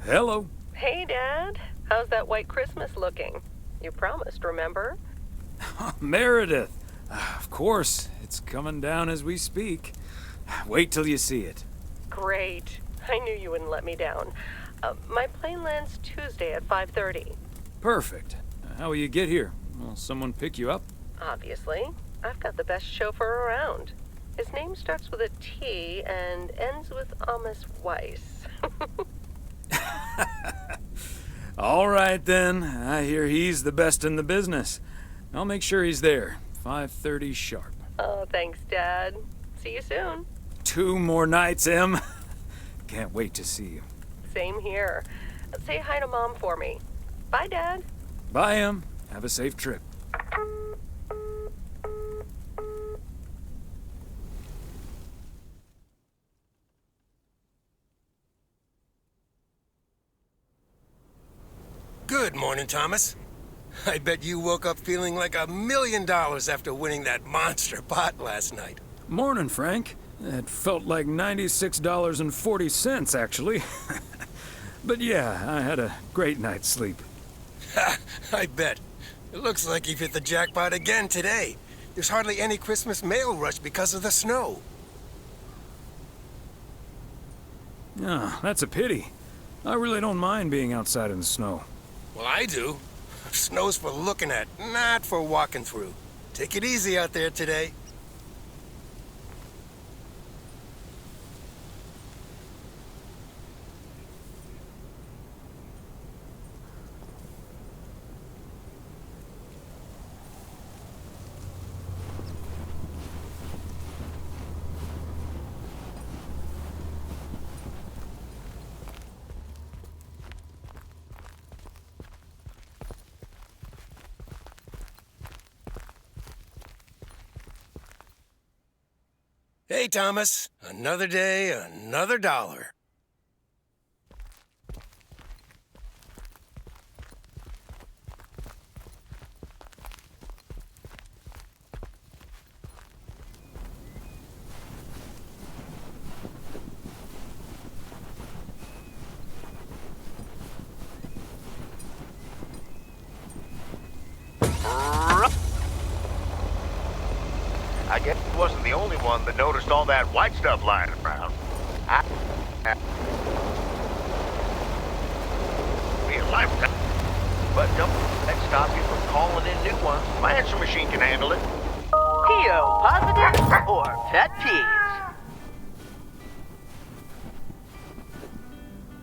Hello. Hey, Dad. How's that white Christmas looking? You promised, remember? Meredith. Of course, it's coming down as we speak. Wait till you see it. Great. I knew you wouldn't let me down. My plane lands Tuesday at 5:30. Perfect. How will you get here? Will someone pick you up? Obviously. I've got the best chauffeur around. His name starts with a T and ends with Amos Weiss. All right, then. I hear he's the best in the business. I'll make sure he's there. 5:30 sharp. Oh, thanks, Dad. See you soon. 2 more nights, Em. Can't wait to see you. Same here. Say hi to Mom for me. Bye, Dad. Bye, Em. Have a safe trip. Good morning, Thomas. I bet you woke up feeling like $1 million after winning that monster pot last night. Morning, Frank. It felt like $96.40, actually. But yeah, I had a great night's sleep. Ha! I bet. It looks like you've hit the jackpot again today. There's hardly any Christmas mail rush because of the snow. Oh, that's a pity. I really don't mind being outside in the snow. Well, I do. Snow's for looking at, not for walking through. Take it easy out there today. Hey, Thomas. Another day, another dollar. I guess he wasn't the only one that noticed all that white stuff lying around. Be a lifetime. But don't let that stop you from calling in new ones. My answer machine can handle it. PO positive or pet peeves?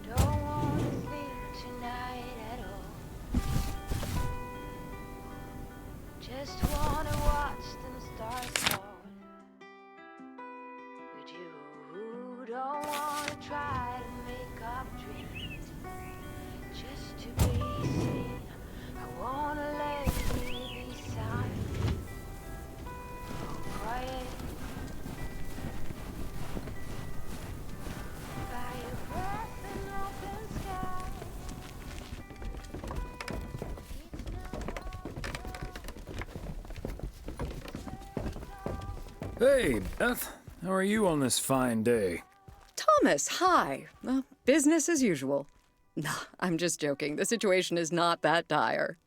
Don't wanna sleep tonight at all. Just wanna watch the stars fall. But you don't wanna try to make up dreams. Just to be seen. I wanna let you be silent. Quiet. By your breath and open sky. Hey, Beth. How are you on this fine day? Thomas, hi. Business as usual. Nah, I'm just joking. The situation is not that dire.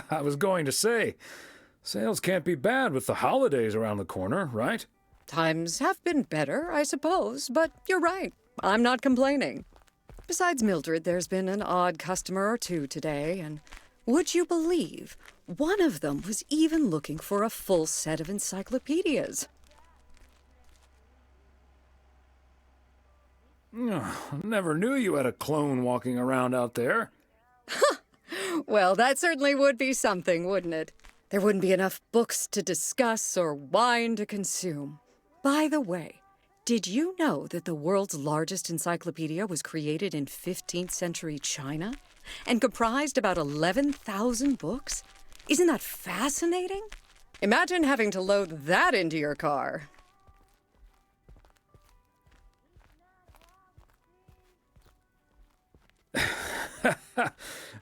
I was going to say, sales can't be bad with the holidays around the corner, right? Times have been better, I suppose, but you're right. I'm not complaining. Besides Mildred, there's been an odd customer or two today, and would you believe one of them was even looking for a full set of encyclopedias? Never knew you had a clone walking around out there. Well, that certainly would be something, wouldn't it? There wouldn't be enough books to discuss or wine to consume. By the way, did you know that the world's largest encyclopedia was created in 15th century China and comprised about 11,000 books? Isn't that fascinating? Imagine having to load that into your car.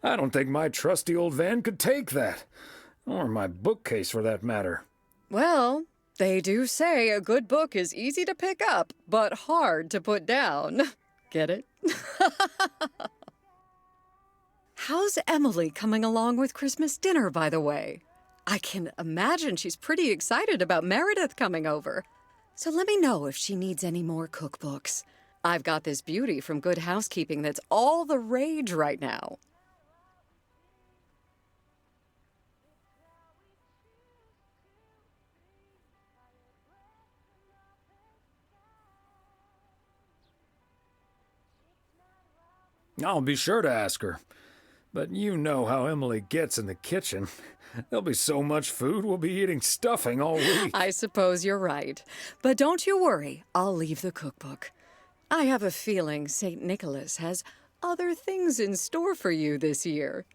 I don't think my trusty old van could take that. Or my bookcase, for that matter. Well, They do say a good book is easy to pick up, but hard to put down. Get it? How's Emily coming along with Christmas dinner, by the way? I can imagine she's pretty excited about Meredith coming over. So let me know if she needs any more cookbooks. I've got this beauty from Good Housekeeping that's all the rage right now. I'll be sure to ask her. But you know how Emily gets in the kitchen. There'll be so much food, we'll be eating stuffing all week. I suppose you're right. But don't you worry, I'll leave the cookbook. I have a feeling St. Nicholas has other things in store for you this year.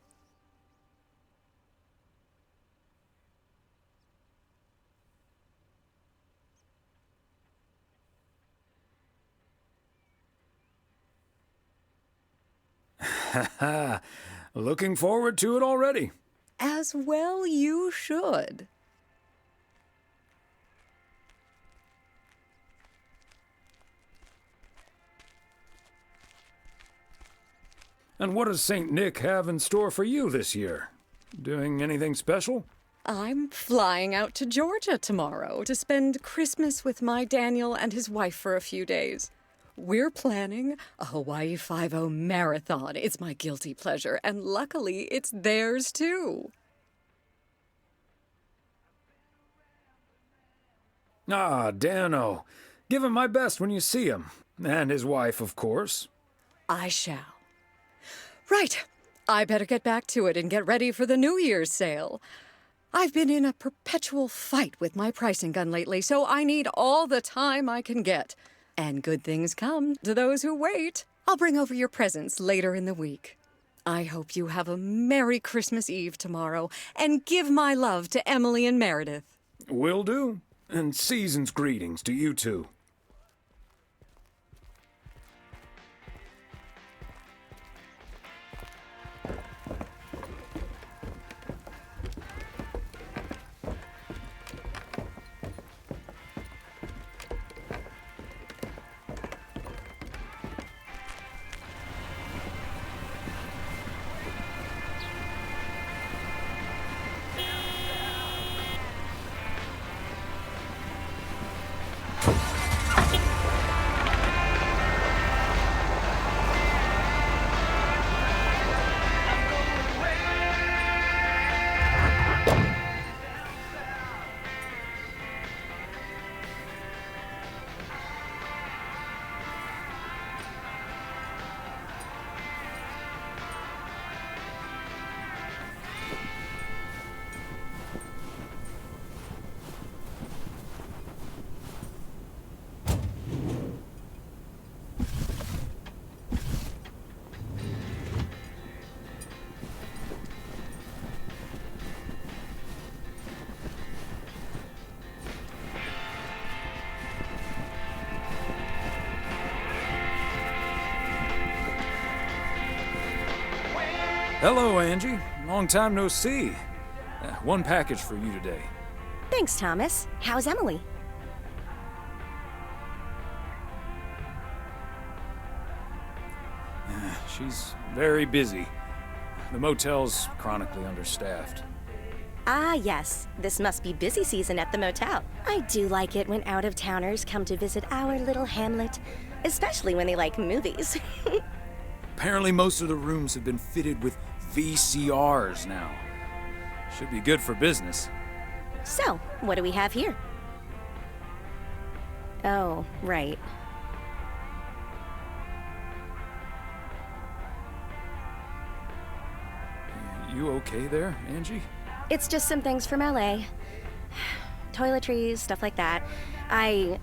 Ha! Looking forward to it already. As well you should. And what does St. Nick have in store for you this year? Doing anything special? I'm flying out to Georgia tomorrow to spend Christmas with my Daniel and his wife for a few days. We're planning a Hawaii 5-0 marathon. It's my guilty pleasure, and luckily it's theirs too. Ah, Dano. Give him my best when you see him. And his wife, of course. I shall. Right. I better get back to it and get ready for the New Year's sale. I've been in a perpetual fight with my pricing gun lately, so I need all the time I can get. And good things come to those who wait. I'll bring over your presents later in the week. I hope you have a Merry Christmas Eve tomorrow, and give my love to Emily and Meredith. Will do. And season's greetings to you two. Hello, Angie. Long time no see. One package for you today. Thanks, Thomas. How's Emily? She's very busy. The motel's chronically understaffed. Ah, yes. This must be busy season at the motel. I do like it when out-of-towners come to visit our little hamlet, especially when they like movies. Apparently most of the rooms have been fitted with VCRs now. Should be good for business. So, what do we have here? Oh, right. You okay there, Angie? It's just some things from LA. Toiletries, stuff like that. I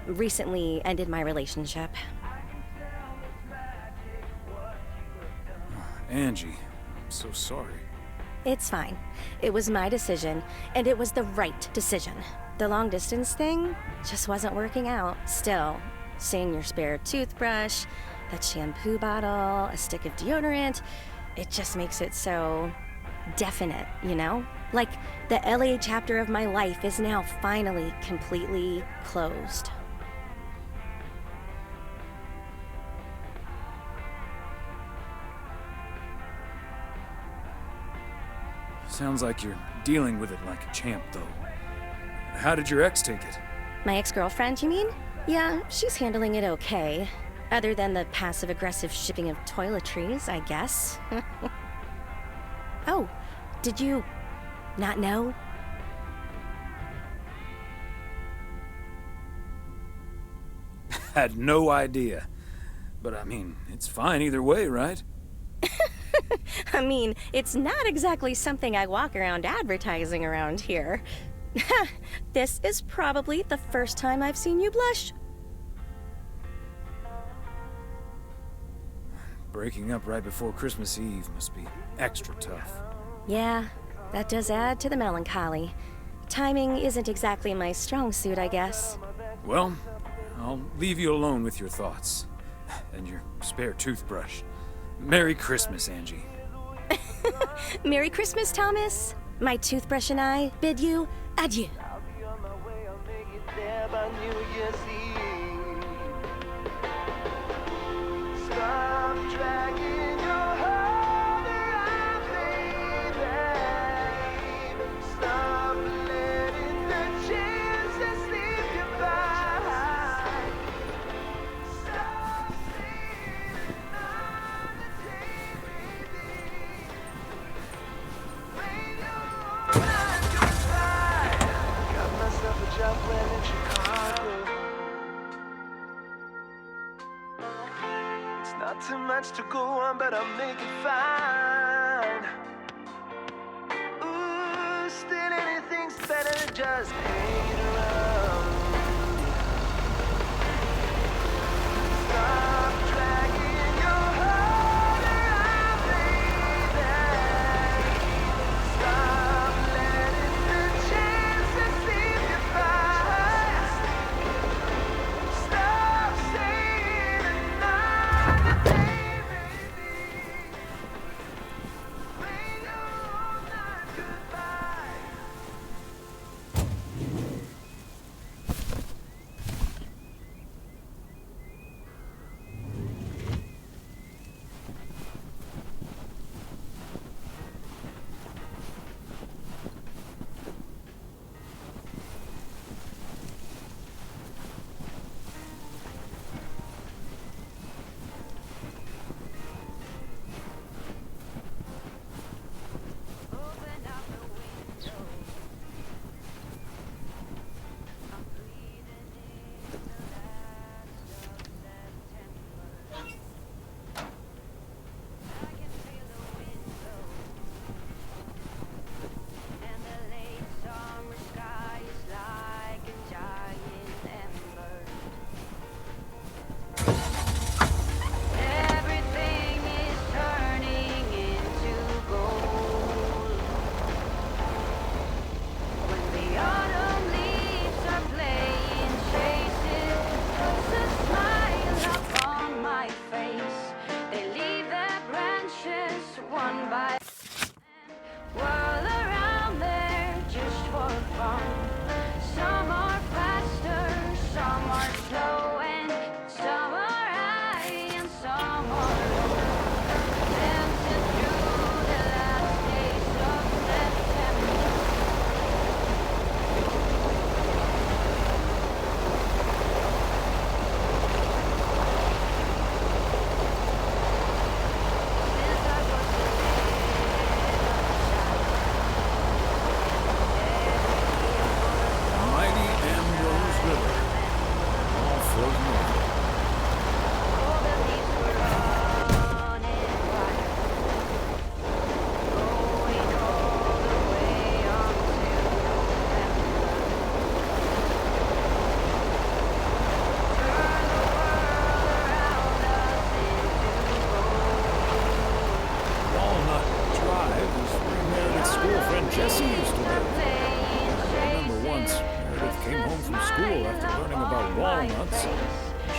recently ended my relationship. Angie, I'm so sorry. It's fine. It was my decision, and it was the right decision. The long distance thing just wasn't working out. Still, seeing your spare toothbrush, that shampoo bottle, a stick of deodorant, it just makes it so definite, you know? Like the LA chapter of my life is now finally completely closed. Sounds like you're dealing with it like a champ, though. How did your ex take it? My ex-girlfriend, you mean? Yeah, she's handling it okay. Other than the passive-aggressive shipping of toiletries, I guess. Oh, did you not know? Had no idea. But I mean, it's fine either way, right? I mean, it's not exactly something I walk around advertising around here. This is probably the first time I've seen you blush. Breaking up right before Christmas Eve must be extra tough. Yeah, that does add to the melancholy. Timing isn't exactly my strong suit, I guess. Well, I'll leave you alone with your thoughts. And your spare toothbrush. Merry Christmas, Angie. Merry Christmas, Thomas. My toothbrush and I bid you adieu. Not too much to go on, but I'll make it fine. Ooh, still anything's better than just hanging around. Stop dragging your heart around, baby. Stop letting the chances slip you by. Stop saying another day, baby. When you're not goodbye. Open up the window. I'm breathing in the last of September. I can feel the wind blow, and the late summer sky is like a giant ember. Everything is turning into gold. When the autumn leaves are playing chases, puts a smile upon my face. They leave their branches one by whirl around there just for fun. Some are faster, some are slow, and some are high, and some are low. Dancing through the last days of September. Since I was a The mighty Ambrose River. All frozen over. all the leaves were running wild, going all the way until November. Turn the world around us into gold. Walnut Drive is where Meredith's school friend Jessie used to live. I remember once, Meredith came home from school after learning about walnuts.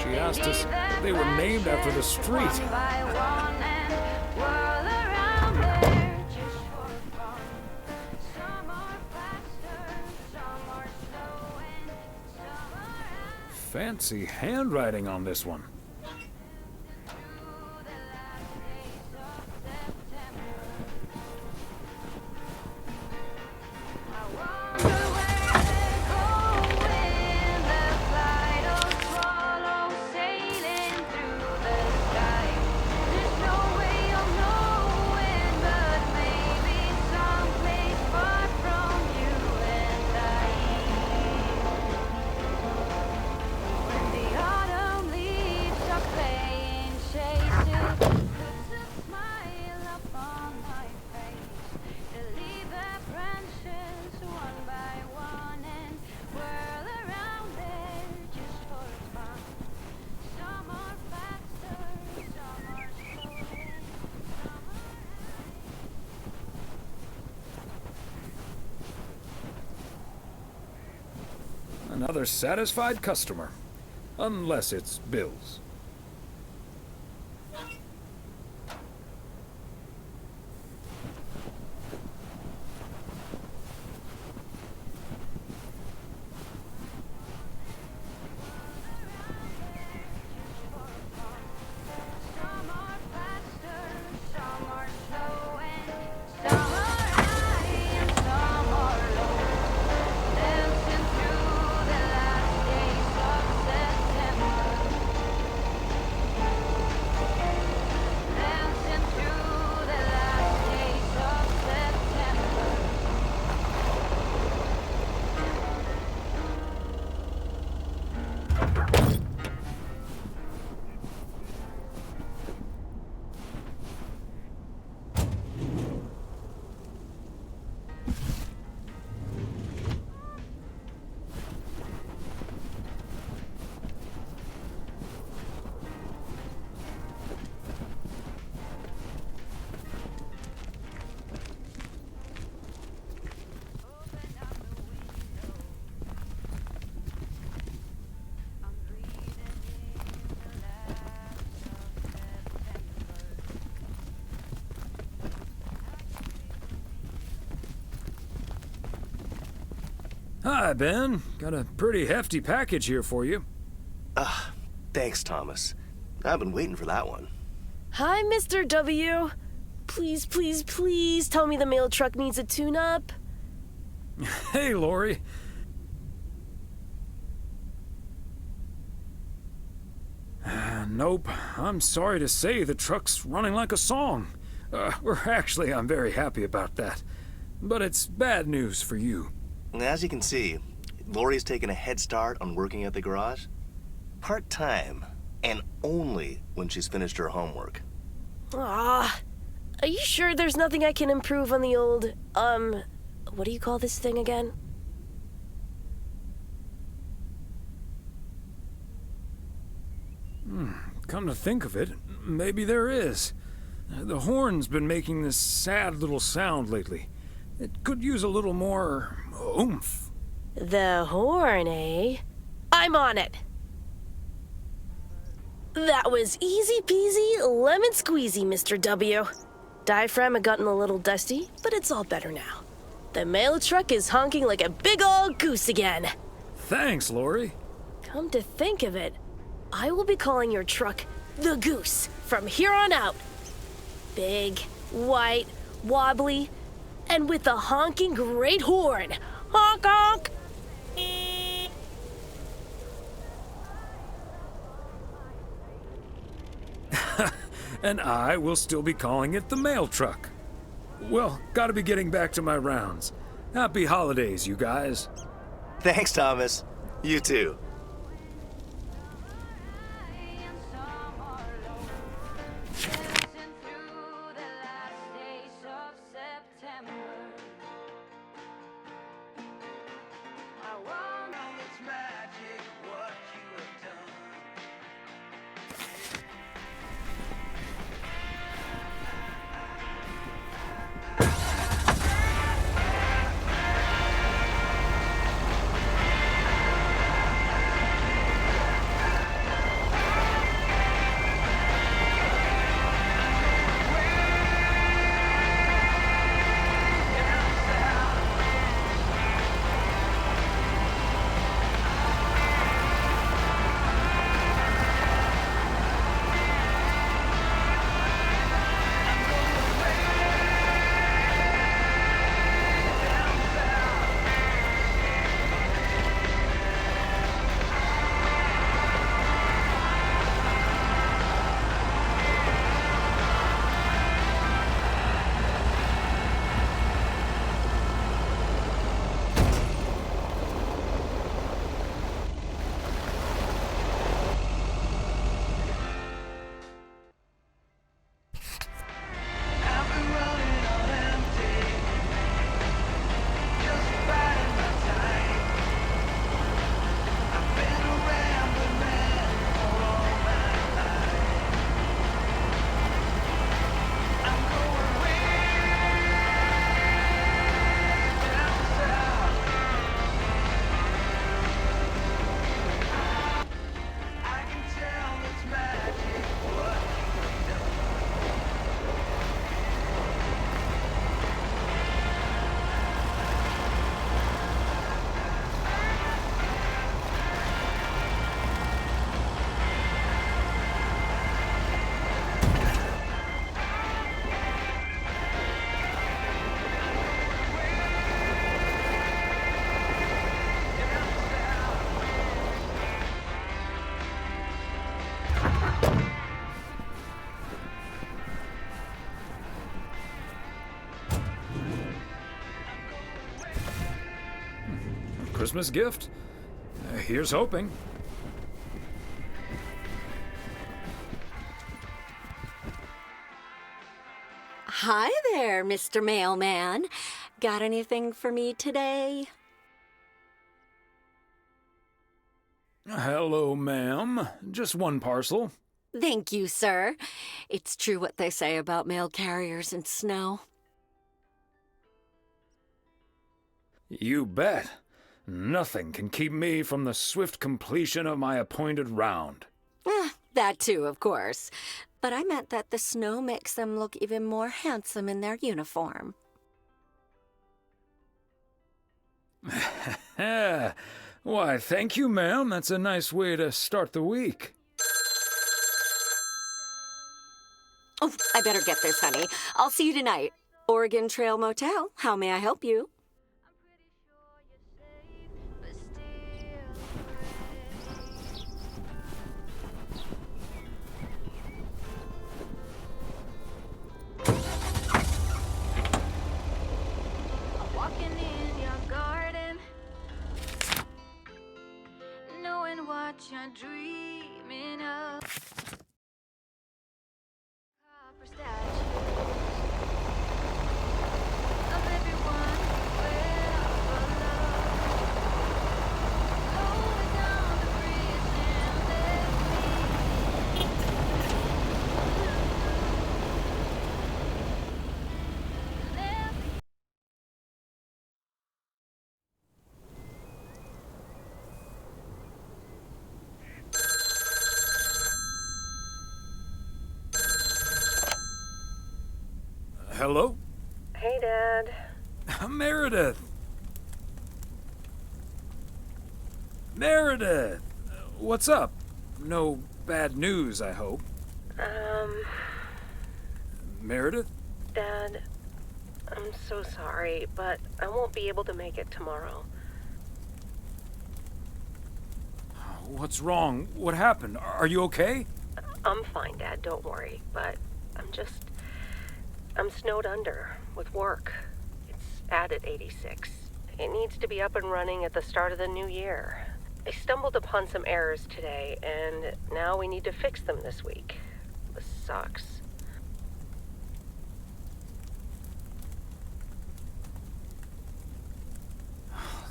She asked us if they were named after the street. One by one and whirl around there just for fun. Fancy handwriting on this one. Another satisfied customer. Unless it's Bill's. Hi, Ben. Got a pretty hefty package here for you. Thanks, Thomas. I've been waiting for that one. Hi, Mr. W. Please, please, please tell me the mail truck needs a tune-up. Hey, Lori. Nope. I'm sorry to say the truck's running like a song. I'm very happy about that. But it's bad news for you. As you can see, Lori's taken a head start on working at the garage. Part-time, and only when she's finished her homework. Are you sure there's nothing I can improve on the old, what do you call this thing again? Come to think of it, maybe there is. The horn's been making this sad little sound lately. It could use a little more oomph. The horn, eh? I'm on it. That was easy peasy, lemon squeezy, Mr. W. Diaphragm had gotten a little dusty, but it's all better now. The mail truck is honking like a big old goose again. Thanks, Lori. Come to think of it, I will be calling your truck the Goose from here on out. Big, white, wobbly, and with a honking great horn. Honk, honk! And I will still be calling it the mail truck. Well, gotta be getting back to my rounds. Happy holidays, you guys. Thanks, Thomas. You too. Christmas gift? Here's hoping. Hi there, Mr. Mailman. Got anything for me today? Hello, ma'am. Just one parcel. Thank you, sir. It's true what they say about mail carriers in snow. You bet. Nothing can keep me from the swift completion of my appointed round. That too, of course. But I meant that the snow makes them look even more handsome in their uniform. Why, thank you, ma'am. That's a nice way to start the week. Oh, I better get this, honey. I'll see you tonight. Oregon Trail Motel. How may I help you? Walking in your garden, knowing what you're dreaming of. Copper statues of everyone who ever loved. Going down the bridge and left me. Hello? Hey, Dad. Meredith! Meredith! What's up? No bad news, I hope. Meredith? Dad, I'm so sorry, but I won't be able to make it tomorrow. What's wrong? What happened? Are you okay? I'm fine, Dad, don't worry, but I'm snowed under with work. It's at 86. It needs to be up and running at the start of the new year. I stumbled upon some errors today, and now we need to fix them this week. This sucks.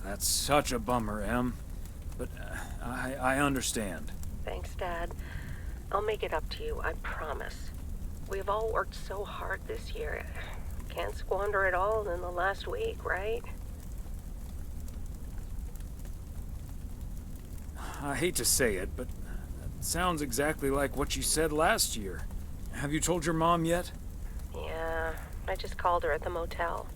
That's such a bummer, Em. But I understand. Thanks, Dad. I'll make it up to you, I promise. We've all worked so hard this year. Can't squander it all in the last week, right? I hate to say it, but it sounds exactly like what you said last year. Have you told your mom yet? Yeah, I just called her at the motel.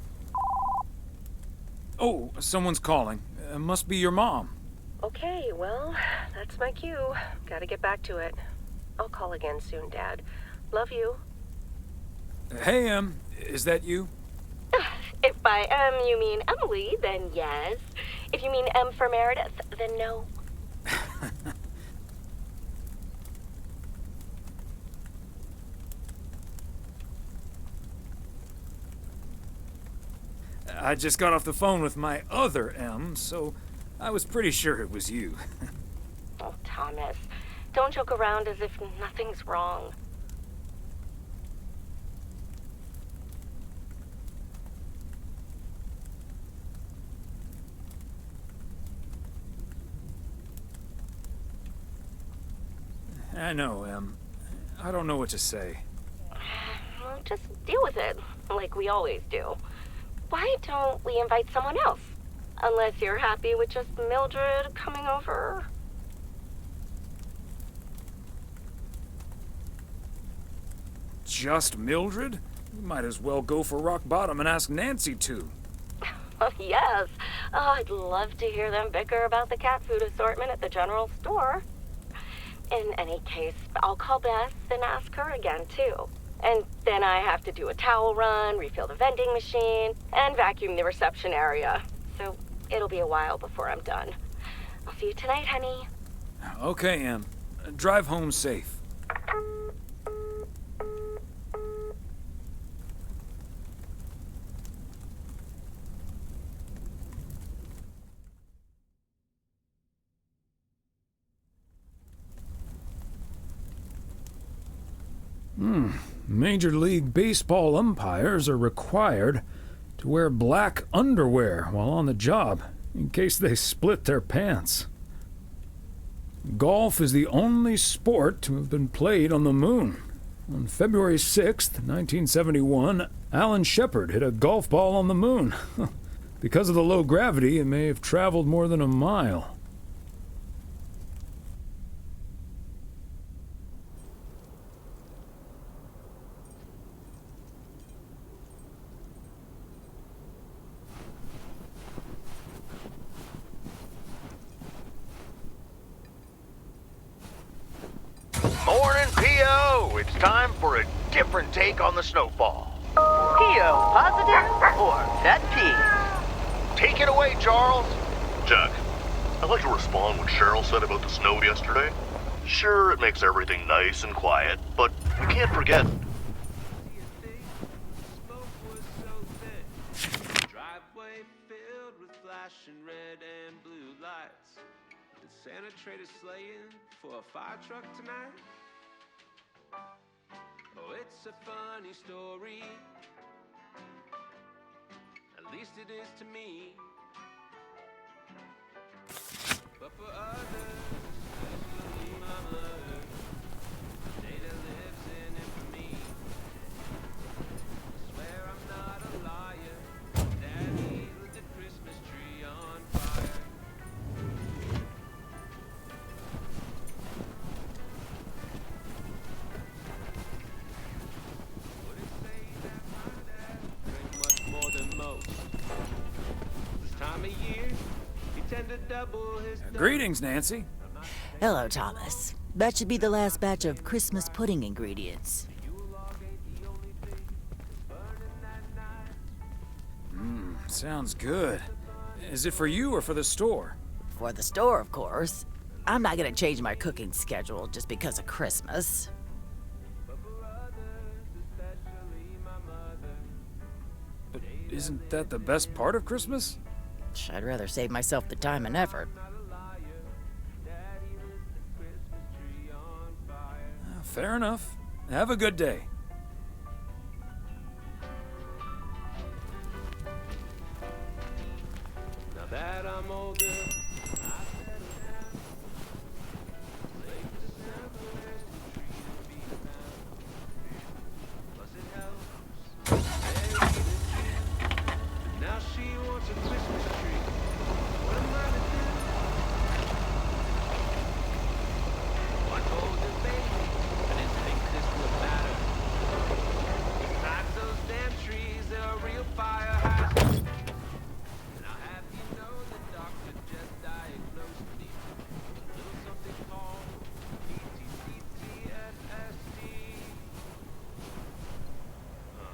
Oh, someone's calling. Must be your mom. Okay, well, that's my cue. Gotta get back to it. I'll call again soon, Dad. Love you. Hey, Em. Is that you? If by M you mean Emily, then yes. If you mean M for Meredith, then no. I just got off the phone with my other M, so I was pretty sure it was you. Oh, Thomas, don't joke around as if nothing's wrong. I know, Em. I don't know what to say. Well, just deal with it, like we always do. Why don't we invite someone else? Unless you're happy with just Mildred coming over. Just Mildred? You might as well go for rock bottom and ask Nancy to. Oh, yes. Oh, I'd love to hear them bicker about the cat food assortment at the general store. In any case, I'll call Beth and ask her again, too. And then I have to do a towel run, refill the vending machine, and vacuum the reception area. So it'll be a while before I'm done. I'll see you tonight, honey. Okay, Em. Drive home safe. Major League Baseball umpires are required to wear black underwear while on the job in case they split their pants. Golf is the only sport to have been played on the moon. On February 6th, 1971, Alan Shepard hit a golf ball on the moon. Because of the low gravity, it may have traveled more than a mile. Morning, P.O. It's time for a different take on the snowfall. P.O. positive or pet peeve? Take it away, Charles. Jack, I'd like to respond what Cheryl said about the snow yesterday. Sure, it makes everything nice and quiet, but we can't forget. Driveway filled with flashing red and blue lights. Is Santa Trader sleighing for a fire truck tonight? Oh, it's a funny story. At least it is to me. But for others, especially my mother, data lives in infamy. I swear I'm not a liar. Daddy lit the Christmas tree on fire. Would it say that my dad drank much more than most? This time of year, he tend to double his Greetings, Nancy. Hello, Thomas. That should be the last batch of Christmas pudding ingredients. Sounds good. Is it for you or for the store? For the store, of course. I'm not gonna change my cooking schedule just because of Christmas. But isn't that the best part of Christmas? I'd rather save myself the time and effort. Fair enough. Have a good day. Now that I'm older, I settle down. Late December is the tree to be found. Plus it helps. Very legit. But now she wants a Christmas tree. What am I to do? I told the baby I didn't think this would matter. Besides those damn trees, they're a real fire hazard. And I'll have you know the doctor just diagnosed me with a little something called PTSD. That's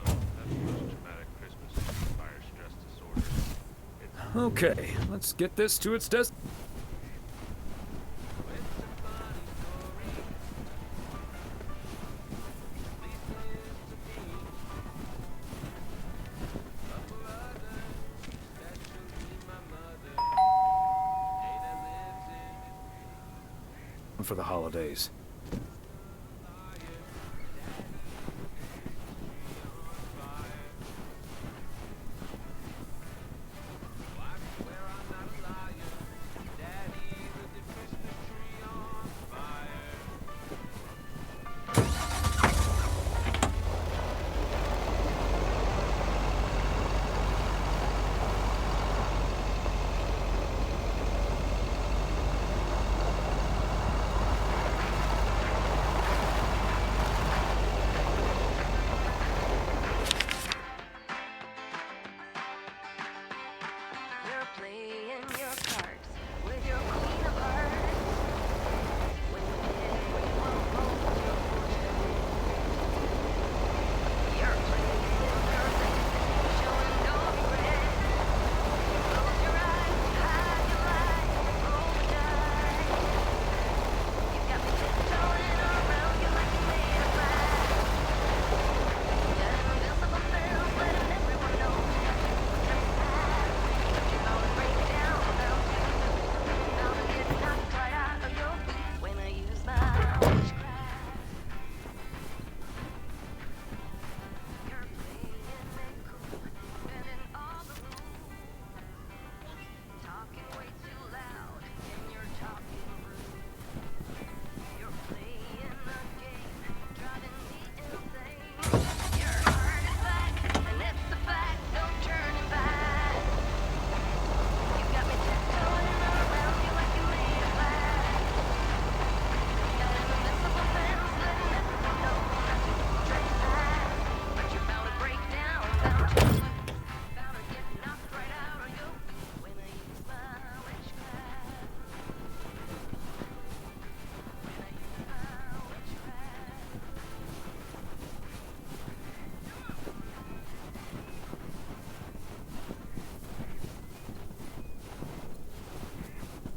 post-traumatic Christmas fire stress disorder. Okay, let's get this to its destination. For the holidays.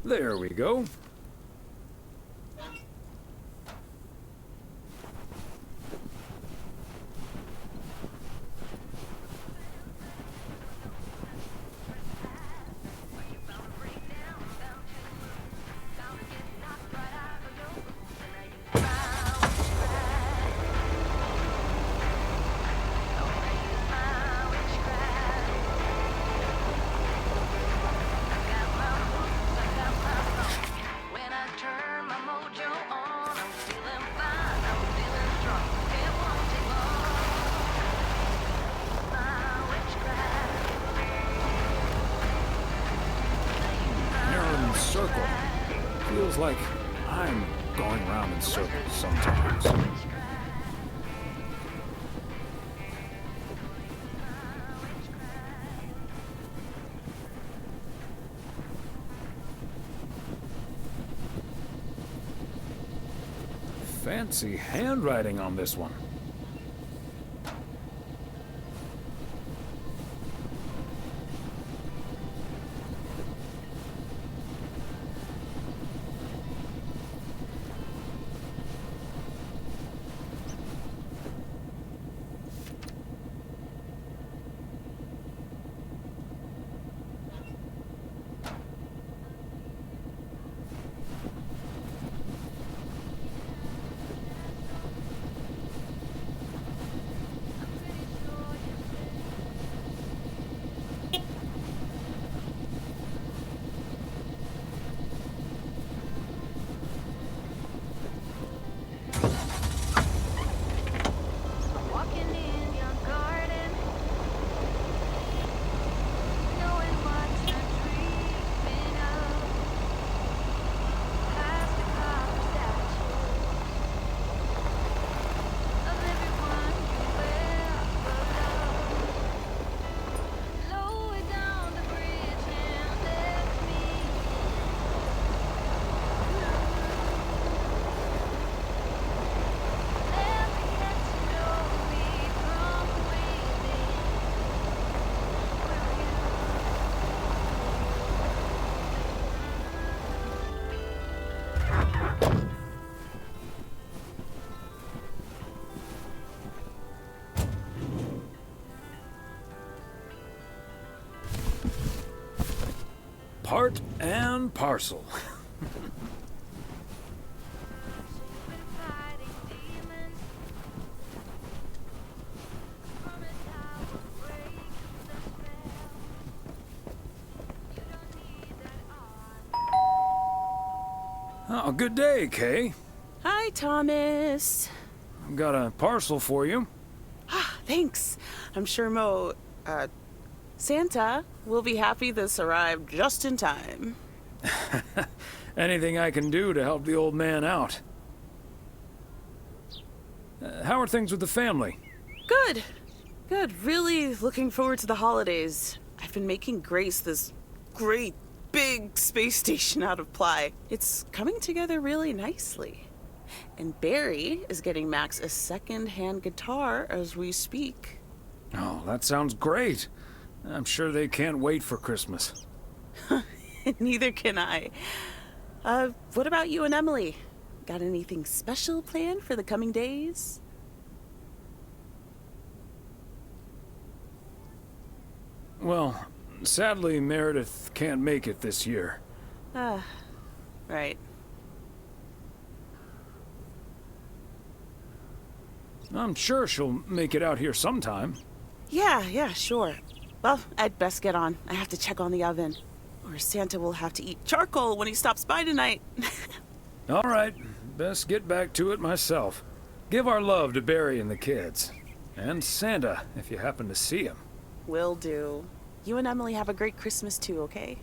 There we go. Circle. Feels like I'm going round in circles sometimes. Fancy handwriting on this one. Part and parcel. Oh, good day, Kay. Hi, Thomas. I've got a parcel for you. Thanks. I'm sure Santa will be happy this arrived just in time. Anything I can do to help the old man out. How are things with the family? Good. Good. Really looking forward to the holidays. I've been making Grace this great big space station out of ply. It's coming together really nicely. And Barry is getting Max a second-hand guitar as we speak. Oh, that sounds great. I'm sure they can't wait for Christmas. Neither can I. What about you and Emily? Got anything special planned for the coming days? Well, sadly, Meredith can't make it this year. Right. I'm sure she'll make it out here sometime. Yeah, sure. Well, I'd best get on. I have to check on the oven. Or Santa will have to eat charcoal when he stops by tonight. All right, best get back to it myself. Give our love to Barry and the kids. And Santa, if you happen to see him. Will do. You and Emily have a great Christmas too, okay?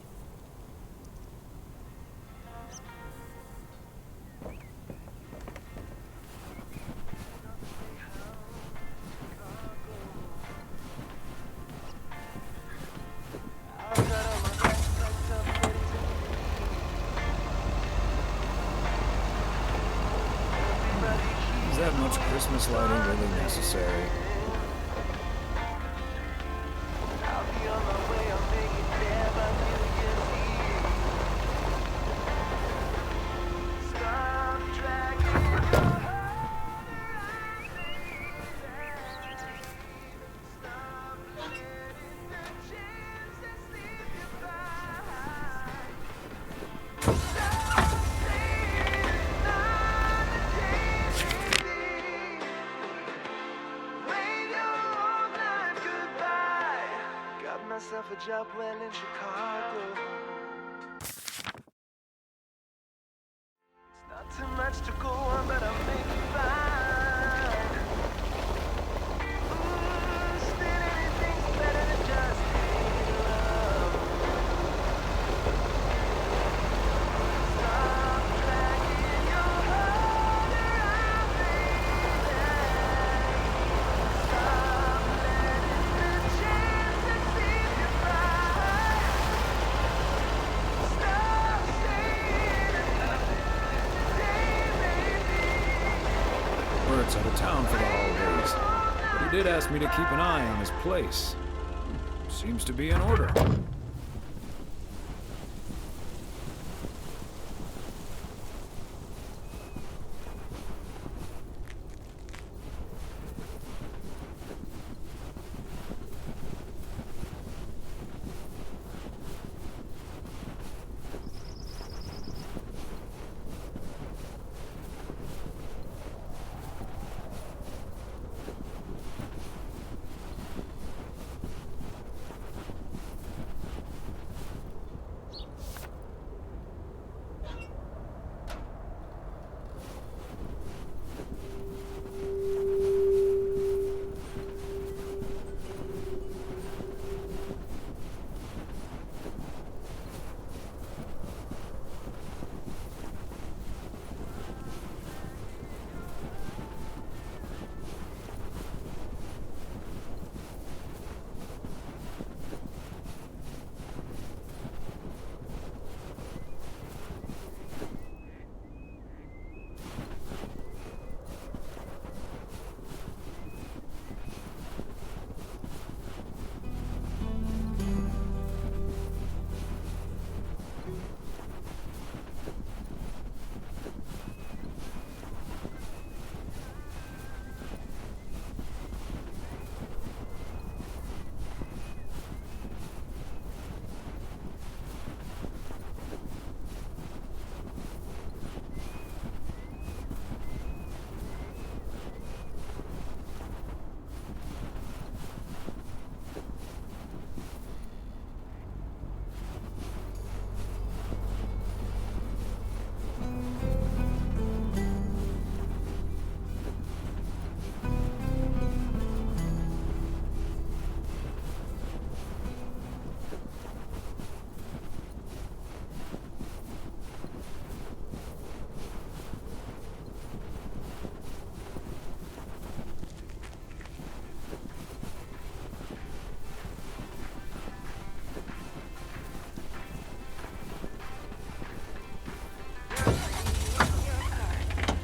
Is that much Christmas lighting really necessary? myself a job well in Chicago. It's not too much to go on, but I'll make it fine. Still anything's better than just hating love. Stop dragging your heart around, baby. Stop letting the chance deceive you by. Stop saying Bert's out of town for the holidays, but he did ask me to keep an eye on his place. Seems to be in order.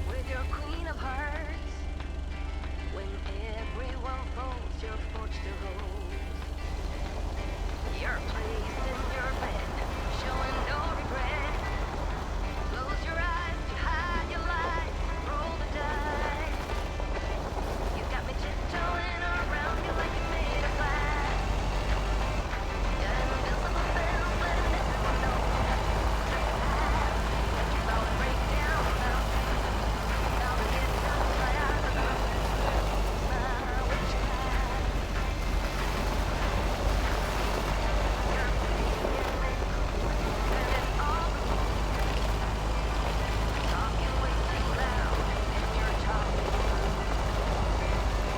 With your queen of hearts, when everyone falls, you're forced to hold. Your place in your bed, showing no regret. Close your eyes to hide your lies, roll the dice. You got me tiptoeing around you like you made of glass. Got invisible spells, letting everyone know that you're straight past. You fall and break down now. Now we get knocked right out of the room. My witchcraft. You're playing it cool, spending all the talking way too loud, and you're talking through.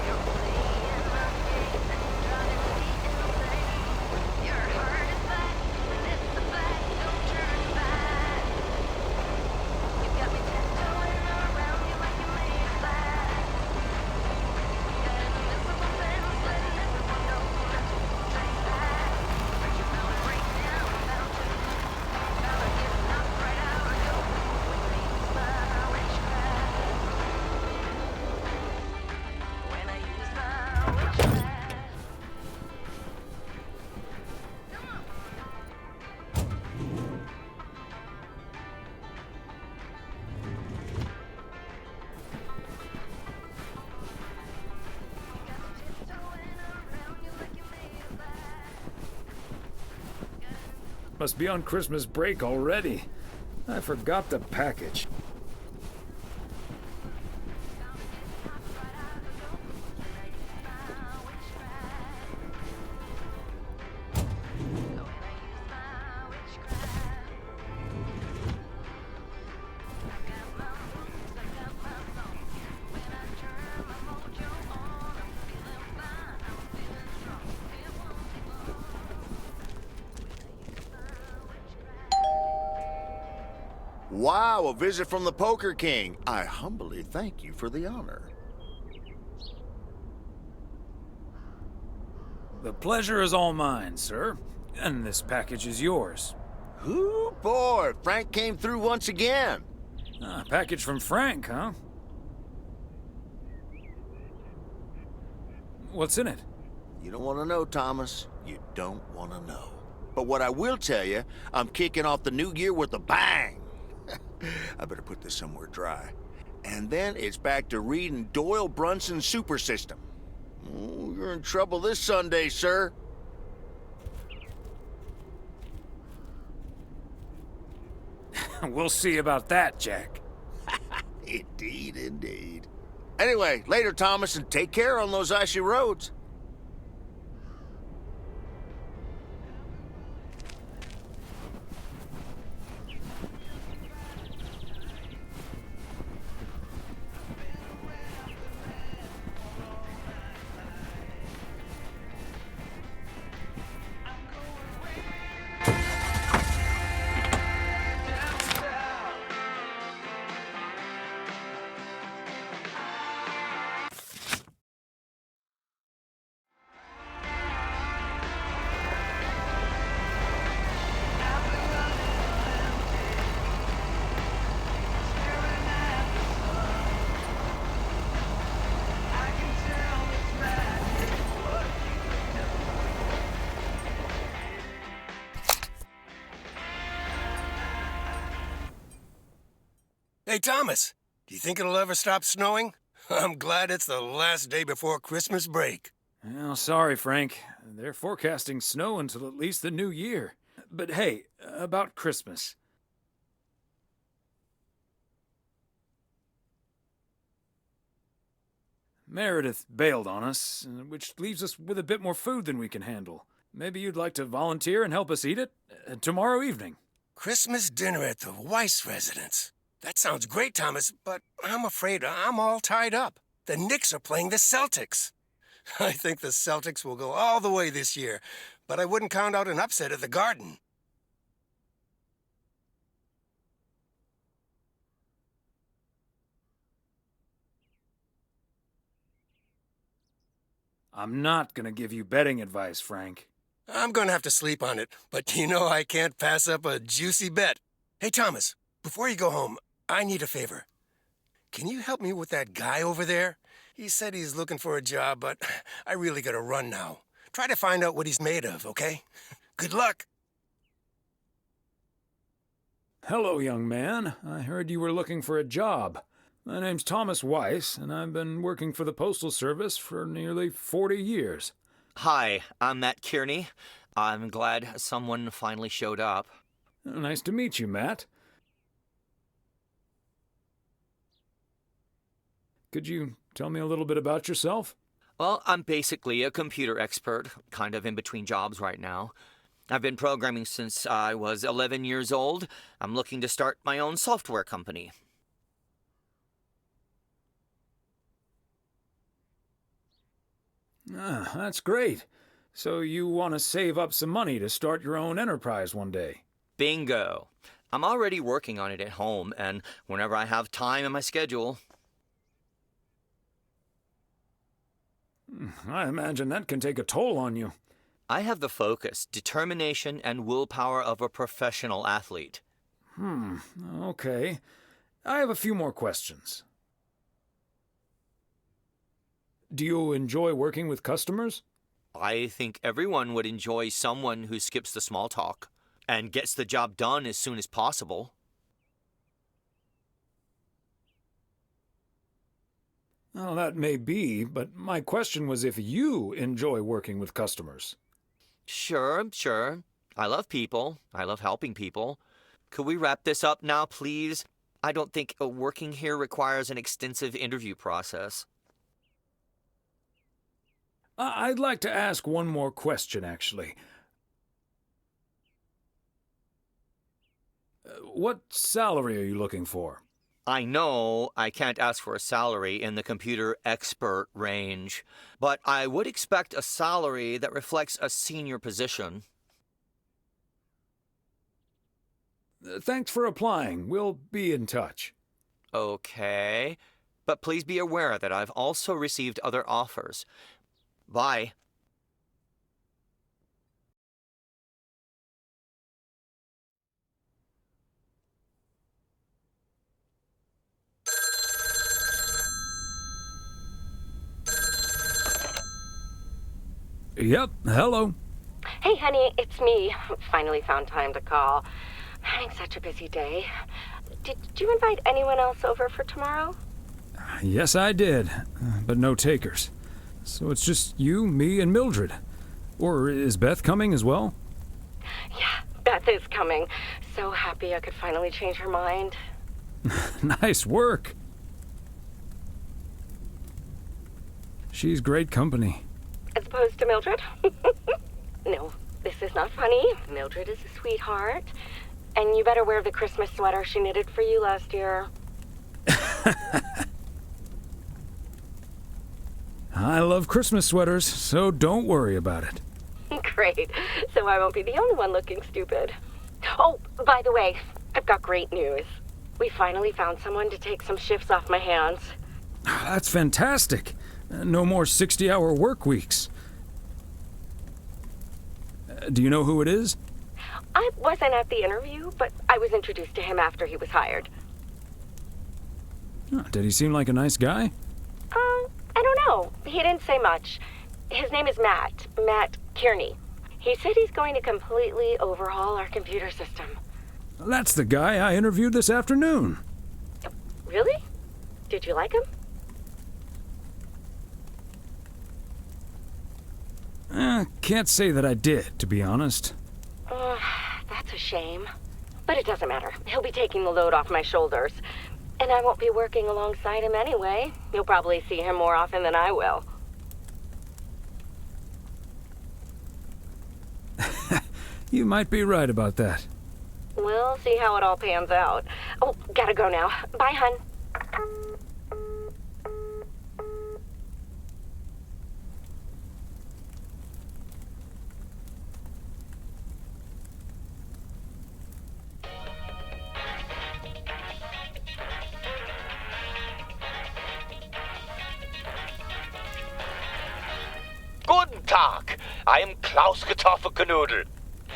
You're playing my game and driving me insane. Your heart is black, and it's a fact, don't turn back. You got me tiptoeing around you like you made of glass. Got invisible spells, letting everyone know not to straight back. You fell and break down, found you. Found to get knocked right out of your when I use my witchcraft. When I use my witchcraft. Must be on Christmas break already. I forgot the package. Wow, a visit from the Poker King. I humbly thank you for the honor. The pleasure is all mine, sir. And this package is yours. Ooh, boy, Frank came through once again. Ah, package from Frank, huh? What's in it? You don't want to know, Thomas. You don't want to know. But what I will tell you, I'm kicking off the new year with a bang. I better put this somewhere dry. And then it's back to reading Doyle Brunson's Super System. Oh, you're in trouble this Sunday, sir. We'll see about that, Jack. Indeed, indeed. Anyway, later, Thomas, and take care on those icy roads. Hey, Thomas, do you think it'll ever stop snowing? I'm glad it's the last day before Christmas break. Well, sorry, Frank. They're forecasting snow until at least the new year. But hey, about Christmas. Meredith bailed on us, which leaves us with a bit more food than we can handle. Maybe you'd like to volunteer and help us eat it tomorrow evening. Christmas dinner at the Weiss residence. That sounds great, Thomas, but I'm afraid I'm all tied up. The Knicks are playing the Celtics. I think the Celtics will go all the way this year, but I wouldn't count out an upset at the Garden. I'm not gonna give you betting advice, Frank. I'm gonna have to sleep on it, but you know I can't pass up a juicy bet. Hey, Thomas, before you go home, I need a favor. Can you help me with that guy over there? He said he's looking for a job, but I really gotta run now. Try to find out what he's made of, okay? Good luck. Hello, young man. I heard you were looking for a job. My name's Thomas Weiss, and I've been working for the Postal Service for nearly 40 years. Hi, I'm Matt Kearney. I'm glad someone finally showed up. Nice to meet you, Matt. Could you tell me a little bit about yourself? Well, I'm basically a computer expert, kind of in between jobs right now. I've been programming since I was 11 years old. I'm looking to start my own software company. Ah, that's great. So you want to save up some money to start your own enterprise one day? Bingo. I'm already working on it at home, and whenever I have time in my schedule. I imagine that can take a toll on you. I have the focus, determination, and willpower of a professional athlete. Okay. I have a few more questions. Do you enjoy working with customers? I think everyone would enjoy someone who skips the small talk and gets the job done as soon as possible. Well, that may be, but my question was if you enjoy working with customers. Sure. I love people. I love helping people. Could we wrap this up now, please? I don't think working here requires an extensive interview process. I'd like to ask one more question, actually. What salary are you looking for? I know I can't ask for a salary in the computer expert range, but I would expect a salary that reflects a senior position. Thanks for applying. We'll be in touch. Okay. But please be aware that I've also received other offers. Bye. Yep, hello. Hey, honey, it's me. Finally found time to call. I'm having such a busy day. Did you invite anyone else over for tomorrow? Yes, I did, but no takers. So it's just you, me, and Mildred. Or is Beth coming as well? Yeah, Beth is coming. So happy I could finally change her mind. Nice work. She's great company. As opposed to Mildred? No, this is not funny. Mildred is a sweetheart. And you better wear the Christmas sweater she knitted for you last year. I love Christmas sweaters, so don't worry about it. Great. So I won't be the only one looking stupid. Oh, by the way, I've got great news. We finally found someone to take some shifts off my hands. That's fantastic. No more 60-hour work weeks. Do you know who it is? I wasn't at the interview, but I was introduced to him after he was hired. Did he seem like a nice guy? I don't know. He didn't say much. His name is Matt Kearney. He said he's going to completely overhaul our computer system. That's the guy I interviewed this afternoon. Really? Did you like him? Can't say that I did, to be honest. That's a shame. But it doesn't matter. He'll be taking the load off my shoulders. And I won't be working alongside him anyway. You'll probably see him more often than I will. You might be right about that. We'll see how it all pans out. Oh, gotta go now. Bye, hun. Guten Tag. I am Klaus Kartoffelkanoodle.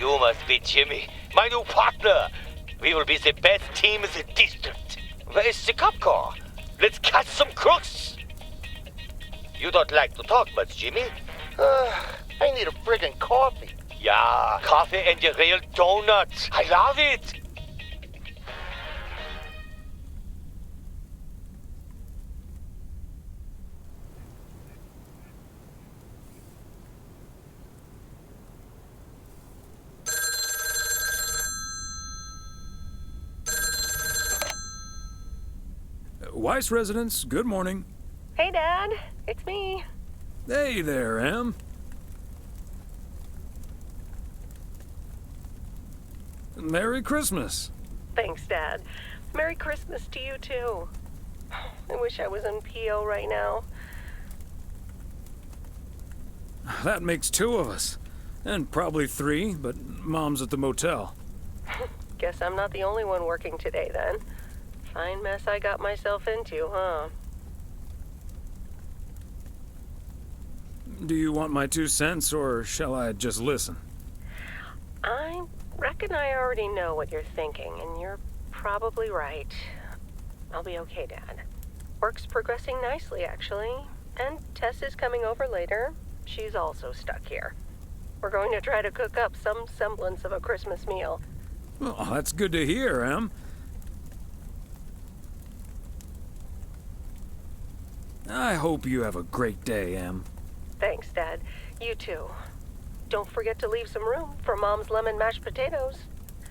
You must be Jimmy, my new partner. We will be the best team in the district. Where is the cop car? Let's catch some crooks. You don't like to talk much, Jimmy? I need a friggin' coffee. Yeah, coffee and your real donuts. I love it. Weiss residence, good morning. Hey, Dad. It's me. Hey there, Em. Merry Christmas. Thanks, Dad. Merry Christmas to you, too. I wish I was in PO right now. That makes two of us. And probably three, but Mom's at the motel. Guess I'm not the only one working today, then. Fine mess I got myself into, huh? Do you want my 2 cents, or shall I just listen? I reckon I already know what you're thinking, and you're probably right. I'll be okay, Dad. Work's progressing nicely, actually. And Tess is coming over later. She's also stuck here. We're going to try to cook up some semblance of a Christmas meal. Oh, that's good to hear, Em. I hope you have a great day, Em. Thanks, Dad. You too. Don't forget to leave some room for Mom's lemon mashed potatoes.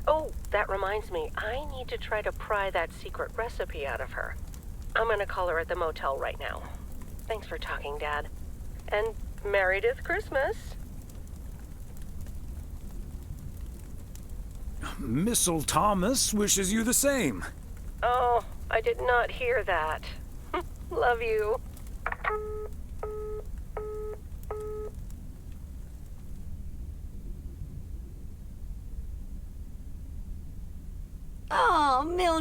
Oh, that reminds me. I need to try to pry that secret recipe out of her. I'm gonna call her at the motel right now. Thanks for talking, Dad. And Meredith Christmas. Missile Thomas wishes you the same. Oh, I did not hear that. Love you.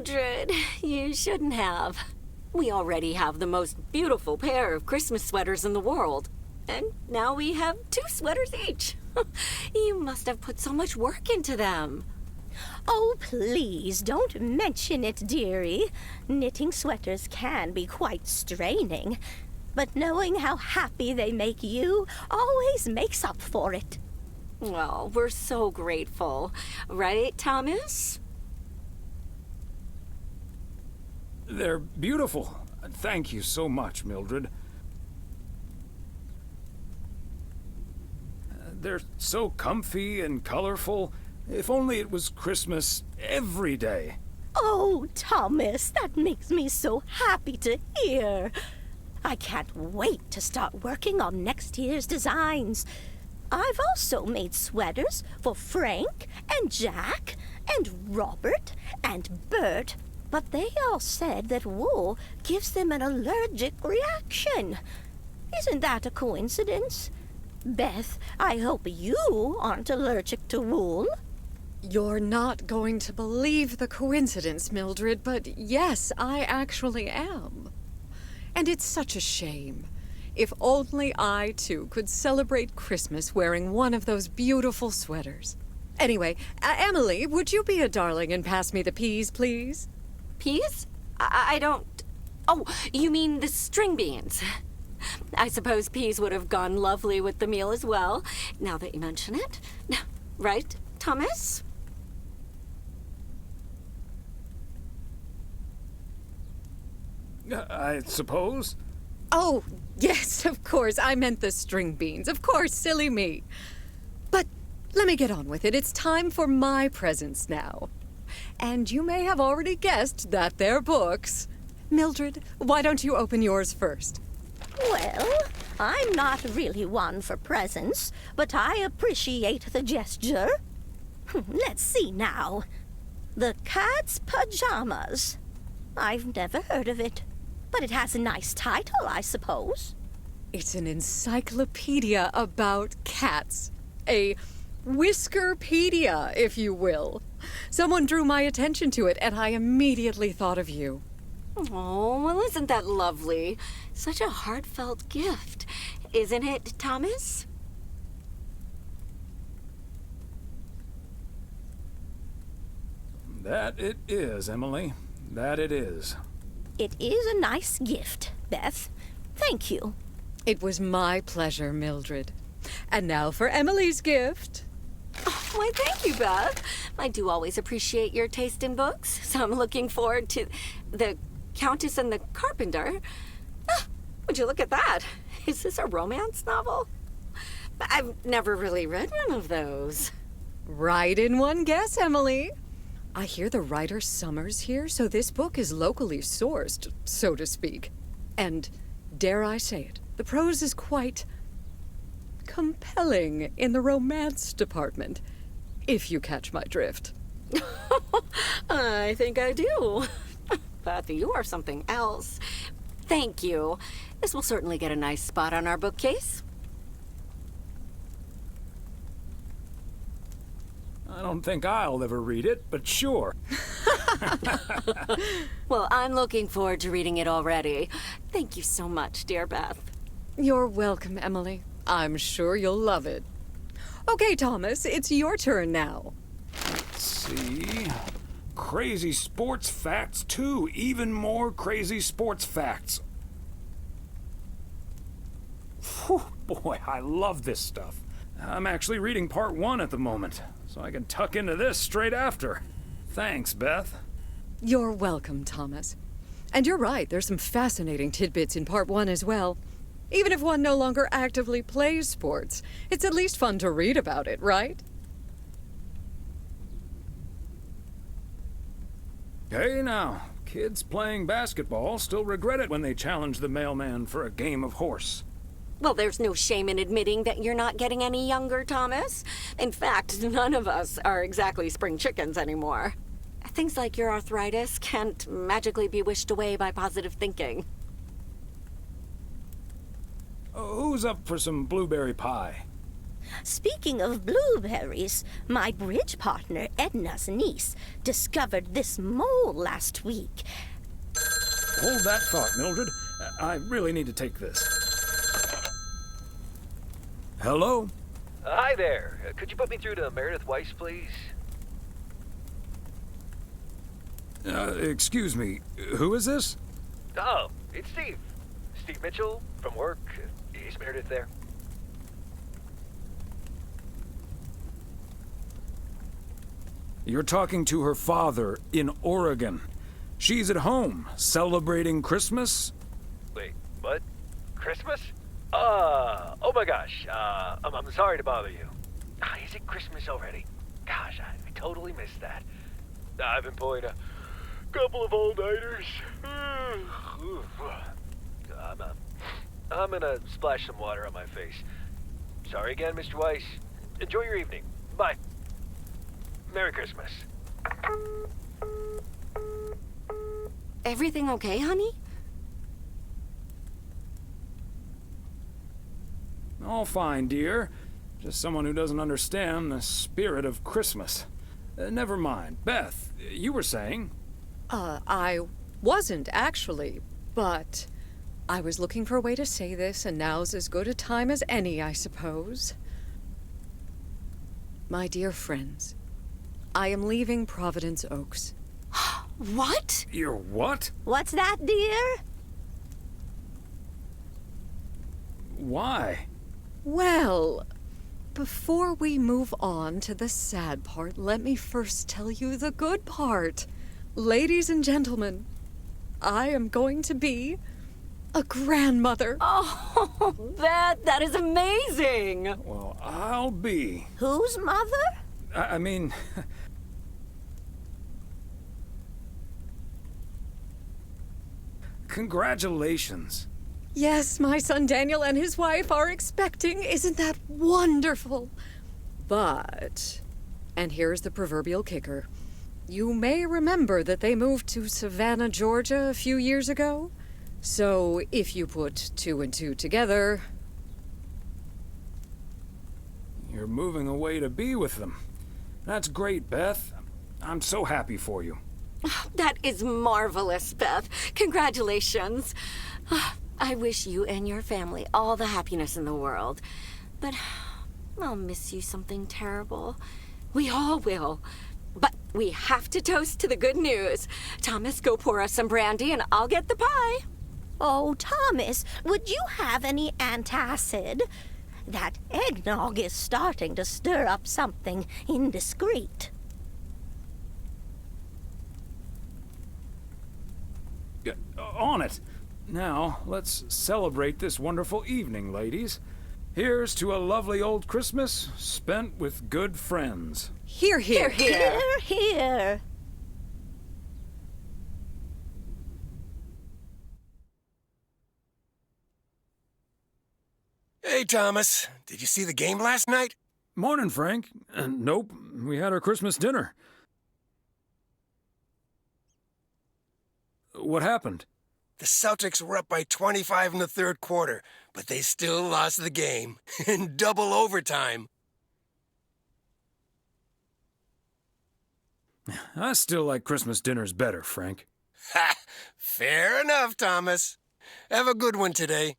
Mildred, you shouldn't have. We already have the most beautiful pair of Christmas sweaters in the world. And now we have 2 sweaters each. You must have put so much work into them. Oh, please don't mention it, dearie. Knitting sweaters can be quite straining, but knowing how happy they make you always makes up for it. Well, we're so grateful. Right, Thomas? They're beautiful. Thank you so much, Mildred. They're so comfy and colorful. If only it was Christmas every day. Oh, Thomas, that makes me so happy to hear. I can't wait to start working on next year's designs. I've also made sweaters for Frank and Jack and Robert and Bert, but they all said that wool gives them an allergic reaction. Isn't that a coincidence? Beth, I hope you aren't allergic to wool. You're not going to believe the coincidence, Mildred, but yes, I actually am. And it's such a shame. If only I, too, could celebrate Christmas wearing one of those beautiful sweaters. Anyway, Emily, would you be a darling and pass me the peas, please? Peas? I don't... Oh, you mean the string beans. I suppose peas would have gone lovely with the meal as well, now that you mention it. Right, Thomas? I suppose. Oh, yes, of course. I meant the string beans. Of course, silly me. But let me get on with it. It's time for my presents now. And you may have already guessed that they're books. Mildred, why don't you open yours first? Well, I'm not really one for presents, but I appreciate the gesture. Let's see now. The Cat's Pajamas. I've never heard of it, but it has a nice title, I suppose. It's an encyclopedia about cats. A Whiskerpedia, if you will. Someone drew my attention to it, and I immediately thought of you. Oh, well, isn't that lovely? Such a heartfelt gift. Isn't it, Thomas? That it is, Emily. That it is. It is a nice gift, Beth. Thank you. It was my pleasure, Mildred. And now for Emily's gift. Oh, why, thank you, Beth. I do always appreciate your taste in books, so I'm looking forward to The Countess and the Carpenter. Ah, would you look at that? Is this a romance novel? I've never really read one of those. Right in one guess, Emily. I hear the writer Summers here, so this book is locally sourced, so to speak. And, dare I say it, the prose is quite compelling in the romance department, if you catch my drift. I think I do. Beth, you are something else. Thank you. This will certainly get a nice spot on our bookcase. I don't think I'll ever read it, but sure. Well, I'm looking forward to reading it already. Thank you so much, dear Beth. You're welcome, Emily. I'm sure you'll love it. Okay, Thomas, it's your turn now. Let's see. Crazy sports facts 2. Even more crazy sports facts. Whew, boy, I love this stuff. I'm actually reading part 1 at the moment, so I can tuck into this straight after. Thanks, Beth. You're welcome, Thomas. And you're right, there's some fascinating tidbits in part 1 as well. Even if one no longer actively plays sports, it's at least fun to read about it, right? Hey now, kids playing basketball still regret it when they challenge the mailman for a game of horse. Well, there's no shame in admitting that you're not getting any younger, Thomas. In fact, none of us are exactly spring chickens anymore. Things like your arthritis can't magically be wished away by positive thinking. Who's up for some blueberry pie? Speaking of blueberries, my bridge partner Edna's niece discovered this mole last week. Hold that thought, Mildred. I really need to take this. Hello? Hi there. Could you put me through to Meredith Weiss, please? Excuse me, who is this? Oh, it's Steve. Steve Mitchell from work. Is Meredith there? You're talking to her father in Oregon. She's at home, celebrating Christmas. Wait, what? Christmas? Oh my gosh. I'm sorry to bother you. Is it Christmas already? Gosh, I totally missed that. I've been pulling a couple of all-nighters. I'm gonna splash some water on my face. Sorry again, Mr. Weiss. Enjoy your evening. Bye. Merry Christmas. Everything okay, honey? All fine, dear. Just someone who doesn't understand the spirit of Christmas. Never mind. Beth, you were saying? I wasn't actually, but I was looking for a way to say this, and now's as good a time as any, I suppose. My dear friends, I am leaving Providence Oaks. What? You're what? What's that, dear? Why? Well, before we move on to the sad part, let me first tell you the good part. Ladies and gentlemen, I am going to be a grandmother. Oh, Beth, that is amazing. Well, I'll be. Whose mother? I mean... Congratulations. Yes, my son Daniel and his wife are expecting. Isn't that wonderful? But, and here's the proverbial kicker. You may remember that they moved to Savannah, Georgia a few years ago. So if you put 2 and 2 together... You're moving away to be with them. That's great, Beth. I'm so happy for you. That is marvelous, Beth. Congratulations. I wish you and your family all the happiness in the world. But I'll miss you something terrible. We all will. But we have to toast to the good news. Thomas, go pour us some brandy and I'll get the pie. Oh, Thomas, would you have any antacid? That eggnog is starting to stir up something indiscreet. On it. Now, let's celebrate this wonderful evening, ladies. Here's to a lovely old Christmas spent with good friends. Hear, hear, hear. Hear, hear. Hey, Thomas. Did you see the game last night? Morning, Frank. Nope, we had our Christmas dinner. What happened? The Celtics were up by 25 in the third quarter, but they still lost the game in double overtime. I still like Christmas dinners better, Frank. Ha! Fair enough, Thomas. Have a good one today.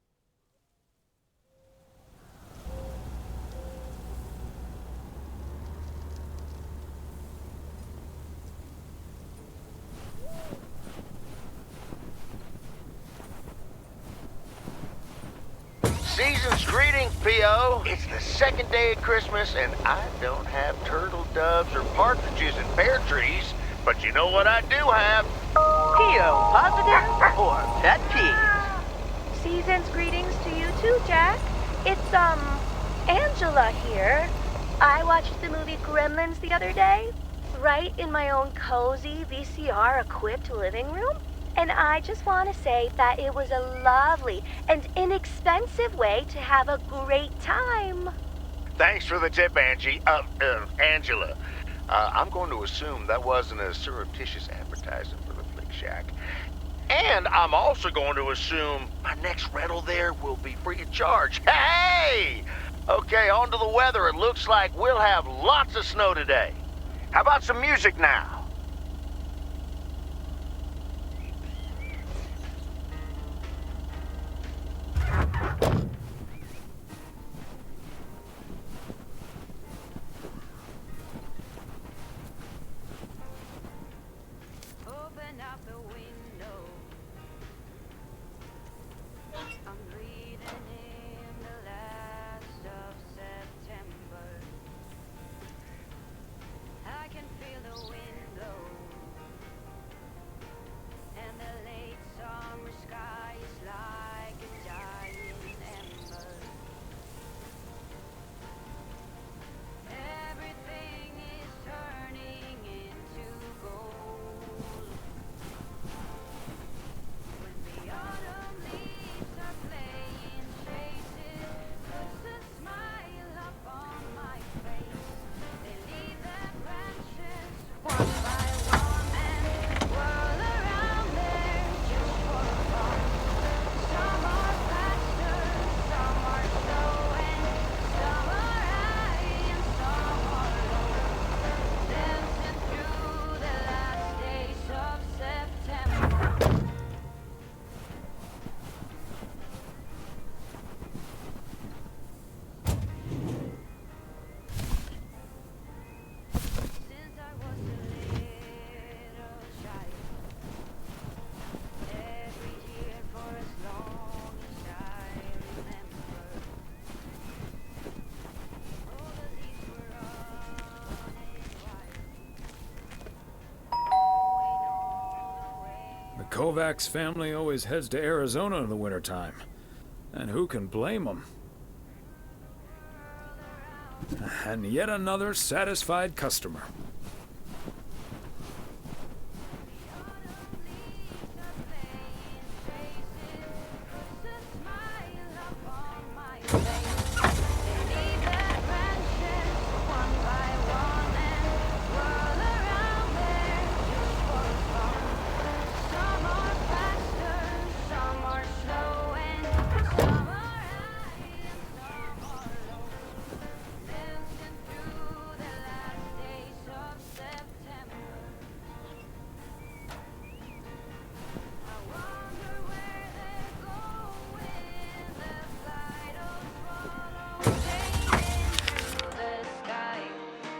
Season's greetings, P.O. It's the second day of Christmas, and I don't have turtle doves or partridges in pear trees. But you know what I do have? P.O. positive or pet peeve? Season's greetings to you too, Jack. It's, Angela here. I watched the movie Gremlins the other day, right in my own cozy VCR-equipped living room. And I just want to say that it was a lovely and inexpensive way to have a great time. Thanks for the tip, Angela. I'm going to assume that wasn't a surreptitious advertising for the Flick Shack. And I'm also going to assume my next rental there will be free of charge. Hey! Okay, on to the weather. It looks like we'll have lots of snow today. How about some music now? Open up the window. I'm breathing in the last of September. I can feel the wind blow, and the late summer sky is like a dying ember. Everything is turning into gold. When the autumn leaves are playing chases, puts a smile up on my face. They leave their branches one by one and whirl around there just for fun. Some are faster, some are slow, and some are high and some are low. Dancing through the last days of September. Since I was a little child, every year for as long as I remember, all the leaves were running wild. The Kovacs family always heads to Arizona in the wintertime. And who can blame them? And yet another satisfied customer.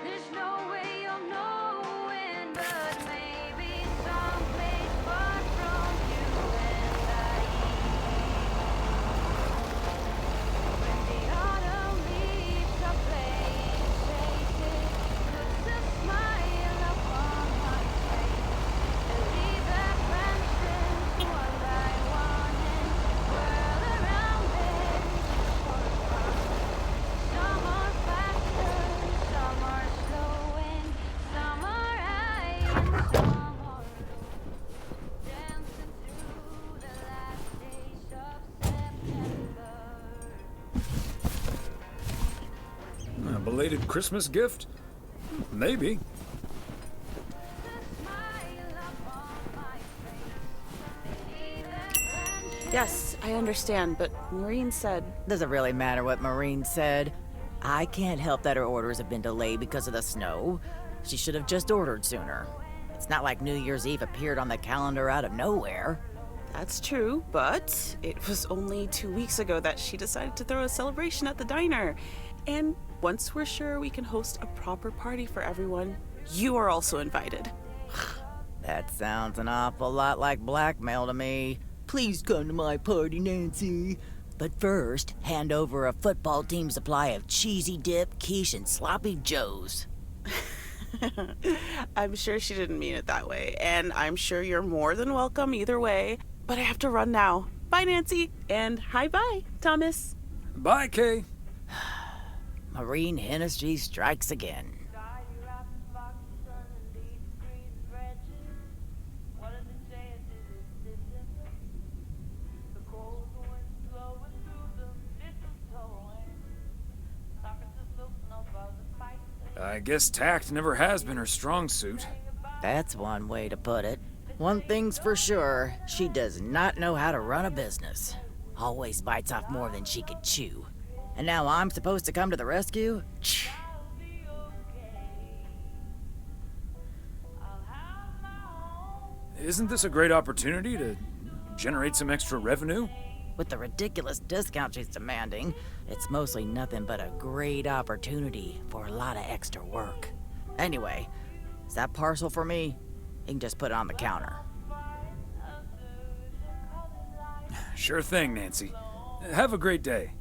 There's no way of knowing, but maybe someplace far from you and I. When the autumn leaves are playing chases, puts a smile upon my face. They leave their branches one by one and whirl around there just for fun. Some are faster, some are slow, and some are high and some are low. Dancing through the last days of September. A belated Christmas gift? Maybe. Yes, I understand, but Maureen said... Does it really matter what Maureen said? I can't help that her orders have been delayed because of the snow. She should have just ordered sooner. It's not like New Year's Eve appeared on the calendar out of nowhere. That's true, but it was only 2 weeks ago that she decided to throw a celebration at the diner. And once we're sure we can host a proper party for everyone, you are also invited. That sounds an awful lot like blackmail to me. Please come to my party, Nancy. But first, hand over a football team supply of cheesy dip, quiche, and sloppy joes. I'm sure she didn't mean it that way, and I'm sure you're more than welcome either way. But I have to run now. Bye, Nancy, and hi-bye, Thomas. Bye, Kay. Maureen Hennessy strikes again. I guess tact never has been her strong suit. That's one way to put it. One thing's for sure, she does not know how to run a business. Always bites off more than she could chew. And now I'm supposed to come to the rescue? Isn't this a great opportunity to generate some extra revenue? With the ridiculous discount she's demanding, it's mostly nothing but a great opportunity for a lot of extra work. Anyway, is that parcel for me? You can just put it on the counter. Sure thing, Nancy. Have a great day.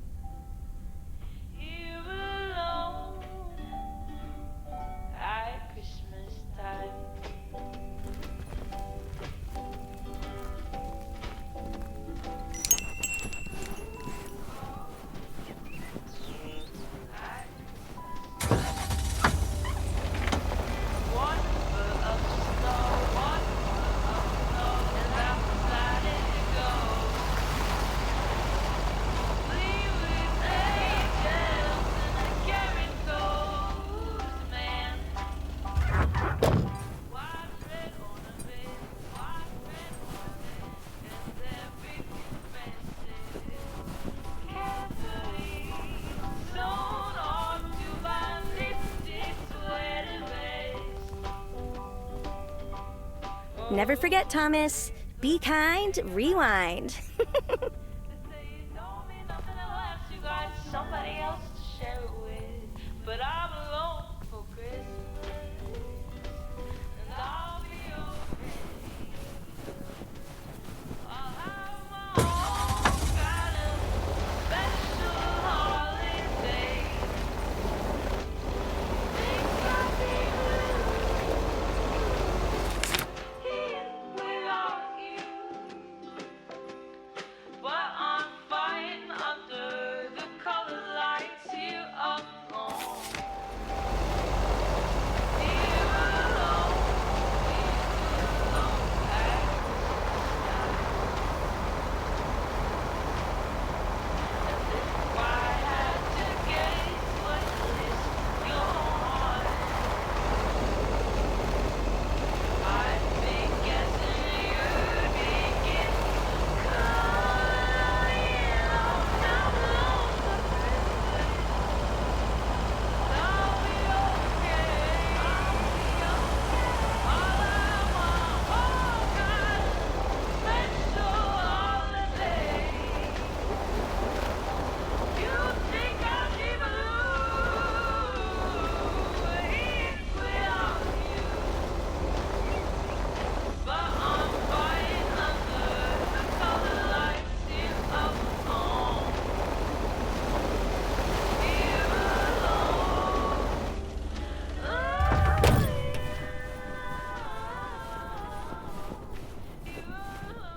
Never forget, Thomas. Be kind, rewind. Somebody else to share it with, but I'm alone for Christmas, and I'll be okay. I'll have my own kind of special holiday. Things I'll be here without you, but I'm fine under the color lights you up on.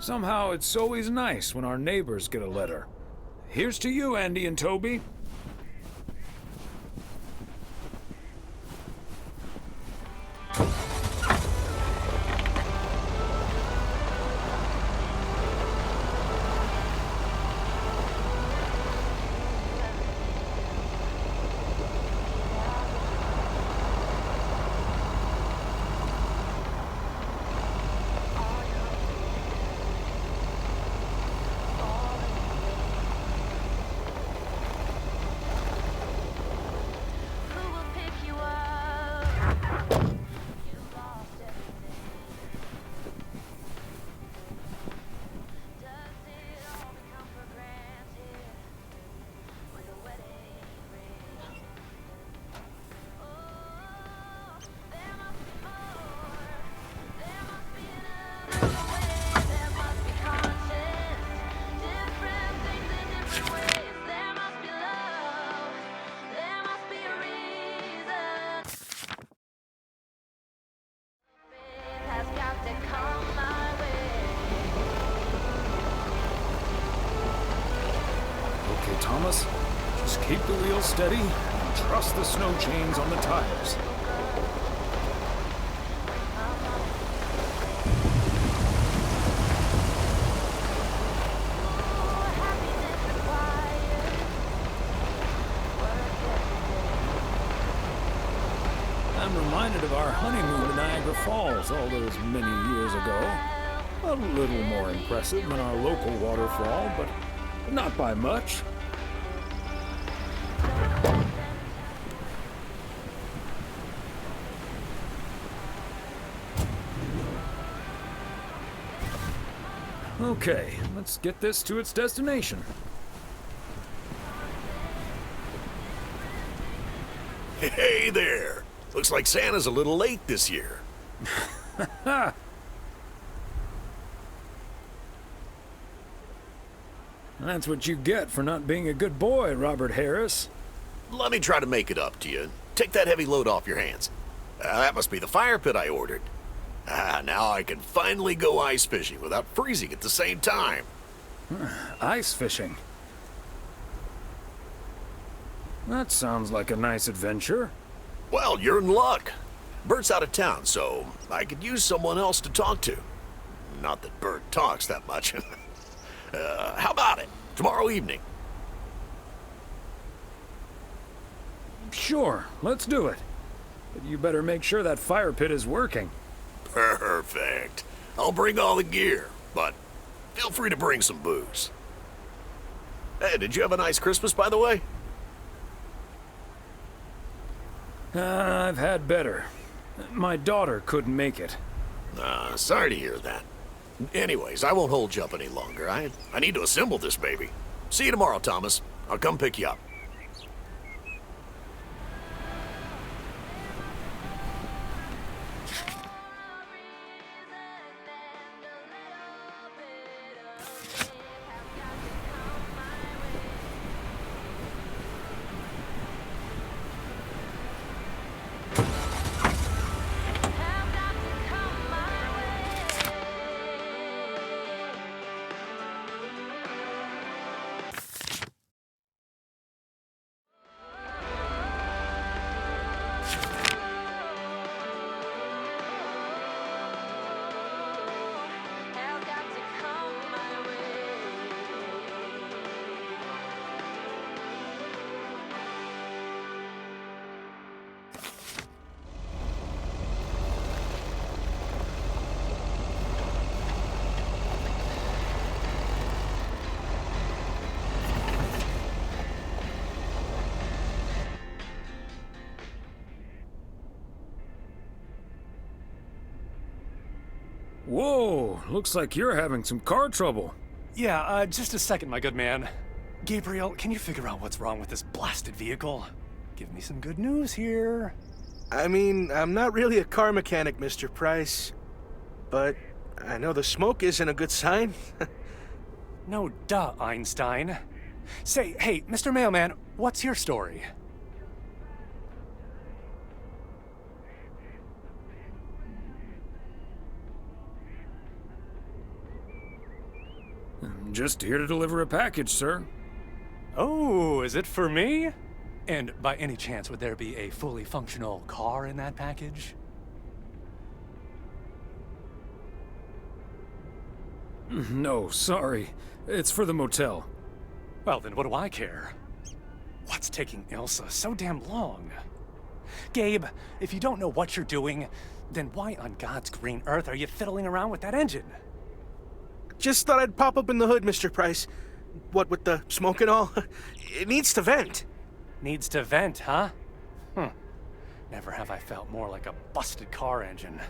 Somehow it's always nice when our neighbors get a letter. Here's to you, Andy and Toby. Okay, Thomas, just keep the wheel steady and trust the snow chains on the tires. I'm reminded of our honeymoon in Niagara Falls all those many years ago. A little more impressive than our local waterfall, but not by much. Okay, let's get this to its destination. Hey there! Looks like Santa's a little late this year. That's what you get for not being a good boy, Robert Harris. Let me try to make it up to you. Take that heavy load off your hands. That must be the fire pit I ordered. Now I can finally go ice fishing without freezing at the same time. Ice fishing? That sounds like a nice adventure. Well, you're in luck. Bert's out of town, so I could use someone else to talk to. Not that Bert talks that much. How about it? Tomorrow evening? Sure, let's do it. But you better make sure that fire pit is working. Perfect. I'll bring all the gear, but feel free to bring some booze. Hey, did you have a nice Christmas, by the way? I've had better. My daughter couldn't make it. Sorry to hear that. Anyways, I won't hold you up any longer. I need to assemble this baby. See you tomorrow, Thomas. I'll come pick you up. Whoa, looks like you're having some car trouble. Yeah, just a second, my good man. Gabriel, can you figure out what's wrong with this blasted vehicle? Give me some good news here. I mean, I'm not really a car mechanic, Mr. Price. But I know the smoke isn't a good sign. No duh, Einstein. Say, hey, Mr. Mailman, what's your story? I'm just here to deliver a package, sir. Oh, is it for me? And by any chance, would there be a fully functional car in that package? No, sorry. It's for the motel. Well, then what do I care? What's taking Ilsa so damn long? Gabe, if you don't know what you're doing, then why on God's green earth are you fiddling around with that engine? Just thought I'd pop up in the hood, Mr. Price. What with the smoke and all? It needs to vent. Needs to vent, huh? Never have I felt more like a busted car engine.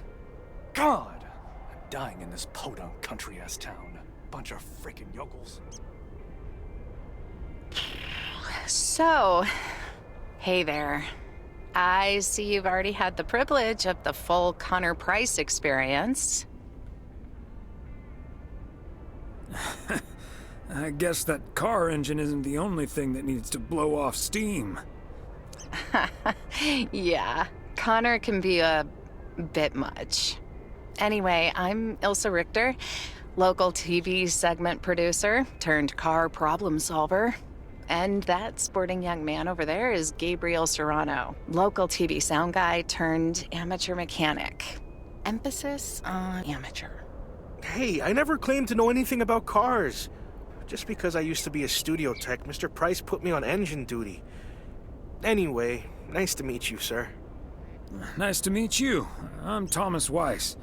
God! I'm dying in this podunk country-ass town. Bunch of freaking yokels. So, hey there. I see you've already had the privilege of the full Connor Price experience. I guess that car engine isn't the only thing that needs to blow off steam. Yeah, Connor can be a bit much. Anyway, I'm Ilsa Richter, local TV segment producer turned car problem solver. And that sporting young man over there is Gabriel Serrano, local TV sound guy turned amateur mechanic. Emphasis on amateur. Hey, I never claimed to know anything about cars. Just because I used to be a studio tech, Mr. Price put me on engine duty. Anyway, nice to meet you, sir. Nice to meet you. I'm Thomas Weiss.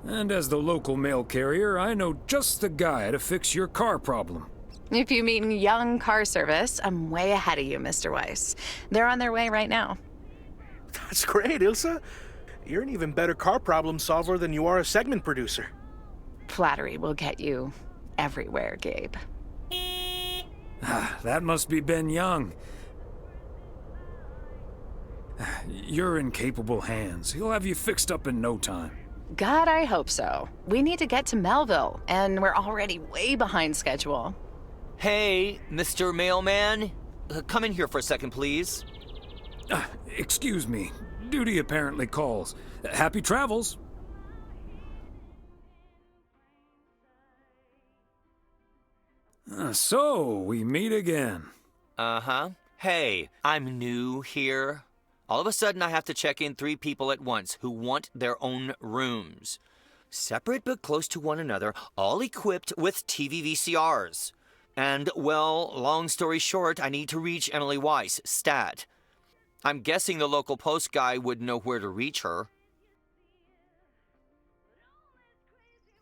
And as the local mail carrier, I know just the guy to fix your car problem. If you mean Young Car Service, I'm way ahead of you, Mr. Weiss. They're on their way right now. That's great, Ilsa. You're an even better car problem solver than you are a segment producer. Flattery will get you everywhere, Gabe. That must be Ben Young. You're in capable hands. He'll have you fixed up in no time. God, I hope so. We need to get to Melville, and we're already way behind schedule. Hey, Mr. Mailman. Come in here for a second, please. Excuse me. Duty apparently calls. Happy travels. So, we meet again. Uh-huh. Hey, I'm new here. All of a sudden, I have to check in 3 people at once who want their own rooms. Separate but close to one another, all equipped with TV VCRs. And, well, long story short, I need to reach Emily Weiss, stat. I'm guessing the local post guy would know where to reach her.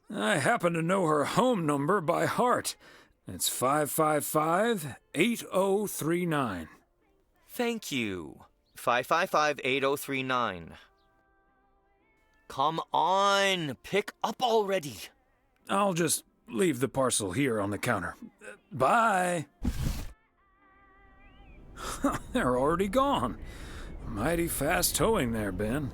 I happen to know her home number by heart. It's 555-8039. Thank you. 555-8039. Come on, pick up already. I'll just leave the parcel here on the counter. Bye. They're already gone. Mighty fast towing there, Ben.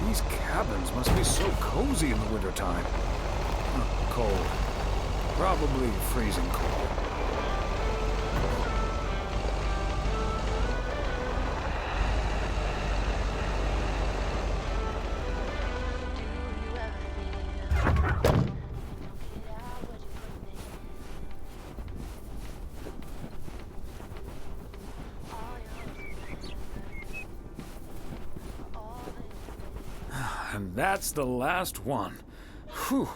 These cabins must be so cozy in the wintertime. Cold. Probably freezing cold. And that's the last one. Whew.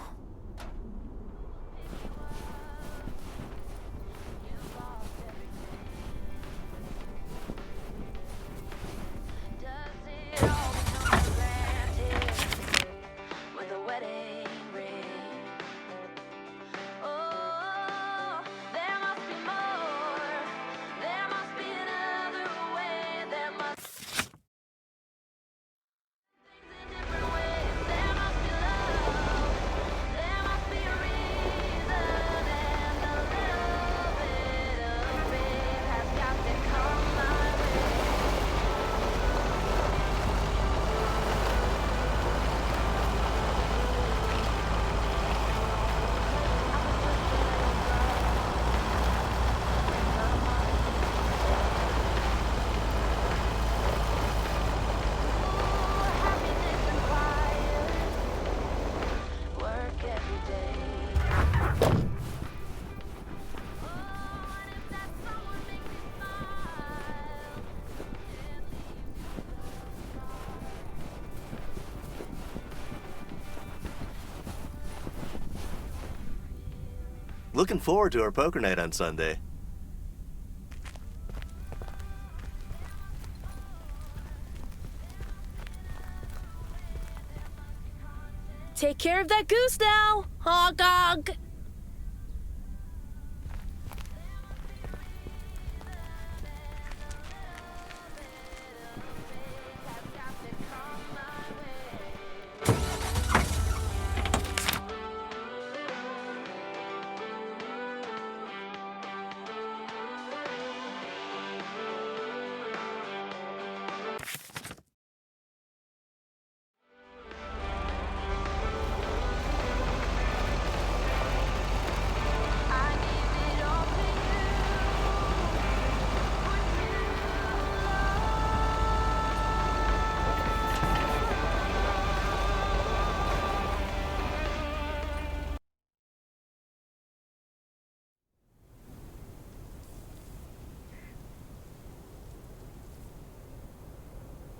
Looking forward to our poker night on Sunday. Take care of that goose now, hog dog.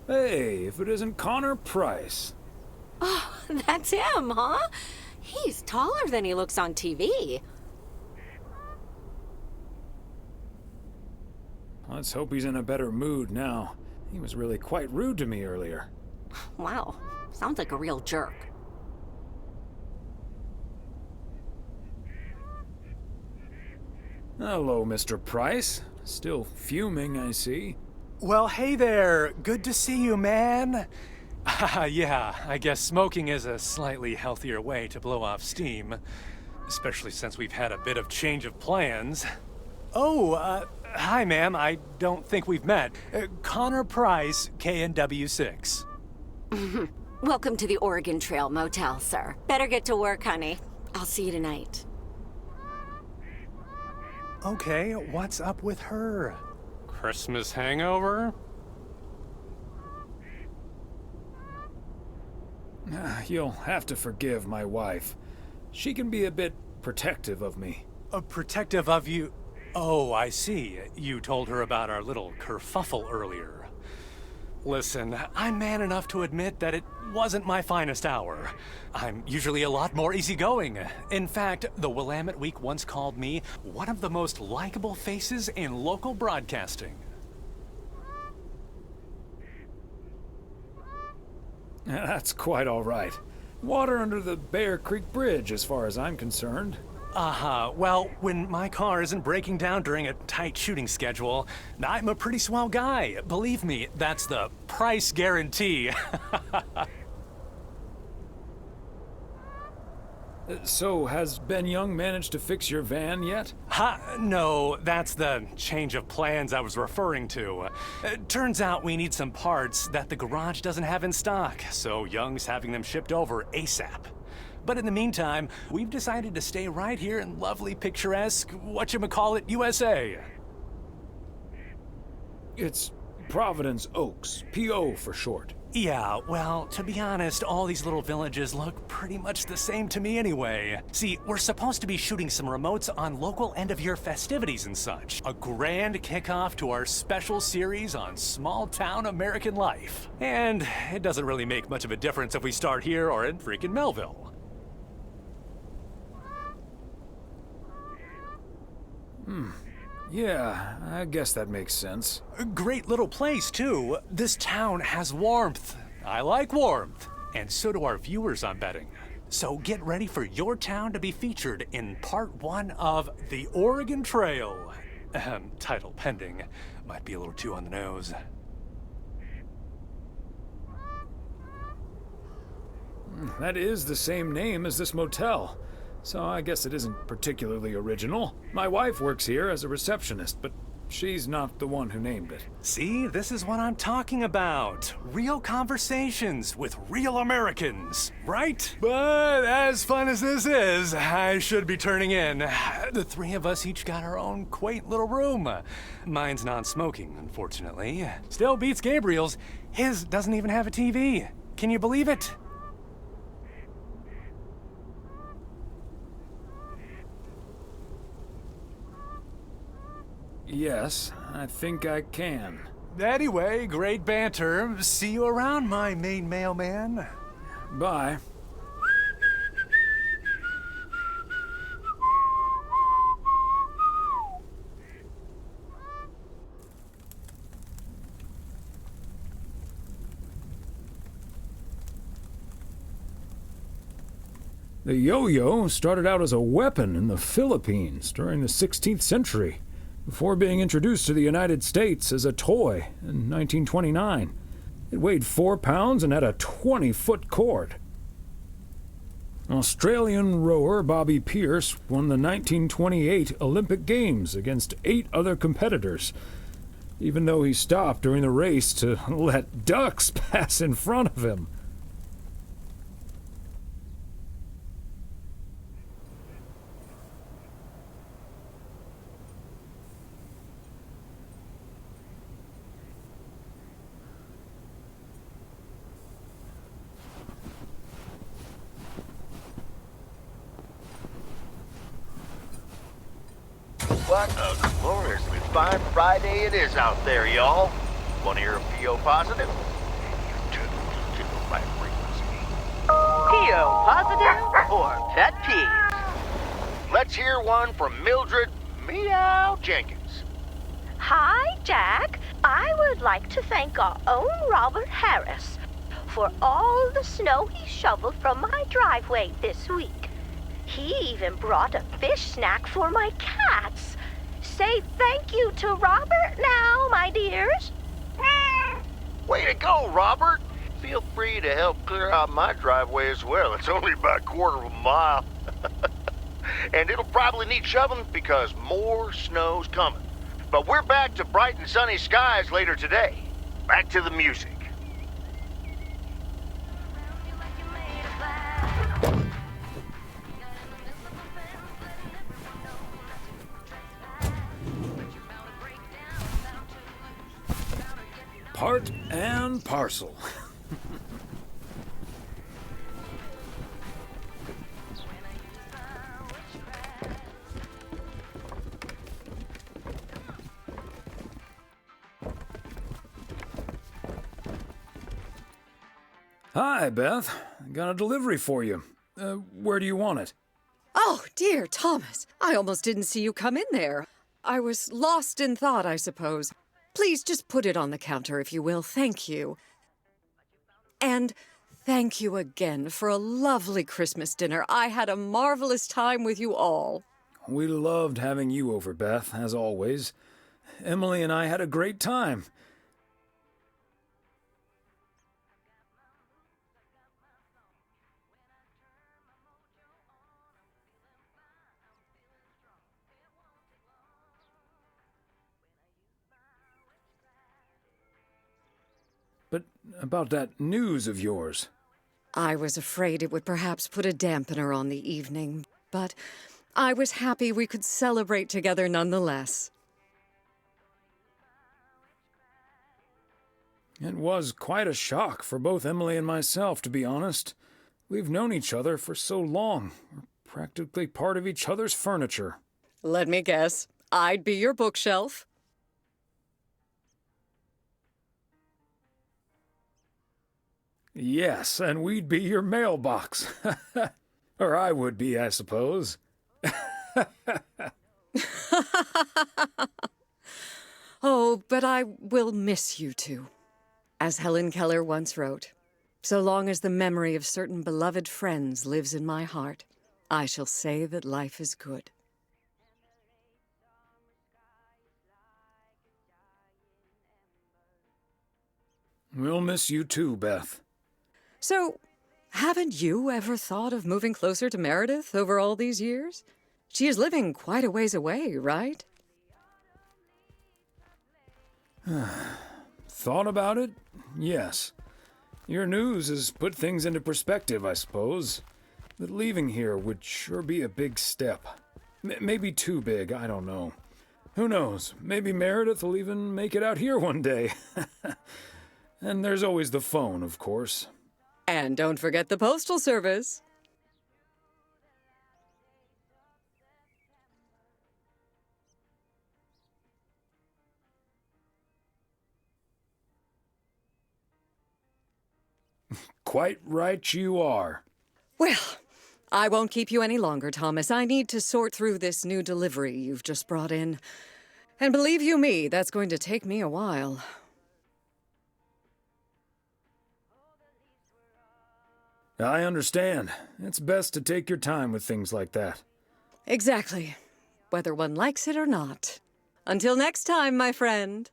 Hey, if it isn't Connor Price. Oh, that's him, huh? He's taller than he looks on TV. Let's hope he's in a better mood now. He was really quite rude to me earlier. Wow, sounds like a real jerk. Hello, Mr. Price. Still fuming, I see. Well, hey there. Good to see you, man. Yeah, I guess smoking is a slightly healthier way to blow off steam. Especially since we've had a bit of change of plans. Oh, hi, ma'am. I don't think we've met. Connor Price, KNW6. Welcome to the Oregon Trail Motel, sir. Better get to work, honey. I'll see you tonight. Okay, what's up with her? Christmas hangover? You'll have to forgive my wife. She can be a bit protective of me. Protective of you? Oh, I see. You told her about our little kerfuffle earlier. Listen, I'm man enough to admit that it wasn't my finest hour. I'm usually a lot more easygoing. In fact, the Willamette Week once called me one of the most likable faces in local broadcasting. That's quite all right. Water under the Bear Creek Bridge, as far as I'm concerned. Well, when my car isn't breaking down during a tight shooting schedule, I'm a pretty swell guy. Believe me, that's the price guarantee. So, has Ben Young managed to fix your van yet? No, that's the change of plans I was referring to. Turns out we need some parts that the garage doesn't have in stock, so Young's having them shipped over ASAP. But in the meantime, we've decided to stay right here in lovely, picturesque, whatchamacallit, USA. It's Providence Oaks, P.O. for short. Yeah, well, to be honest, all these little villages look pretty much the same to me anyway. See, we're supposed to be shooting some remotes on local end-of-year festivities and such. A grand kickoff to our special series on small-town American life. And it doesn't really make much of a difference if we start here or in freaking Melville. Yeah, I guess that makes sense. A great little place, too. This town has warmth. I like warmth. And so do our viewers, I'm betting. So get ready for your town to be featured in part 1 of The Oregon Trail. Title pending. Might be a little too on the nose. That is the same name as this motel. So I guess it isn't particularly original. My wife works here as a receptionist, but she's not the one who named it. See, this is what I'm talking about. Real conversations with real Americans, right? But as fun as this is, I should be turning in. The three of us each got our own quaint little room. Mine's non-smoking, unfortunately. Still beats Gabriel's. His doesn't even have a TV. Can you believe it? Yes, I think I can. Anyway, great banter. See you around, my main mailman. Bye. The yo-yo started out as a weapon in the Philippines during the 16th century, before being introduced to the United States as a toy in 1929. It weighed 4 pounds and had a 20-foot cord. Australian rower Bobby Pierce won the 1928 Olympic Games against 8 other competitors, even though he stopped during the race to let ducks pass in front of him. What a gloriously fine Friday it is out there, y'all. Want to hear a PO positive? my frequency. PO positive or pet peeve? Let's hear one from Mildred Meow Jenkins. Hi, Jack. I would like to thank our own Robert Harris for all the snow he shoveled from my driveway this week. He even brought a fish snack for my cats. Say thank you to Robert now, my dears. Way to go, Robert. Feel free to help clear out my driveway as well. It's only about a quarter of a mile. And it'll probably need shoveling because more snow's coming. But we're back to bright and sunny skies later today. Back to the music. Part and parcel. Hi, Beth. Got a delivery for you. Where do you want it? Oh, dear Thomas. I almost didn't see you come in there. I was lost in thought, I suppose. Please just put it on the counter, if you will. Thank you. And thank you again for a lovely Christmas dinner. I had a marvelous time with you all. We loved having you over, Beth, as always. Emily and I had a great time. But about that news of yours. I was afraid it would perhaps put a dampener on the evening, but I was happy we could celebrate together nonetheless. It was quite a shock for both Emily and myself, to be honest. We've known each other for so long. We're practically part of each other's furniture. Let me guess. I'd be your bookshelf. Yes, and we'd be your mailbox. Or I would be, I suppose. Oh, but I will miss you two. As Helen Keller once wrote, so long as the memory of certain beloved friends lives in my heart, I shall say that life is good. We'll miss you too, Beth. So, haven't you ever thought of moving closer to Meredith over all these years? She is living quite a ways away, right? Thought about it? Yes. Your news has put things into perspective, I suppose. But leaving here would sure be a big step. Maybe too big, I don't know. Who knows? Maybe Meredith will even make it out here one day. And there's always the phone, of course. And don't forget the Postal Service. Quite right you are. Well, I won't keep you any longer, Thomas. I need to sort through this new delivery you've just brought in. And believe you me, that's going to take me a while. I understand. It's best to take your time with things like that. Exactly. Whether one likes it or not. Until next time, my friend.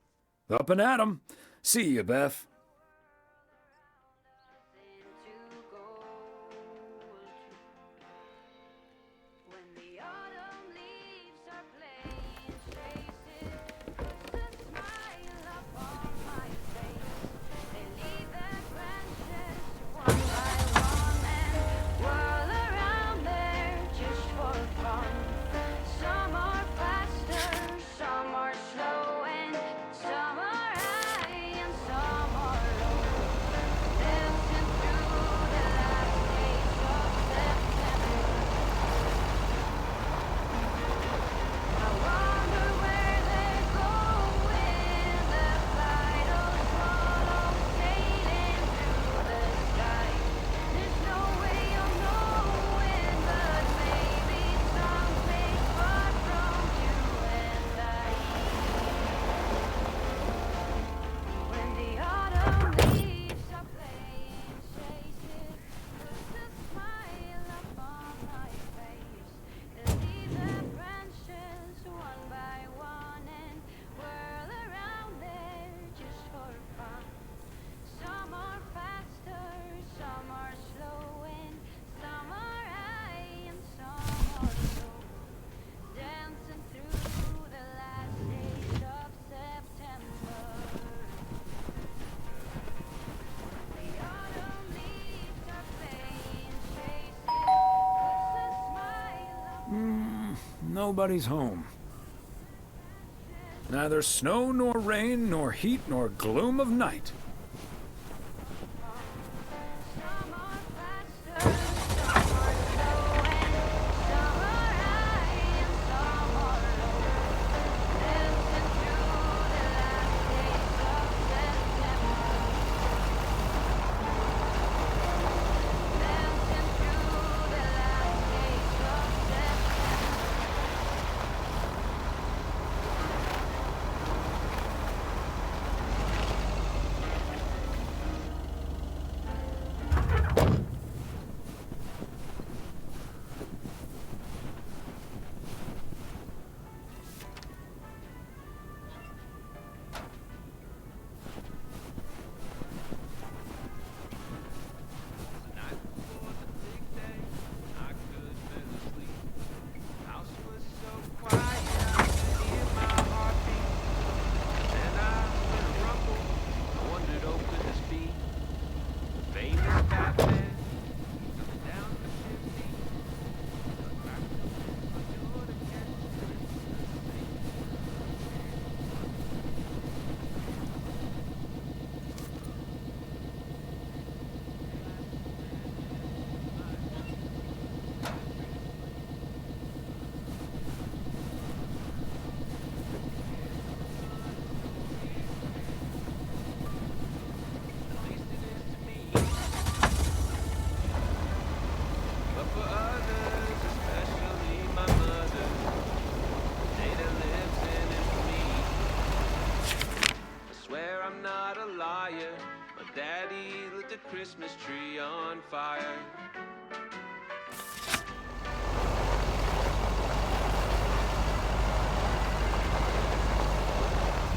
Up and at 'em. See you, Beth. Some are slow and some are high and some are nobody's home. Neither snow nor rain, nor heat nor gloom of night. Christmas tree on fire.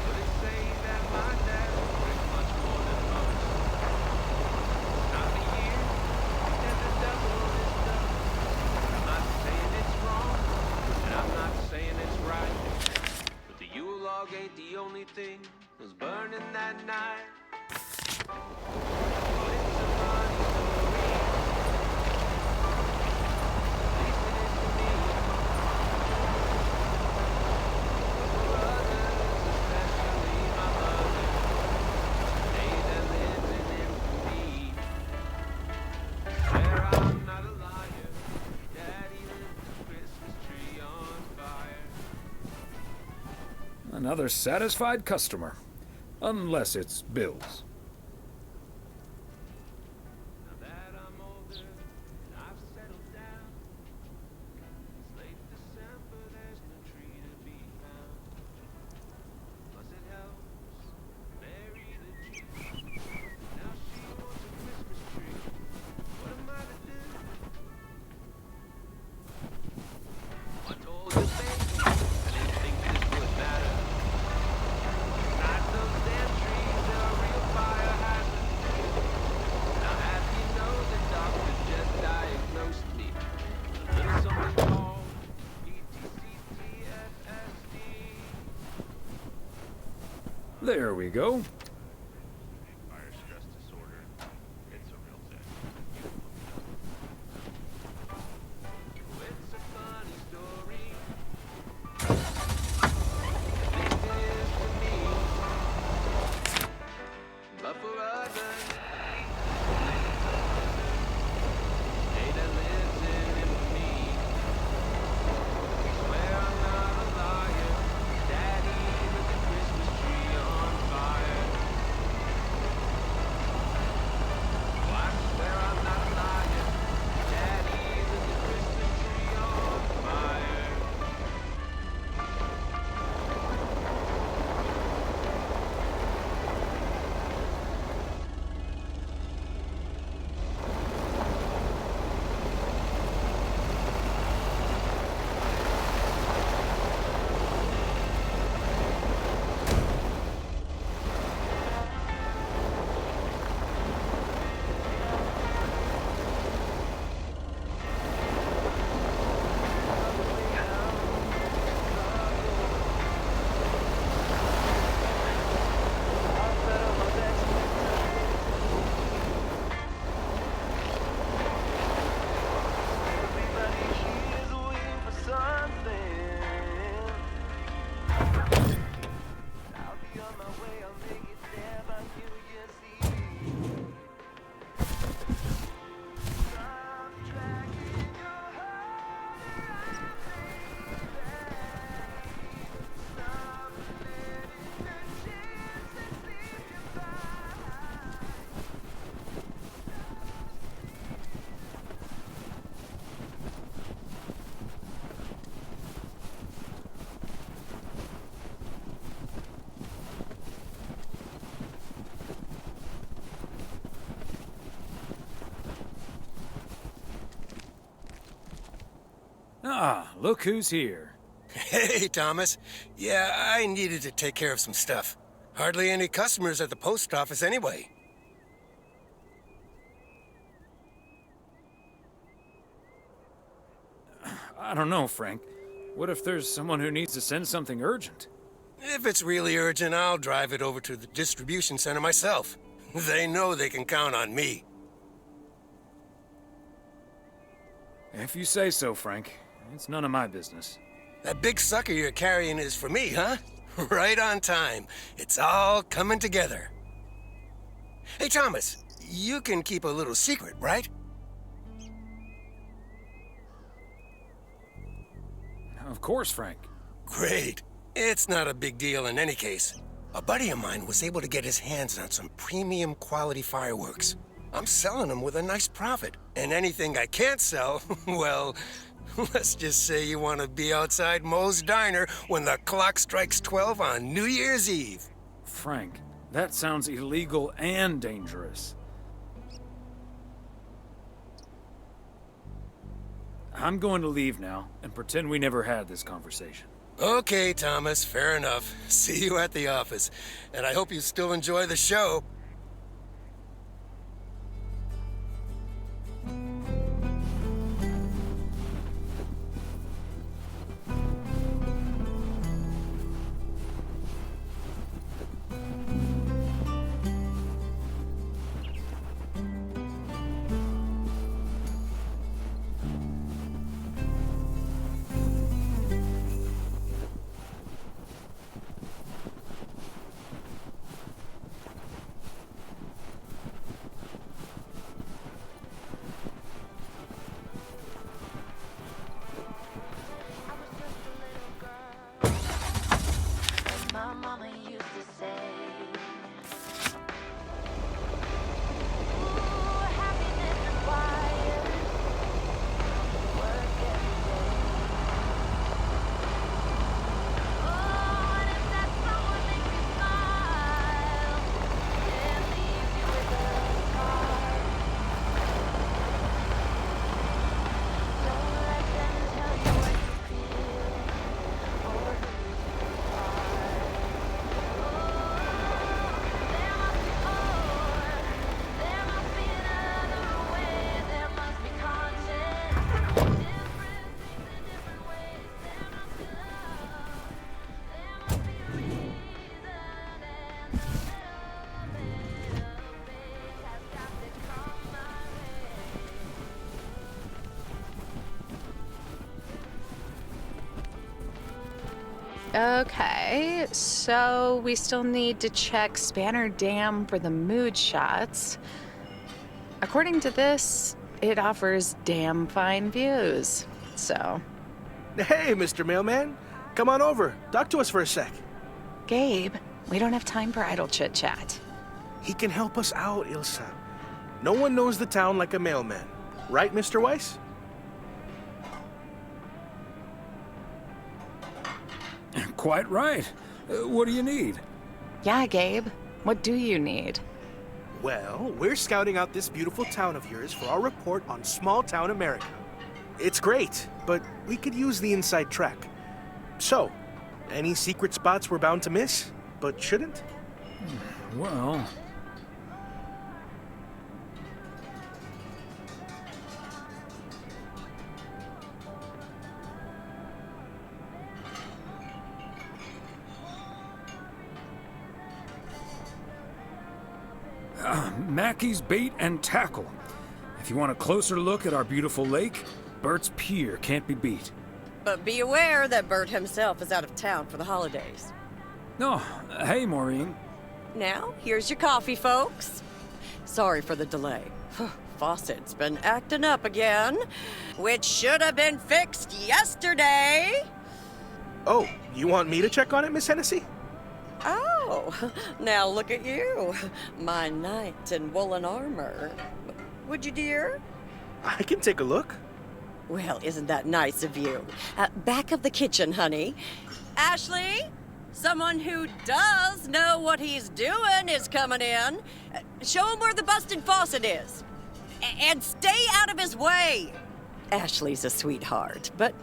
But it say that my dad will drink much more than most. Not a year that the devil is done. I'm not saying it's wrong, and I'm not saying it's right. But the Yule log ain't the only thing that was burning that night. Another satisfied customer. Unless it's Bill's. There we go. Daddy lit the Christmas tree on fire. Ah, look who's here. Hey, Thomas. Yeah, I needed to take care of some stuff. Hardly any customers at the post office anyway. I don't know, Frank. What if there's someone who needs to send something urgent? If it's really urgent, I'll drive it over to the distribution center myself. They know they can count on me. If you say so, Frank. It's none of my business. That big sucker you're carrying is for me, huh? Right on time. It's all coming together. Hey, Thomas, you can keep a little secret, right? Of course, Frank. Great. It's not a big deal in any case. A buddy of mine was able to get his hands on some premium quality fireworks. I'm selling them with a nice profit. And anything I can't sell, well, let's just say you want to be outside Moe's Diner when the clock strikes 12 on New Year's Eve. Frank, that sounds illegal and dangerous. I'm going to leave now and pretend we never had this conversation. Okay, Thomas, fair enough. See you at the office. And I hope you still enjoy the show. My mama used to say, ooh, happiness requires work every day. Oh, and if that someone makes you smile, then leaves you with a scar. Don't let them tell you what you feel or who you are. Okay, so we still need to check Spanner Dam for the mood shots. According to this, it offers damn fine views, so... Hey, Mr. Mailman. Come on over. Talk to us for a sec. Gabe, we don't have time for idle chit-chat. He can help us out, Ilsa. No one knows the town like a mailman. Right, Mr. Weiss? Quite right. What do you need? Yeah, Gabe. What do you need? Well, we're scouting out this beautiful town of yours for our report on Small Town America. It's great, but we could use the inside track. So, any secret spots we're bound to miss, but shouldn't? Well... Mackey's Bait and Tackle. If you want a closer look at our beautiful lake, Bert's Pier can't be beat. But be aware that Bert himself is out of town for the holidays. Oh, hey, Maureen. Now, here's your coffee, folks. Sorry for the delay. Faucet's been acting up again, which should have been fixed yesterday. Oh, you want me to check on it, Miss Hennessy? Oh, now look at you. My knight in woolen armor. Would you, dear? I can take a look. Well, isn't that nice of you? Back of the kitchen, honey. Ashley, someone who does know what he's doing is coming in. Show him where the busted faucet is. And stay out of his way. Ashley's a sweetheart, but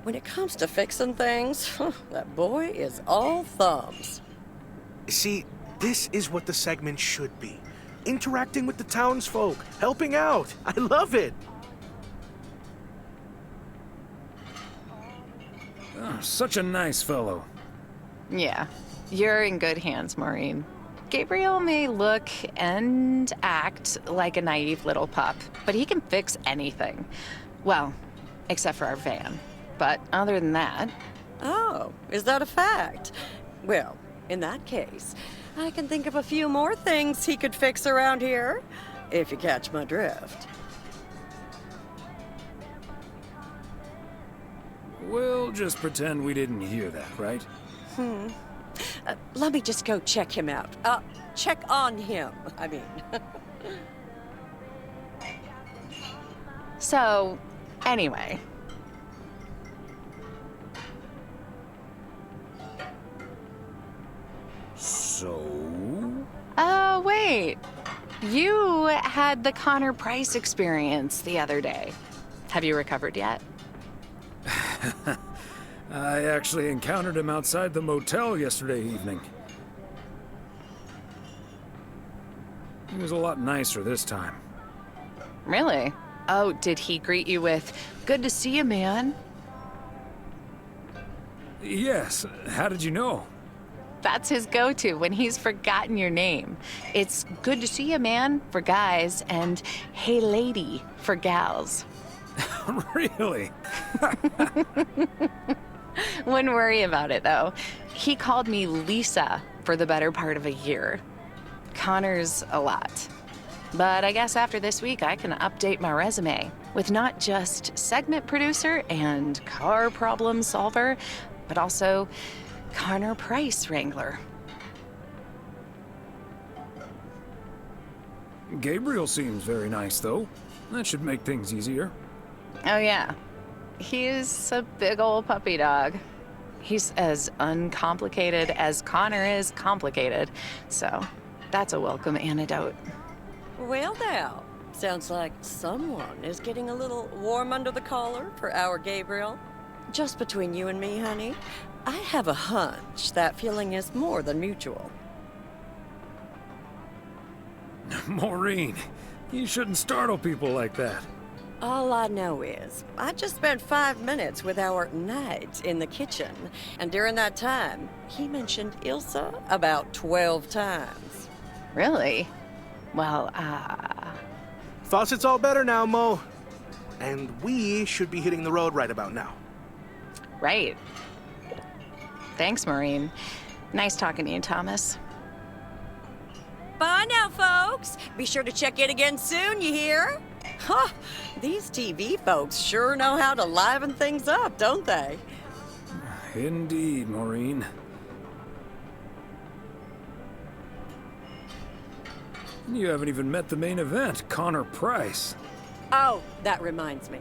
when it comes to fixing things, that boy is all thumbs. See, this is what the segment should be. Interacting with the townsfolk, helping out. I love it. Oh, such a nice fellow. Yeah, you're in good hands, Maureen. Gabriel may look and act like a naive little pup, but he can fix anything. Well, except for our van. But other than that... Oh, is that a fact? Well, in that case, I can think of a few more things he could fix around here, if you catch my drift. We'll just pretend we didn't hear that, right? Let me just go check him out. Check on him, I mean. So, anyway. So? Oh, wait. You had the Connor Price experience the other day. Have you recovered yet? I actually encountered him outside the motel yesterday evening. He was a lot nicer this time. Really? Oh, did he greet you with, "Good to see you, man"? Yes. How did you know? That's his go-to when he's forgotten your name. It's "Good to see you, man" for guys and "Hey, lady" for gals. Really? Wouldn't worry about it, though. He called me Lisa for the better part of a year. Connor's a lot. But I guess after this week, I can update my resume with not just segment producer and car problem solver, but also Connor Price wrangler. Gabriel seems very nice, though. That should make things easier. Oh, yeah. He's a big old puppy dog. He's as uncomplicated as Connor is complicated, so that's a welcome antidote. Well, now, sounds like someone is getting a little warm under the collar for our Gabriel. Just between you and me, honey, I have a hunch that feeling is more than mutual. Maureen, you shouldn't startle people like that. All I know is, I just spent 5 minutes with our knight in the kitchen, and during that time, he mentioned Ilsa about 12 times. Really? Well, Faucet's all better now, Mo. And we should be hitting the road right about now. Right. Thanks, Maureen. Nice talking to you, Thomas. Bye now, folks. Be sure to check in again soon, you hear? Huh, these TV folks sure know how to liven things up, don't they? Indeed, Maureen. You haven't even met the main event, Connor Price. Oh, that reminds me.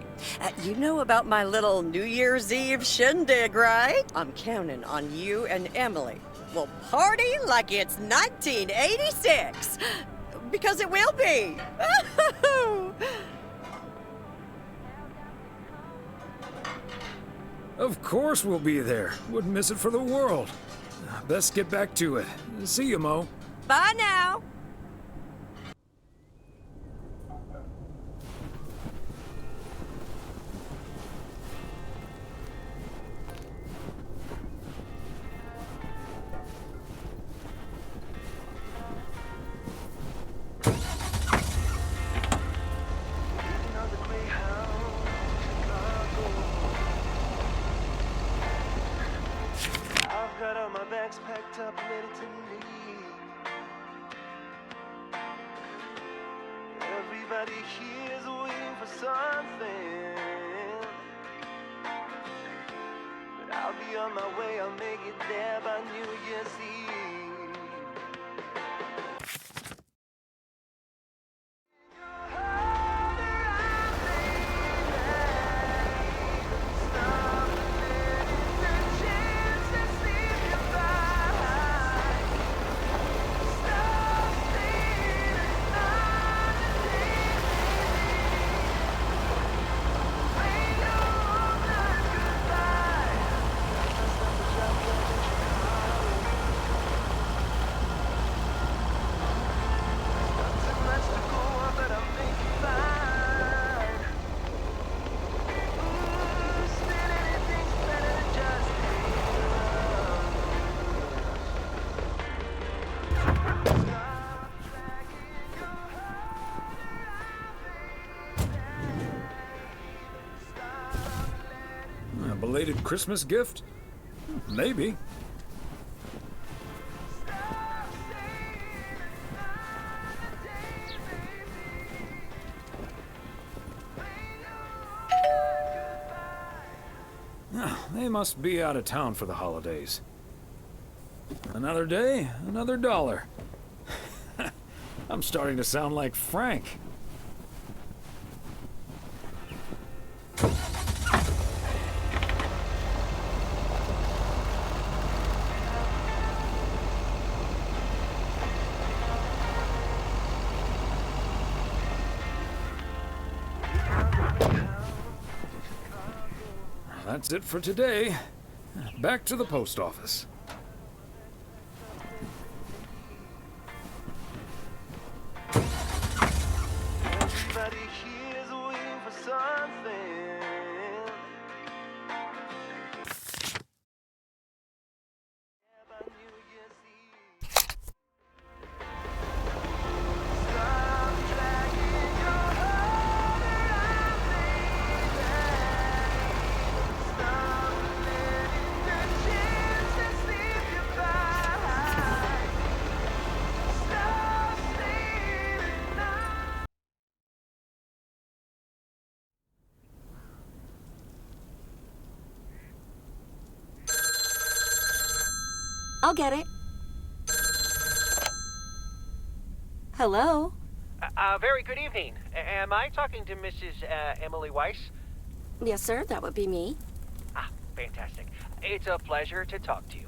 You know about my little New Year's Eve shindig, right? I'm counting on you and Emily. We'll party like it's 1986. Because it will be. Of course we'll be there. Wouldn't miss it for the world. Best get back to it. See you, Mo. Bye now. I've got all my bags packed up, ready to leave. Everybody here is waiting for something, but I'll be on my way, I'll make it there by New Year's Eve. Goodbye. belated Christmas gift? Maybe. They must be out of town for the holidays. Another day, another dollar. I'm starting to sound like Frank. That's it for today. Back to the post office. Everybody here's waiting for something. I'll get it. Hello? Very good evening. Am I talking to Mrs. Emily Weiss? Yes, sir, that would be me. Ah, fantastic. It's a pleasure to talk to you.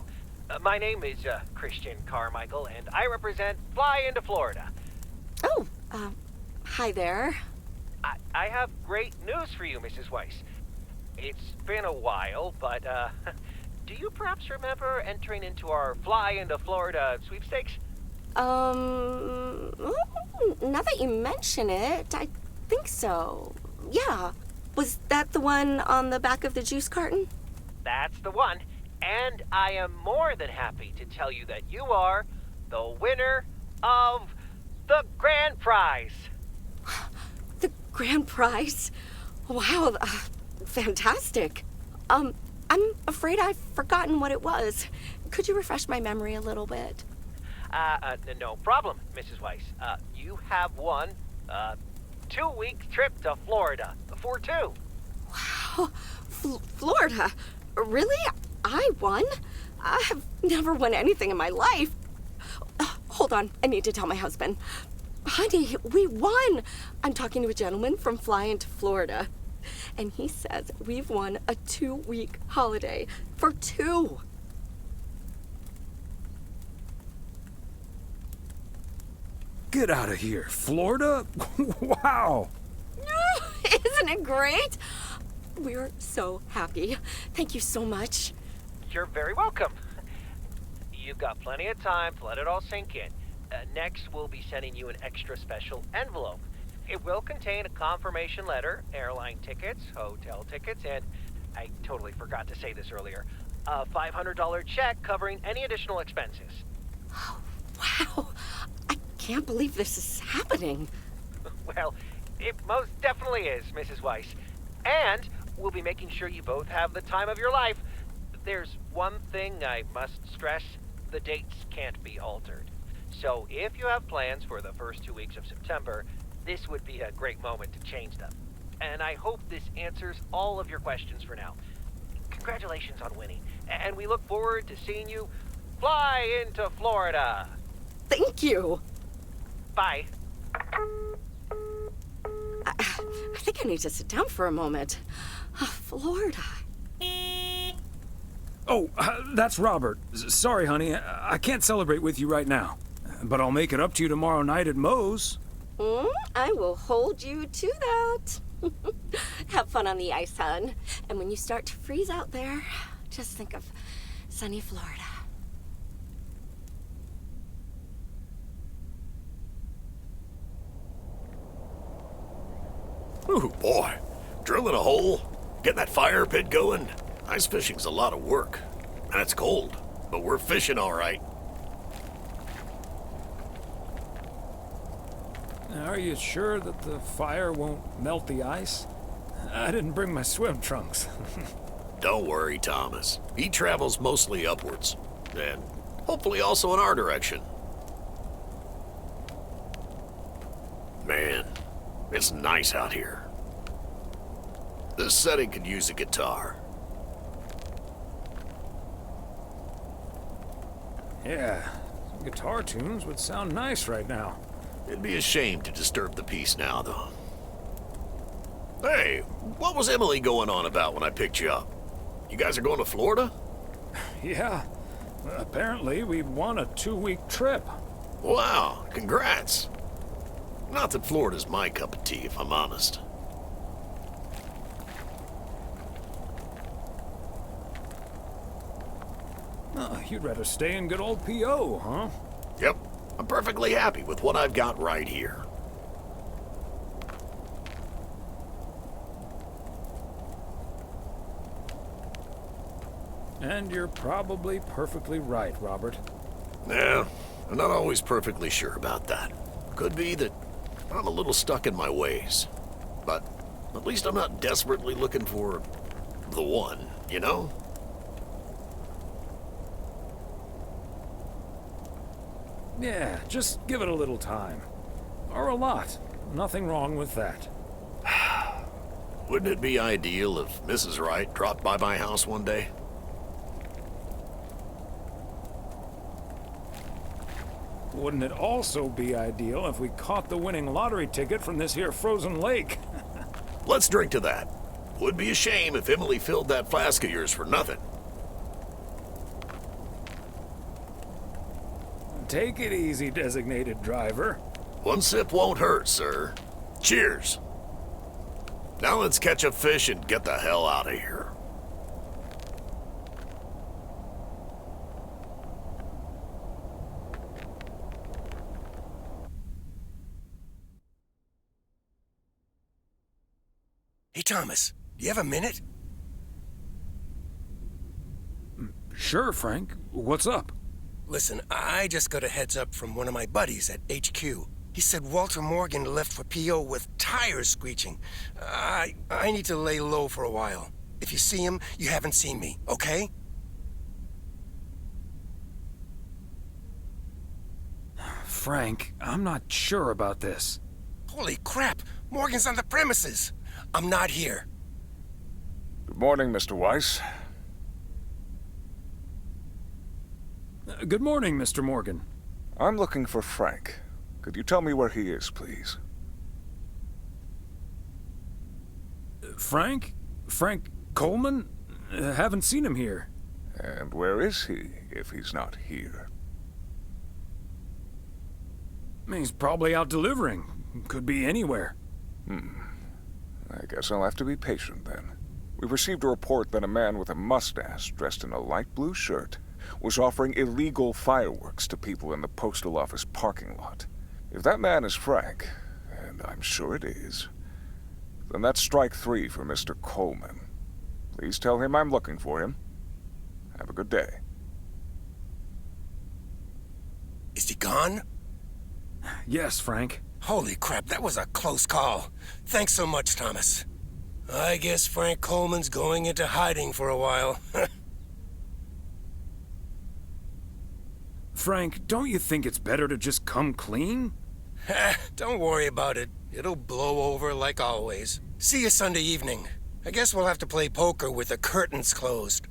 My name is Christian Carmichael, and I represent Fly into Florida. Oh, hi there. I have great news for you, Mrs. Weiss. It's been a while, but do you perhaps remember entering into our Fly into Florida sweepstakes? Now that you mention it, I think so. Yeah. Was that the one on the back of the juice carton? That's the one. And I am more than happy to tell you that you are the winner of the grand prize. The grand prize? Wow, fantastic. I'm afraid I've forgotten what it was. Could you refresh my memory a little bit? No problem, Mrs. Weiss. You have won a 2-week trip to Florida for two. Wow, Florida? Really? I won? I have never won anything in my life. Hold on, I need to tell my husband. Honey, we won! I'm talking to a gentleman from Fly into Florida, and he says we've won a 2-week holiday for two. Get out of here, Florida? Wow! Isn't it great? We're so happy. Thank you so much. You're very welcome. You've got plenty of time to let it all sink in. Next, we'll be sending you an extra special envelope. It will contain a confirmation letter, airline tickets, hotel tickets, and I totally forgot to say this earlier, a $500 check covering any additional expenses. Wow, I can't believe this is happening. Well, it most definitely is, Mrs. Weiss. And we'll be making sure you both have the time of your life. There's one thing I must stress. The dates can't be altered. So if you have plans for the first 2 weeks of September, this would be a great moment to change them. And I hope this answers all of your questions for now. Congratulations on winning. And we look forward to seeing you fly into Florida. Thank you. Bye. I think I need to sit down for a moment. Florida. Oh, that's Robert. Sorry, honey. I can't celebrate with you right now. But I'll make it up to you tomorrow night at Moe's. I will hold you to that. Have fun on the ice, hon. And when you start to freeze out there, just think of sunny Florida. Ooh, boy. Drilling a hole, getting that fire pit going. Ice fishing's a lot of work. And it's cold, but we're fishing all right. Are you sure that the fire won't melt the ice? I didn't bring my swim trunks. Don't worry, Thomas. He travels mostly upwards. And hopefully also in our direction. Man, it's nice out here. This setting could use a guitar. Yeah, some guitar tunes would sound nice right now. It'd be a shame to disturb the peace now, though. Hey, what was Emily going on about when I picked you up? You guys are going to Florida? Yeah, apparently we won a 2-week trip. Wow, congrats. Not that Florida's my cup of tea, if I'm honest. Oh, you'd rather stay in good old P.O., huh? Yep, I'm perfectly happy with what I've got right here. And you're probably perfectly right, Robert. Yeah, I'm not always perfectly sure about that. Could be that I'm a little stuck in my ways. But at least I'm not desperately looking for the one, you know? Yeah, just give it a little time. Or a lot. Nothing wrong with that. Wouldn't it be ideal if Mrs. Wright dropped by my house one day? Wouldn't it also be ideal if we caught the winning lottery ticket from this here frozen lake? Let's drink to that. Would be a shame if Emily filled that flask of yours for nothing. Take it easy, designated driver. One sip won't hurt, sir. Cheers. Now let's catch a fish and get the hell out of here. Hey, Thomas, do you have a minute? Sure, Frank. What's up? Listen, I just got a heads up from one of my buddies at HQ. He said Walter Morgan left for P.O. with tires screeching. I need to lay low for a while. If you see him, you haven't seen me, okay? Frank, I'm not sure about this. Holy crap! Morgan's on the premises! I'm not here. Good morning, Mr. Weiss. Good morning, Mr. Morgan. I'm looking for Frank. Could you tell me where he is, please? Frank? Frank Coleman? Haven't seen him here. And where is he, if he's not here? He's probably out delivering. Could be anywhere. I guess I'll have to be patient then. We received a report that a man with a mustache dressed in a light blue shirt was offering illegal fireworks to people in the postal office parking lot. If that man is Frank, and I'm sure it is, then that's strike 3 for Mr. Coleman. Please tell him I'm looking for him. Have a good day. Is he gone? Yes, Frank. Holy crap, that was a close call. Thanks so much, Thomas. I guess Frank Coleman's going into hiding for a while. Frank, don't you think it's better to just come clean? Don't worry about it. It'll blow over like always. See you Sunday evening. I guess we'll have to play poker with the curtains closed.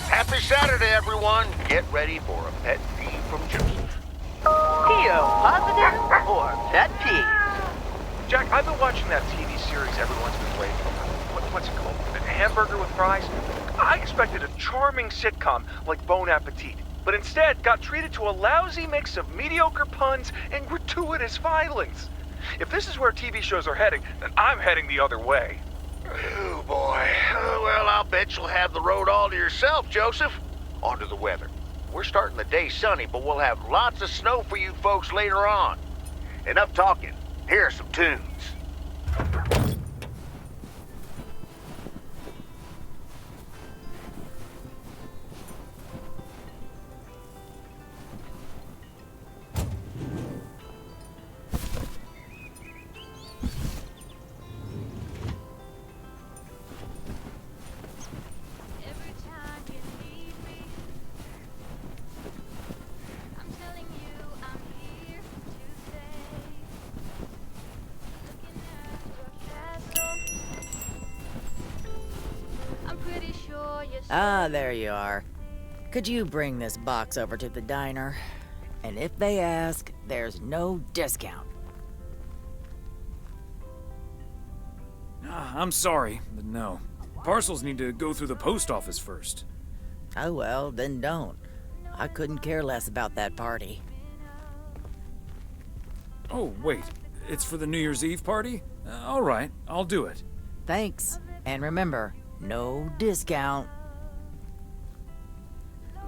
Happy Saturday, everyone. Get ready for a pet peeve from Joseph. P.O. positive or pet peeve? Jack, I've been watching that TV series everyone's been waiting for. What's it called? A hamburger with fries? I expected a charming sitcom like Bon Appetit, but instead got treated to a lousy mix of mediocre puns and gratuitous violence. If this is where TV shows are heading, then I'm heading the other way. Oh, boy. Well, I'll bet you'll have the road all to yourself, Joseph. On to the weather. We're starting the day sunny, but we'll have lots of snow for you folks later on. Enough talking. Here are some tunes. Ah, there you are. Could you bring this box over to the diner? And if they ask, there's no discount. I'm sorry, but no. Parcels need to go through the post office first. Oh well, then don't. I couldn't care less about that party. Oh, wait. It's for the New Year's Eve party? All right, I'll do it. Thanks. And remember, no discount.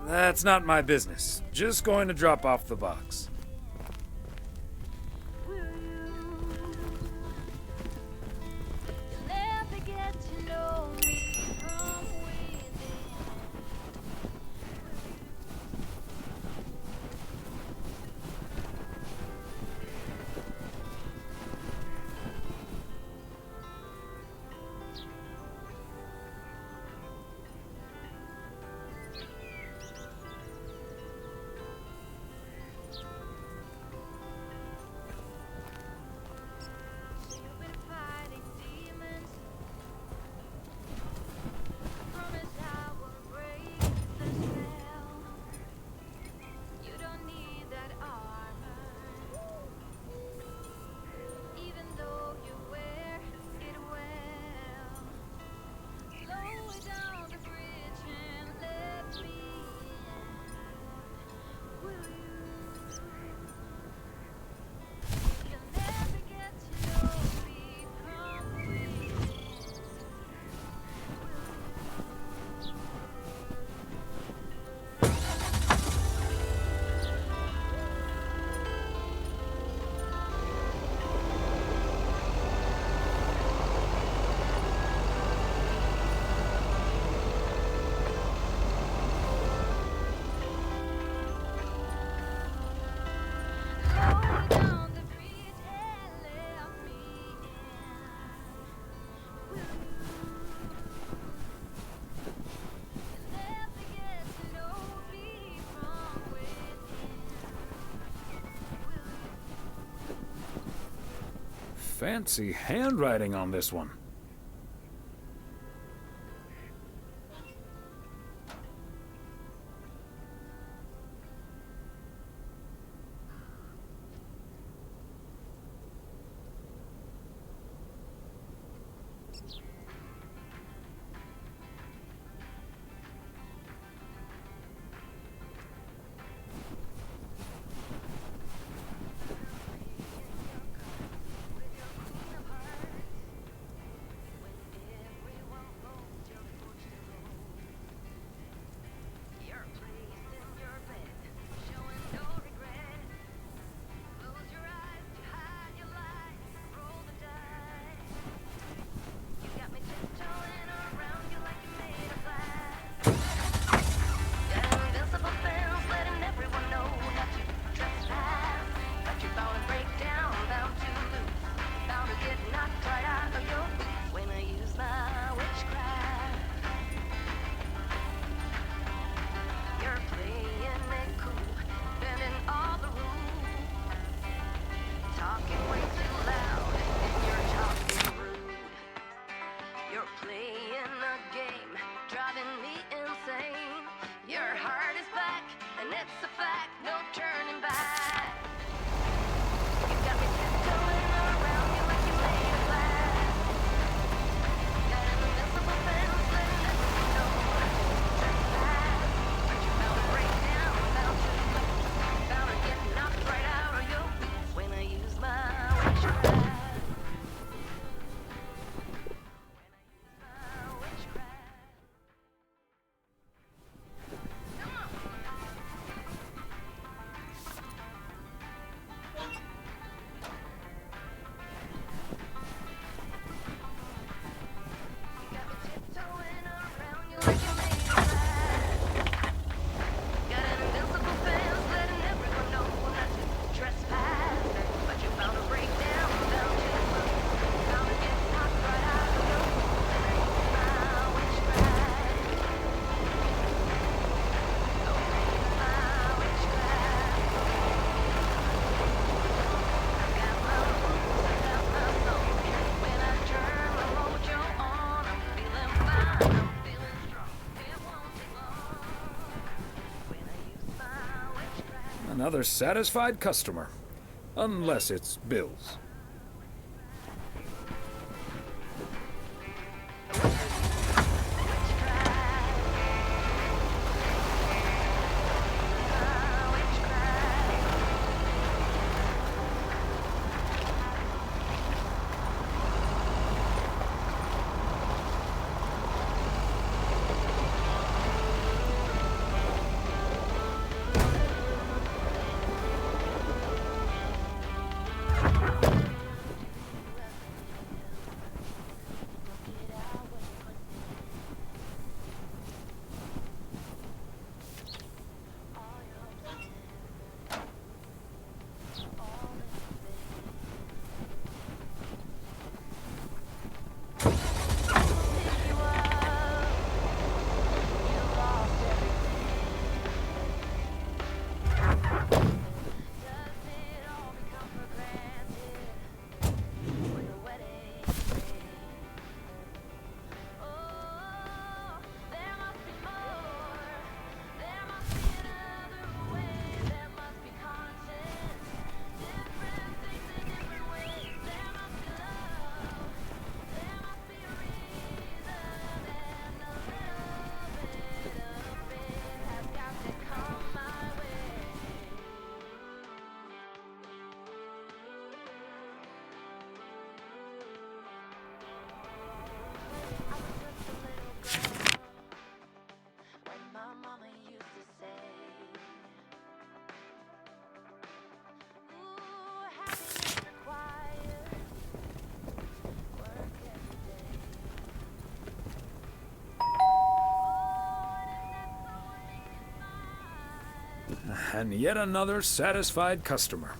That's not my business. Just going to drop off the box. Fancy handwriting on this one. another satisfied customer. Unless it's Bill's. And yet another satisfied customer.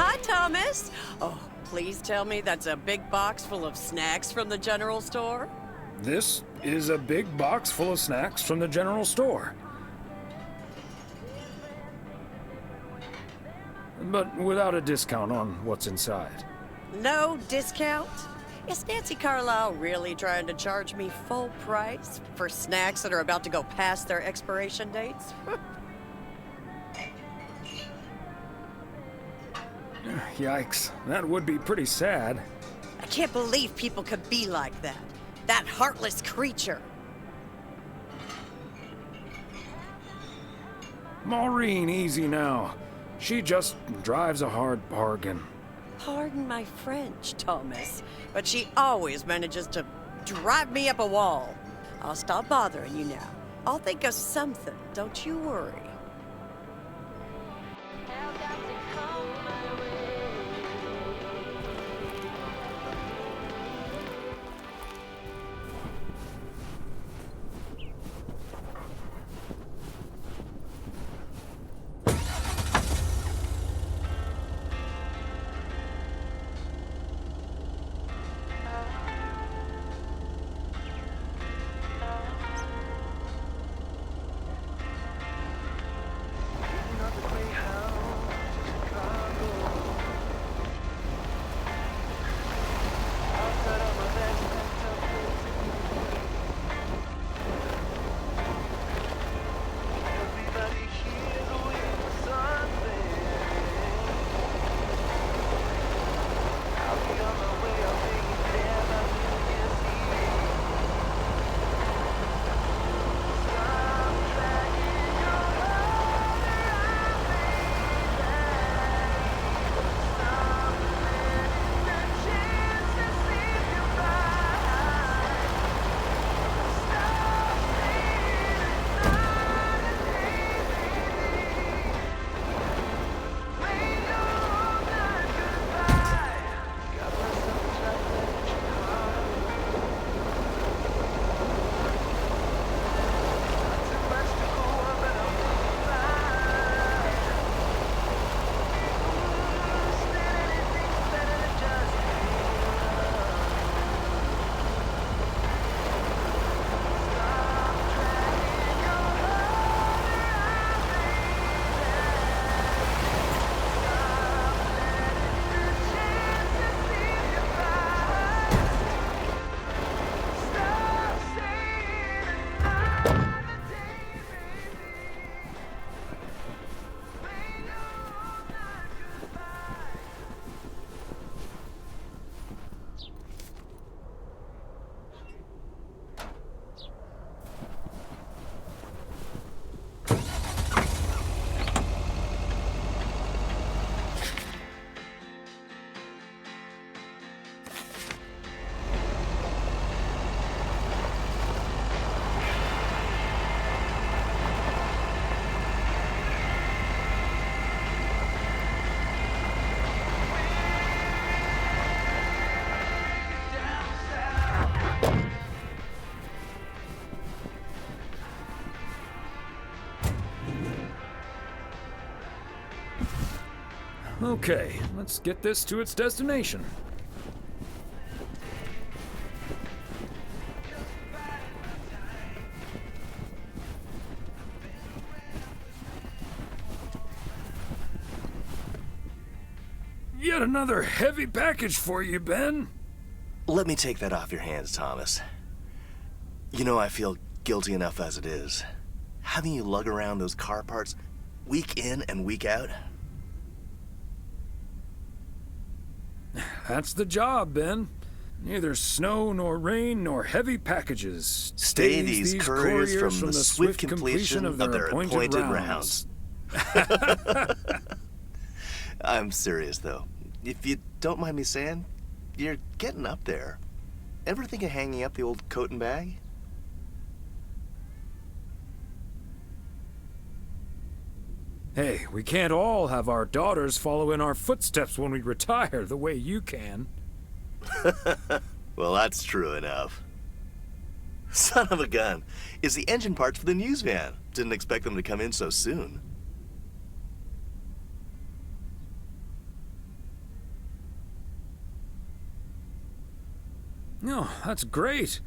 Hi, Thomas. Oh, please tell me that's a big box full of snacks from the general store? This is a big box full of snacks from the general store. But without a discount on what's inside. No discount? Is Nancy Carlisle really trying to charge me full price for snacks that are about to go past their expiration dates? Yikes, that would be pretty sad. I can't believe people could be like that. That heartless creature. Maureen, easy now. She just drives a hard bargain. Pardon my French, Thomas, but she always manages to drive me up a wall. I'll stop bothering you now. I'll think of something, don't you worry. Okay, let's get this to its destination. Yet another heavy package for you, Ben. Let me take that off your hands, Thomas. You know I feel guilty enough as it is. Having you lug around those car parts week in and week out. That's the job, Ben. Neither snow nor rain nor heavy packages Stay these couriers from the swift completion of their appointed rounds. I'm serious, though. If you don't mind me saying, you're getting up there. Ever think of hanging up the old coat and bag? Hey, we can't all have our daughters follow in our footsteps when we retire the way you can. Well, that's true enough. Son of a gun. It's the engine parts for the news van. Didn't expect them to come in so soon. Oh, that's great.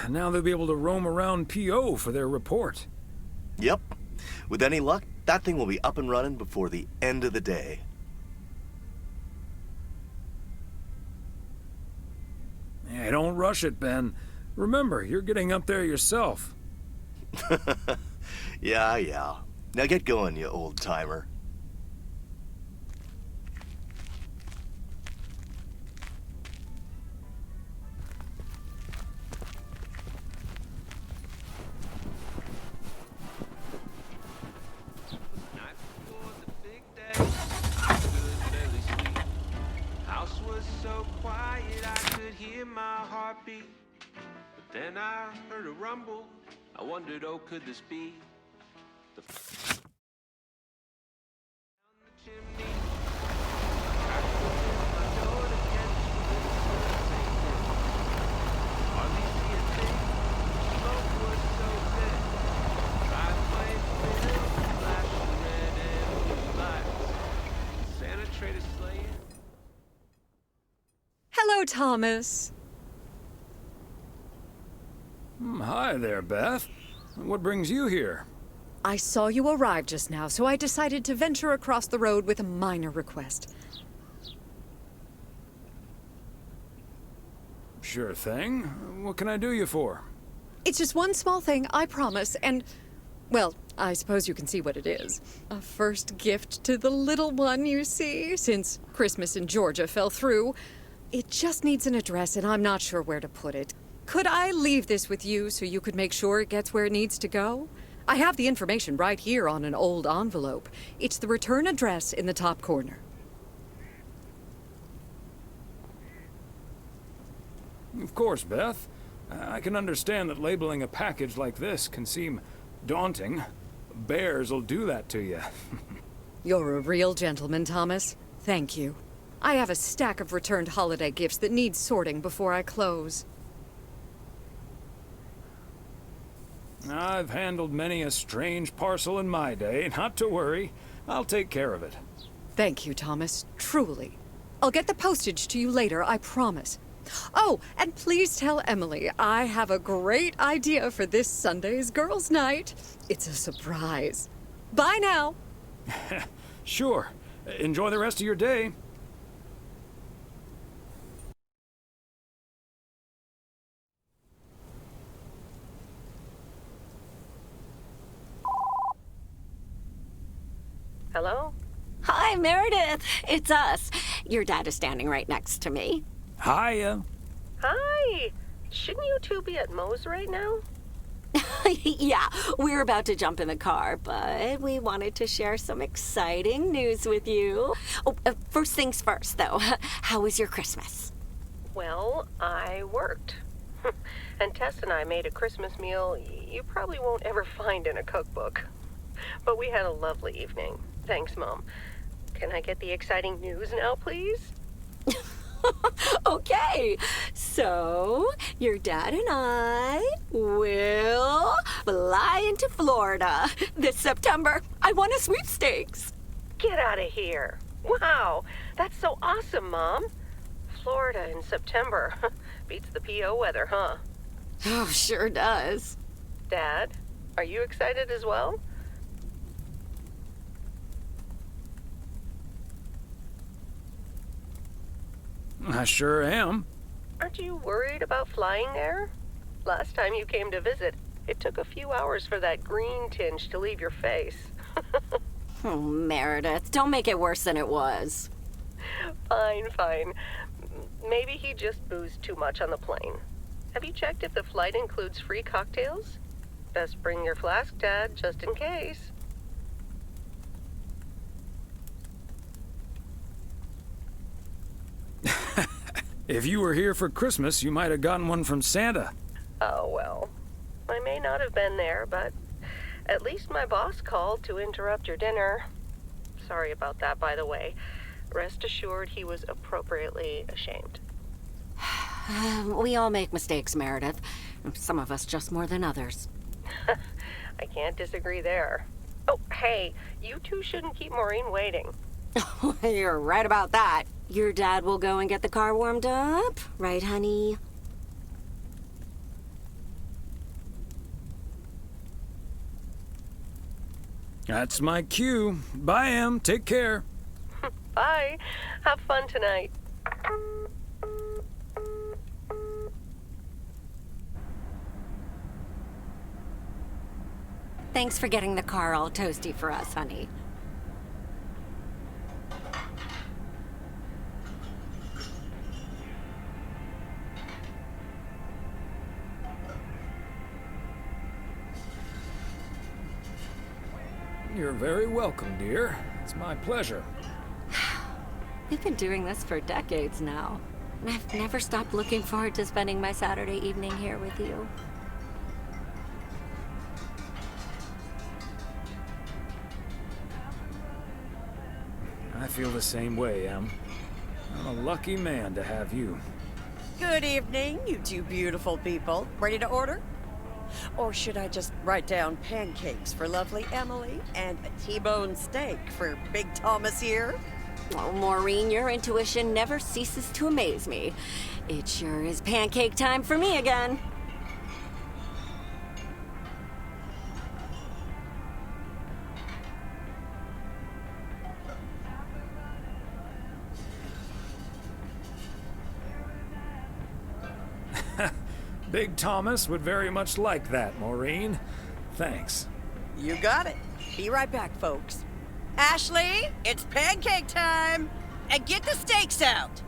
Now they'll be able to roam around PO for their report. Yep. With any luck, that thing will be up and running before the end of the day. Hey, don't rush it, Ben. Remember, you're getting up there yourself. Yeah. Now get going, you old-timer. House was so quiet I could hear my heartbeat. But then I heard a rumble. I wondered, oh, could this be the down the chimney? I opened my door to catch the same. Hardly see a thing. Smoke was so thick. Driveway filled, flashing red and blue lights. Santa traded slaying. Hello, Thomas. Hi there, Beth. What brings you here? I saw you arrive just now, so I decided to venture across the road with a minor request. Sure thing. What can I do you for? It's just one small thing, I promise, and, well, I suppose you can see what it is. A first gift to the little one, you see, since Christmas in Georgia fell through. It just needs an address, and I'm not sure where to put it. Could I leave this with you so you could make sure it gets where it needs to go? I have the information right here on an old envelope. It's the return address in the top corner. Of course, Beth. I can understand that labeling a package like this can seem daunting. Bears will do that to you. You're a real gentleman, Thomas. Thank you. I have a stack of returned holiday gifts that need sorting before I close. I've handled many a strange parcel in my day. Not to worry. I'll take care of it. Thank you, Thomas. Truly. I'll get the postage to you later, I promise. Oh, and please tell Emily I have a great idea for this Sunday's girls' night. It's a surprise. Bye now. Sure. Enjoy the rest of your day. Hello? Hi, Meredith. It's us. Your dad is standing right next to me. Hiya. Hi. Shouldn't you two be at Moe's right now? Yeah, we're about to jump in the car, but we wanted to share some exciting news with you. Oh, first things first, though. How was your Christmas? Well, I worked. And Tess and I made a Christmas meal you probably won't ever find in a cookbook. But we had a lovely evening. Thanks, Mom. Can I get the exciting news now, please? Okay, so your dad and I will fly into Florida this September. I won a sweepstakes. Get out of here. Wow, that's so awesome, Mom. Florida in September. Beats the PO weather, huh? Oh, sure does. Dad, are you excited as well? I sure am. Aren't you worried about flying there? Last time you came to visit, it took a few hours for that green tinge to leave your face. Oh, Meredith, don't make it worse than it was. Fine, fine. Maybe he just boozed too much on the plane. Have you checked if the flight includes free cocktails? Best bring your flask, Dad, just in case. If you were here for Christmas, you might have gotten one from Santa. Oh, well. I may not have been there, but at least my boss called to interrupt your dinner. Sorry about that, by the way. Rest assured he was appropriately ashamed. We all make mistakes, Meredith. Some of us just more than others. I can't disagree there. Oh, hey, you two shouldn't keep Maureen waiting. You're right about that. Your dad will go and get the car warmed up, right, honey? That's my cue. Bye, Em. Take care. Bye. Have fun tonight. Thanks for getting the car all toasty for us, honey. You're very welcome, dear. It's my pleasure. We've been doing this for decades now. And I've never stopped looking forward to spending my Saturday evening here with you. I feel the same way, Em. I'm a lucky man to have you. Good evening, you two beautiful people. Ready to order? Or should I just write down pancakes for lovely Emily and a T-bone steak for Big Thomas here? Oh, Maureen, your intuition never ceases to amaze me. It sure is pancake time for me again. Big Thomas would very much like that, Maureen. Thanks. You got it. Be right back, folks. Ashley, it's pancake time! And get the steaks out!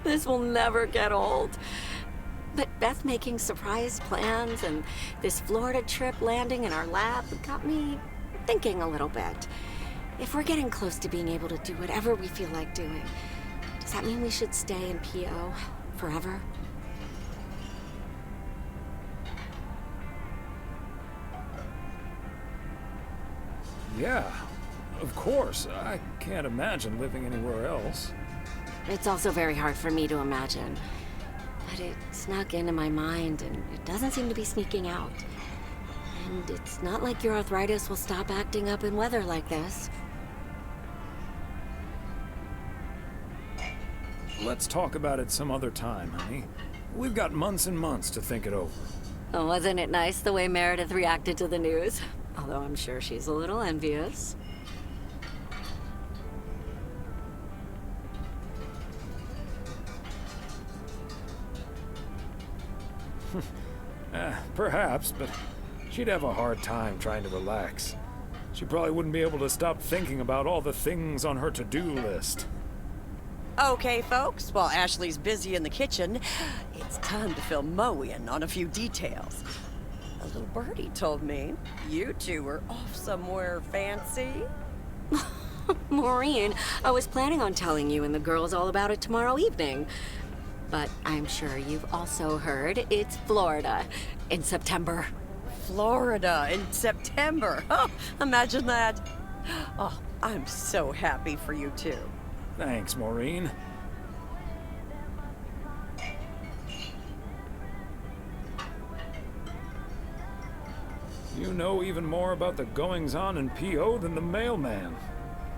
This will never get old. But Beth making surprise plans and this Florida trip landing in our lap got me thinking a little bit. If we're getting close to being able to do whatever we feel like doing, does that mean we should stay in PO forever? Yeah, of course. I can't imagine living anywhere else. It's also very hard for me to imagine. But it snuck into my mind, and it doesn't seem to be sneaking out. And it's not like your arthritis will stop acting up in weather like this. Let's talk about it some other time, honey. We've got months and months to think it over. Oh, wasn't it nice the way Meredith reacted to the news? Although I'm sure she's a little envious. Perhaps, but she'd have a hard time trying to relax. She probably wouldn't be able to stop thinking about all the things on her to-do list. Okay, folks, while Ashley's busy in the kitchen, it's time to fill Moe in on a few details. A little birdie told me you two were off somewhere fancy. Maureen, I was planning on telling you and the girls all about it tomorrow evening. But I'm sure you've also heard it's Florida in September. Florida in September. Oh, imagine that. Oh, I'm so happy for you two. Thanks, Maureen. You know even more about the goings-on in P.O. than the mailman.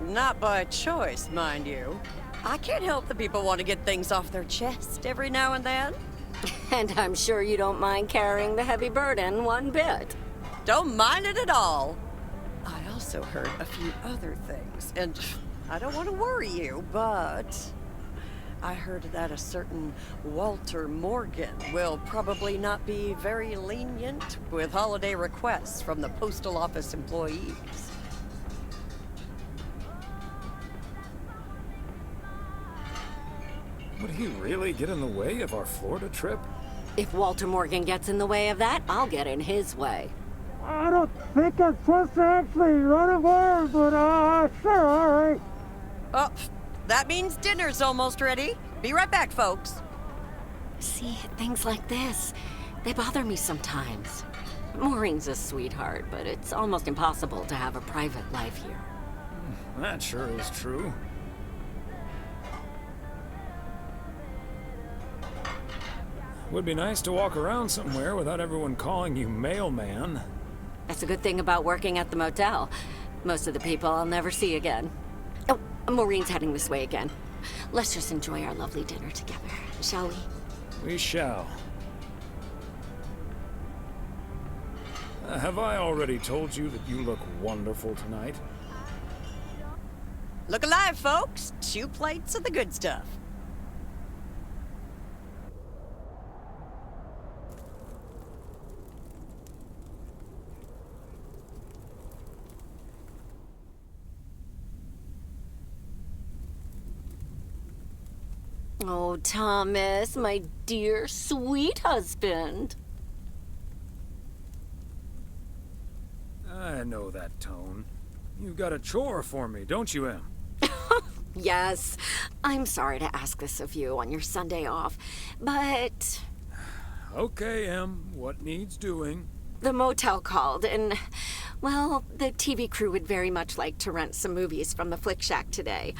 Not by choice, mind you. I can't help that people want to get things off their chest every now and then. And I'm sure you don't mind carrying the heavy burden one bit. Don't mind it at all. I also heard a few other things, and I don't want to worry you, but I heard that a certain Walter Morgan will probably not be very lenient with holiday requests from the postal office employees. Would he really get in the way of our Florida trip? If Walter Morgan gets in the way of that, I'll get in his way. I don't think I'm supposed to actually run away, but sure, all right. Oh, that means dinner's almost ready. Be right back, folks. See, things like this, they bother me sometimes. Maureen's a sweetheart, but it's almost impossible to have a private life here. That sure is true. Would be nice to walk around somewhere without everyone calling you mailman. That's a good thing about working at the motel. Most of the people I'll never see again. Oh, Maureen's heading this way again. Let's just enjoy our lovely dinner together, shall we? We shall. Have I already told you that you look wonderful tonight? Look alive, folks. 2 plates of the good stuff. Oh, Thomas, my dear, sweet husband. I know that tone. You've got a chore for me, don't you, Em? Yes, I'm sorry to ask this of you on your Sunday off, but... Okay, Em, what needs doing? The motel called, and, well, the TV crew would very much like to rent some movies from the Flick Shack today.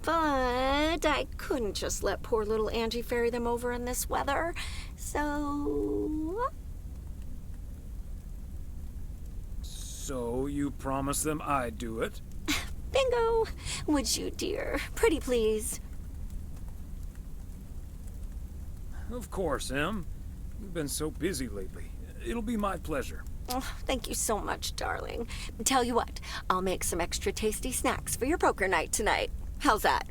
But I couldn't just let poor little Angie ferry them over in this weather, so... So you promised them I'd do it? Bingo! Would you, dear? Pretty please. Of course, Em. You've been so busy lately. It'll be my pleasure. Oh, thank you so much, darling. Tell you what, I'll make some extra tasty snacks for your poker night tonight. How's that?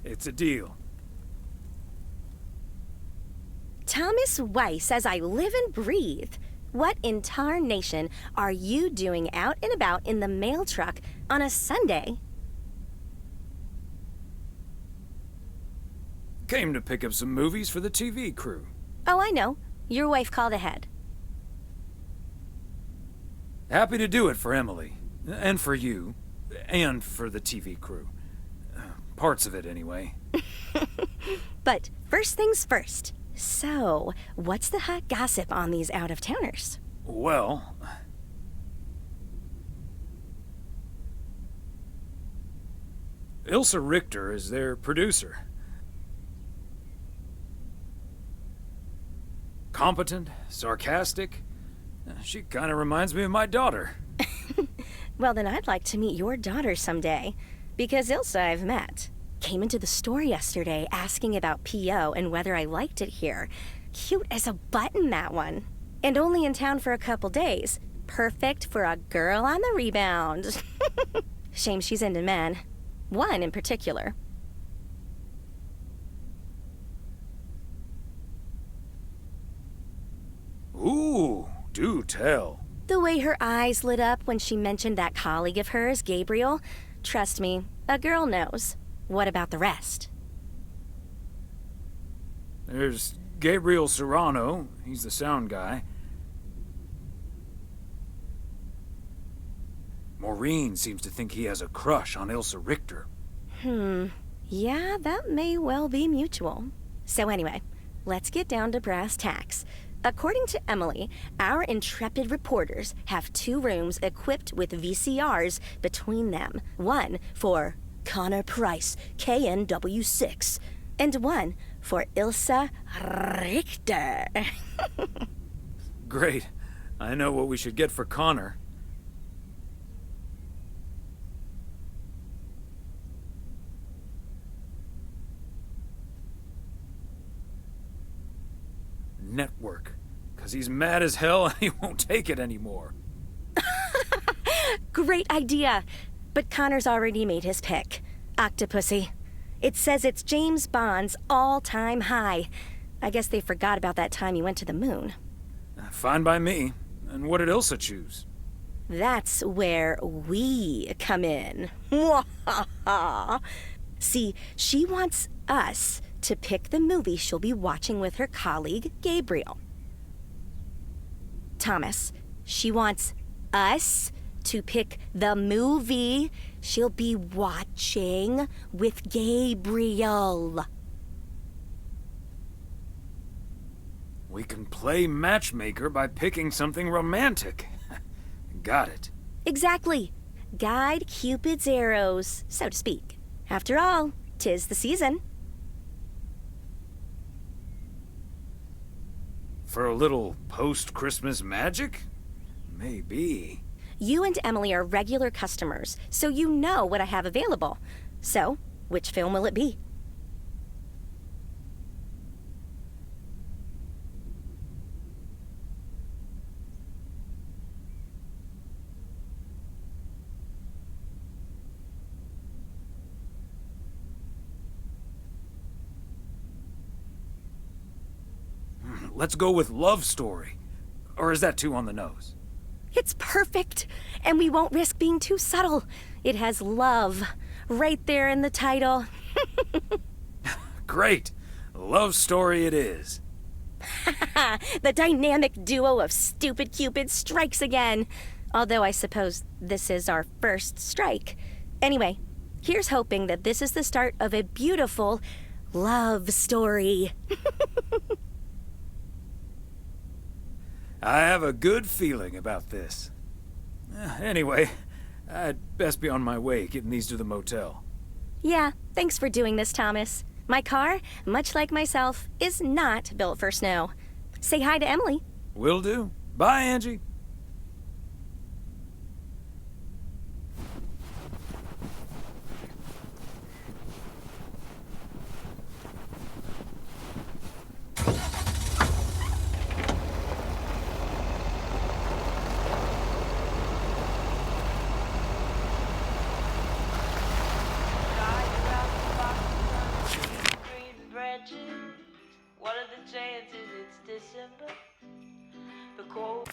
It's a deal. Thomas Weiss, as I live and breathe. What in tarnation are you doing out and about in the mail truck on a Sunday? Came to pick up some movies for the TV crew. Oh, I know. Your wife called ahead. Happy to do it for Emily. And for you. And for the TV crew. Parts of it, anyway. But first things first. So, what's the hot gossip on these out-of-towners? Well... Ilsa Richter is their producer. Competent, sarcastic. She kind of reminds me of my daughter. Well, then I'd like to meet your daughter someday. Because Ilsa I've met. Came into the store yesterday asking about P.O. and whether I liked it here. Cute as a button, that one. And only in town for a couple days. Perfect for a girl on the rebound. Shame she's into men. One in particular. Ooh, do tell. The way her eyes lit up when she mentioned that colleague of hers, Gabriel. Trust me, a girl knows. What about the rest? There's Gabriel Serrano. He's the sound guy. Maureen seems to think he has a crush on Ilsa Richter. Yeah, that may well be mutual. So anyway, let's get down to brass tacks. According to Emily, our intrepid reporters have 2 rooms equipped with VCRs between them. One for Connor Price, KNW6, and one for Ilsa Richter. Great. I know what we should get for Connor. because he's mad as hell and he won't take it anymore. Great idea. But Connor's already made his pick. Octopussy. It says it's James Bond's all-time high. I guess they forgot about that time he went to the moon. Fine by me. And what did Ilsa choose? That's where we come in. See, she wants us to pick the movie she'll be watching with her colleague, Gabriel. Thomas, she wants us to pick the movie she'll be watching with Gabriel. We can play matchmaker by picking something romantic. Got it. Exactly. Guide Cupid's arrows, so to speak. After all, 'tis the season. For a little post-Christmas magic? Maybe. You and Emily are regular customers, so you know what I have available. So, which film will it be? Let's go with Love Story. Or is that too on the nose? It's perfect, and we won't risk being too subtle. It has love right there in the title. Great. Love Story it is. The dynamic duo of stupid Cupid strikes again. Although I suppose this is our first strike. Anyway, here's hoping that this is the start of a beautiful love story. I have a good feeling about this. Anyway, I'd best be on my way getting these to the motel. Yeah, thanks for doing this, Thomas. My car, much like myself, is not built for snow. Say hi to Emily. Will do. Bye, Angie. What are the chances it's December? The cold.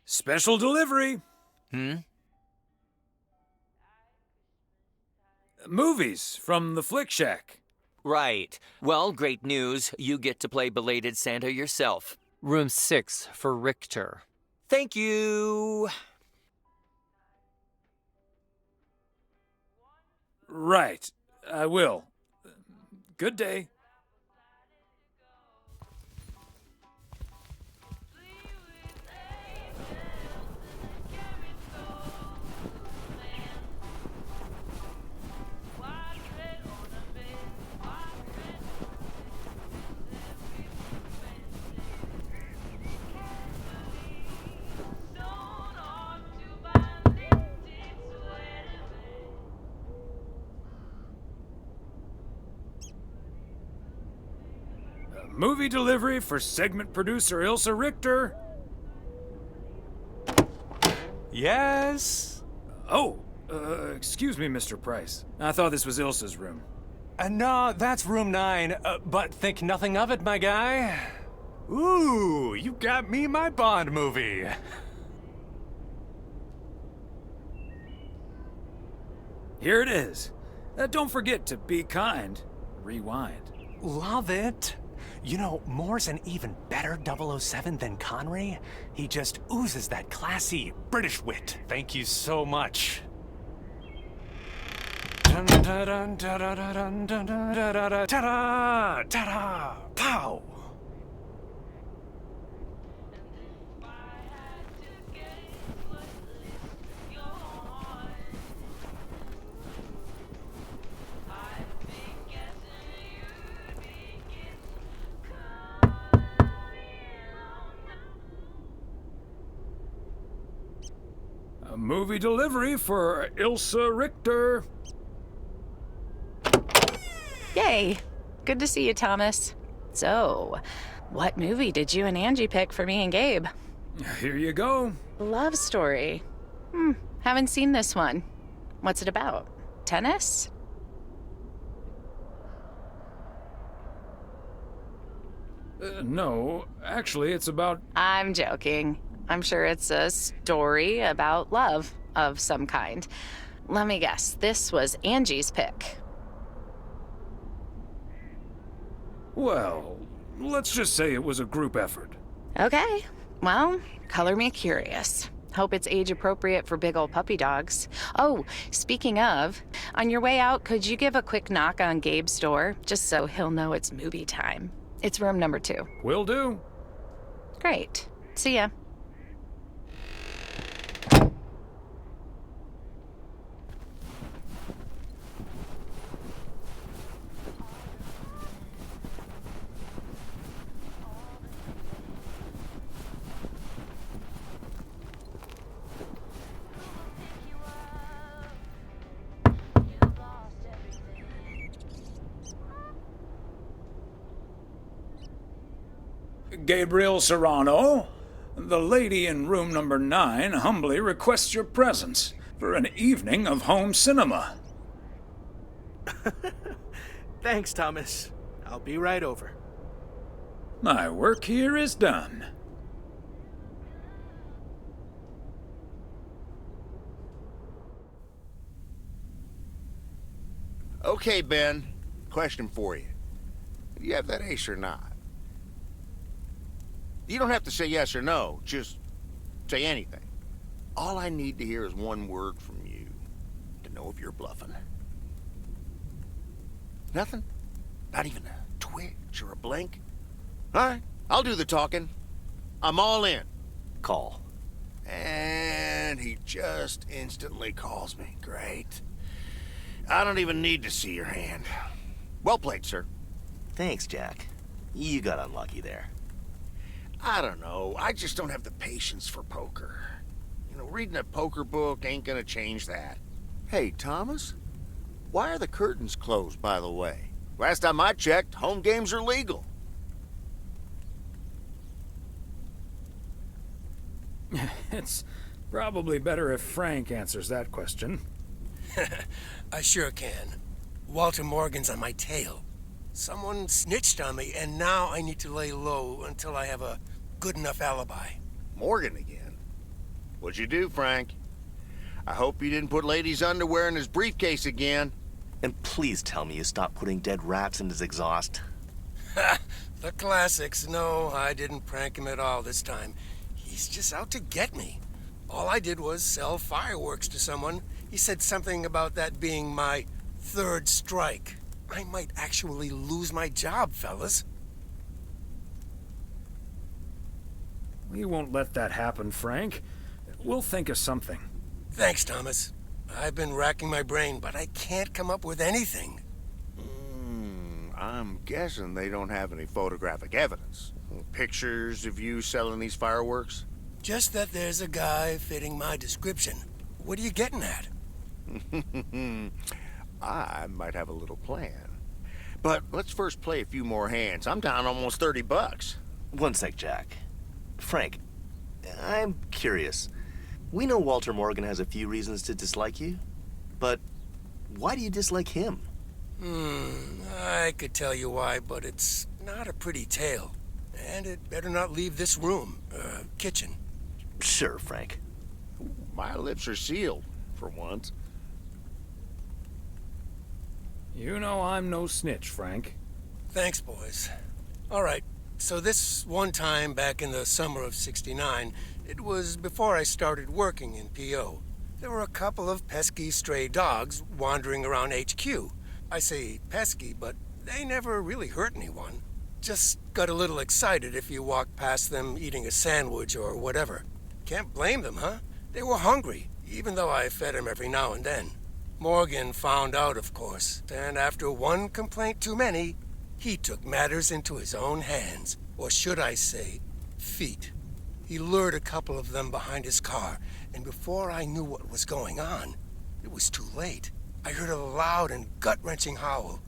Special delivery. Movies from the Flick Shack. Right. Well, great news. You get to play belated Santa yourself. Room 6 for Richter. Thank you. Right. I will. Good day. Movie delivery for segment producer Ilsa Richter. Yes? Oh, excuse me, Mr. Price. I thought this was Ilsa's room. No, that's room 9, but think nothing of it, my guy. Ooh, you got me my Bond movie. Here it is. Don't forget to be kind. Rewind. Love it. You know, Moore's an even better 007 than Connery. He just oozes that classy British wit. Thank you so much. Dun, dun, dun, dun, dun, dun, dun, dun, dun, dun, ta-da! Ta-da! Pow! A movie delivery for Ilsa Richter. Yay! Good to see you, Thomas. So, what movie did you and Angie pick for me and Gabe? Here you go. Love story. Haven't seen this one. What's it about? Tennis? No, actually, it's about... I'm joking. I'm sure it's a story about love of some kind. Let me guess, this was Angie's pick. Well, let's just say it was a group effort. Okay, well, color me curious. Hope it's age appropriate for big old puppy dogs. Oh, speaking of, on your way out, could you give a quick knock on Gabe's door, just so he'll know it's movie time? It's room number 2. Will do. Great. See ya. Gabriel Serrano, the lady in room number 9 humbly requests your presence for an evening of home cinema. Thanks, Thomas. I'll be right over. My work here is done. Okay, Ben. Question for you. Do you have that ace or not? You don't have to say yes or no. Just say anything. All I need to hear is one word from you to know if you're bluffing. Nothing? Not even a twitch or a blink? All right, I'll do the talking. I'm all in. Call. And he just instantly calls me. Great. I don't even need to see your hand. Well played, sir. Thanks, Jack. You got unlucky there. I don't know. I just don't have the patience for poker. You know, reading a poker book ain't gonna change that. Hey, Thomas? Why are the curtains closed, by the way? Last time I checked, home games are legal. It's probably better if Frank answers that question. I sure can. Walter Morgan's on my tail. Someone snitched on me, and now I need to lay low until I have a good enough alibi. Morgan again? What'd you do, Frank? I hope you didn't put ladies' underwear in his briefcase again. And please tell me you stopped putting dead rats in his exhaust. Ha! The classics. No, I didn't prank him at all this time. He's just out to get me. All I did was sell fireworks to someone. He said something about that being my third strike. I might actually lose my job, fellas. We won't let that happen, Frank. We'll think of something. Thanks, Thomas. I've been racking my brain, but I can't come up with anything. I'm guessing they don't have any photographic evidence. Pictures of you selling these fireworks? Just that there's a guy fitting my description. What are you getting at? I might have a little plan. But let's first play a few more hands. I'm down almost $30. One sec, Jack. Frank, I'm curious. We know Walter Morgan has a few reasons to dislike you, but why do you dislike him? I could tell you why, but it's not a pretty tale. And it better not leave this room, kitchen. Sure, Frank. My lips are sealed, for once. You know I'm no snitch, Frank. Thanks, boys. All right, so this one time back in the summer of '69, it was before I started working in PO. There were a couple of pesky stray dogs wandering around HQ. I say pesky, but they never really hurt anyone. Just got a little excited if you walked past them eating a sandwich or whatever. Can't blame them, huh? They were hungry, even though I fed them every now and then. Morgan found out, of course, and after one complaint too many, he took matters into his own hands, or should I say, feet. He lured a couple of them behind his car, and before I knew what was going on, it was too late. I heard a loud and gut-wrenching howl.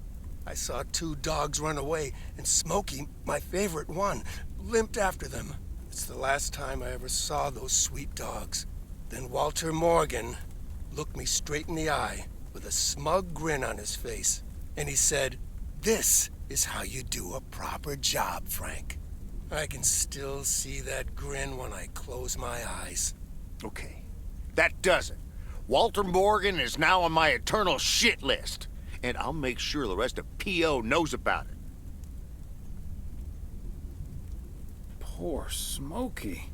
I saw two dogs run away, and Smokey, my favorite one, limped after them. It's the last time I ever saw those sweet dogs. Then Walter Morgan looked me straight in the eye with a smug grin on his face, and he said, "This is how you do a proper job, Frank." I can still see that grin when I close my eyes. Okay, that does it. Walter Morgan is now on my eternal shit list, and I'll make sure the rest of PO knows about it. Poor Smokey.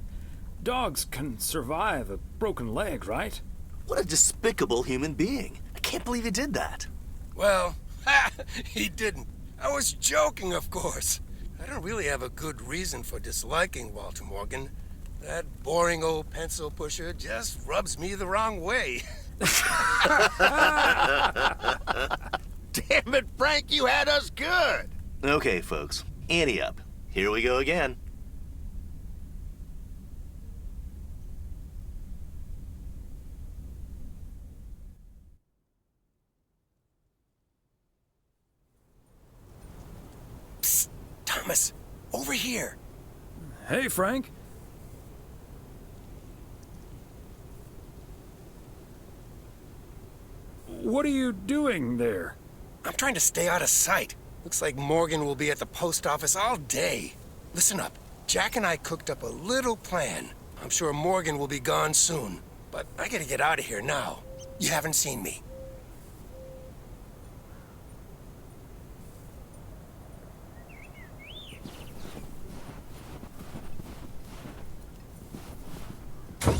Dogs can survive a broken leg, right? What a despicable human being. I can't believe he did that. Well, he didn't. I was joking, of course. I don't really have a good reason for disliking Walter Morgan. That boring old pencil pusher just rubs me the wrong way. Damn it, Frank, you had us good. Okay, folks, ante up. Here we go again. Psst, Thomas, over here. Hey, Frank. What are you doing there? I'm trying to stay out of sight. Looks like Morgan will be at the post office all day. Listen up. Jack and I cooked up a little plan. I'm sure Morgan will be gone soon. But I gotta get out of here now. You haven't seen me.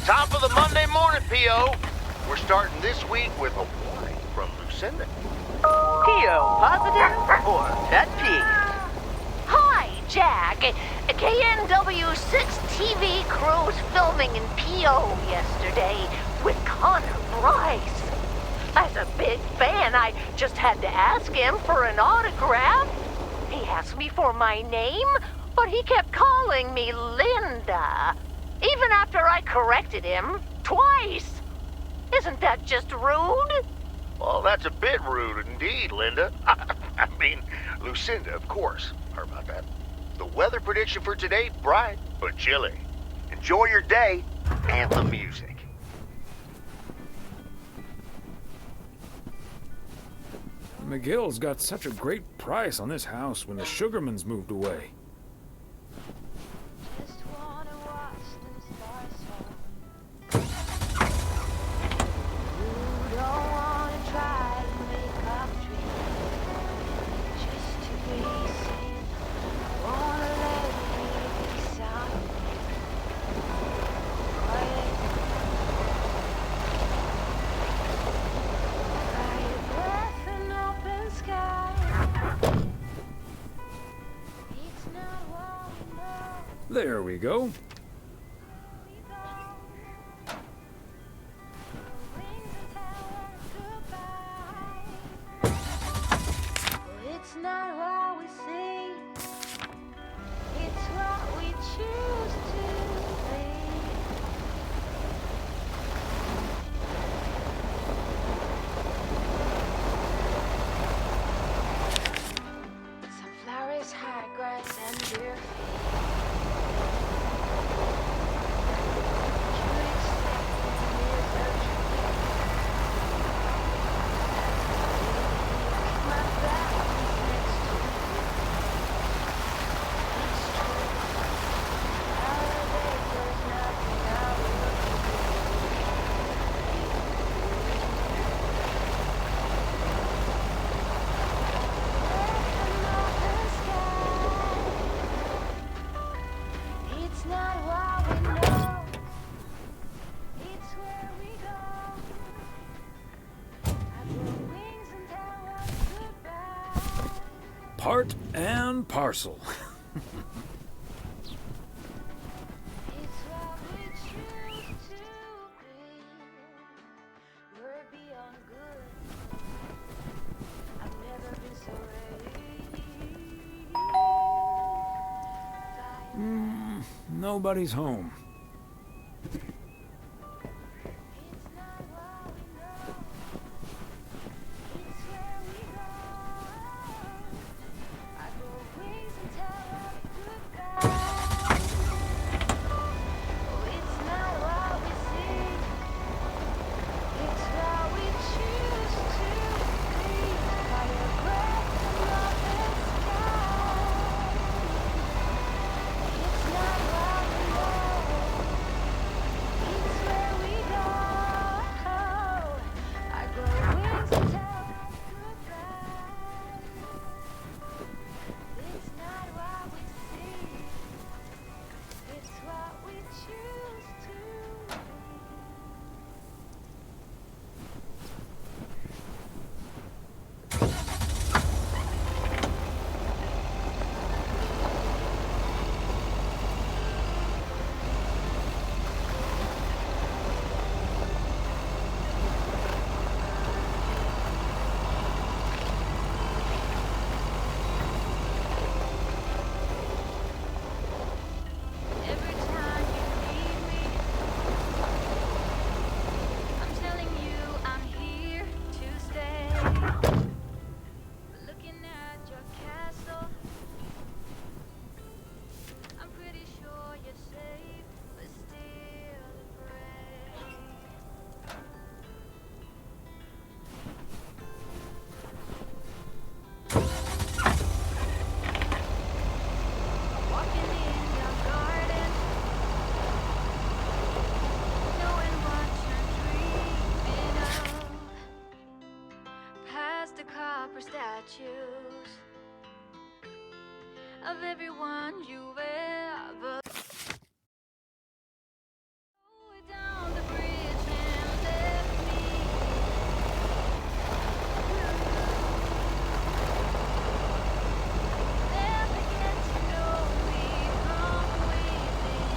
Top of the Monday morning, P.O. We're starting this week with a warning from Lucinda. P.O. positive or pet peeve? Hi, Jack. KNW6 TV crew's filming in PO yesterday with Connor Bryce. As a big fan, I just had to ask him for an autograph. He asked me for my name, but he kept calling me Linda. Even after I corrected him twice. Isn't that just rude? Well, that's a bit rude indeed, Linda. I mean, Lucinda, of course. Heard about that. The weather prediction for today, bright but chilly. Enjoy your day and the music. McGill's got such a great price on this house when the Sugarmans moved away. There we go. It's not what we see, it's what we choose to be. Sunflowers, high grass, and deer feet. It's not what we know. It's where we go. I grow wings and tell us goodbye. Part and parcel. It's what we choose to be. We're beyond good. I've never been so ready. Nobody's home. Statues of everyone you've ever down the bridge and left me. Never get to know me from within.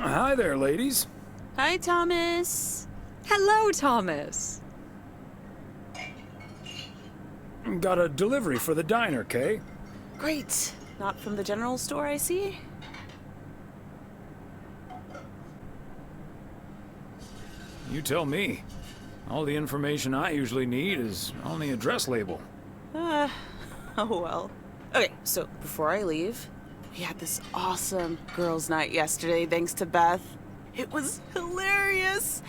Hi there, ladies. Hi, Thomas. Hello, Thomas. Got a delivery for the diner, Kay. Great. Not from the general store, I see. You tell me. All the information I usually need is on the address label. Oh well. Okay, so before I leave, we had this awesome girls' night yesterday, thanks to Beth. It was hilarious.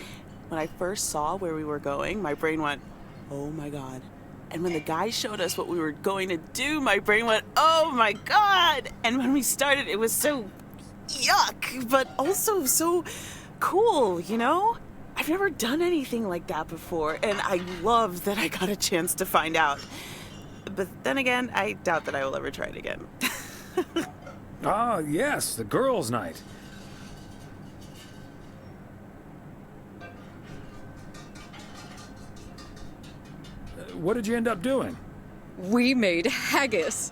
When I first saw where we were going, my brain went, oh my god. And when the guy showed us what we were going to do, my brain went, oh my god. And when we started, it was so yuck, but also so cool, you know? I've never done anything like that before, and I love that I got a chance to find out. But then again, I doubt that I will ever try it again. Ah, yes, the girls' night. What did you end up doing? We made haggis.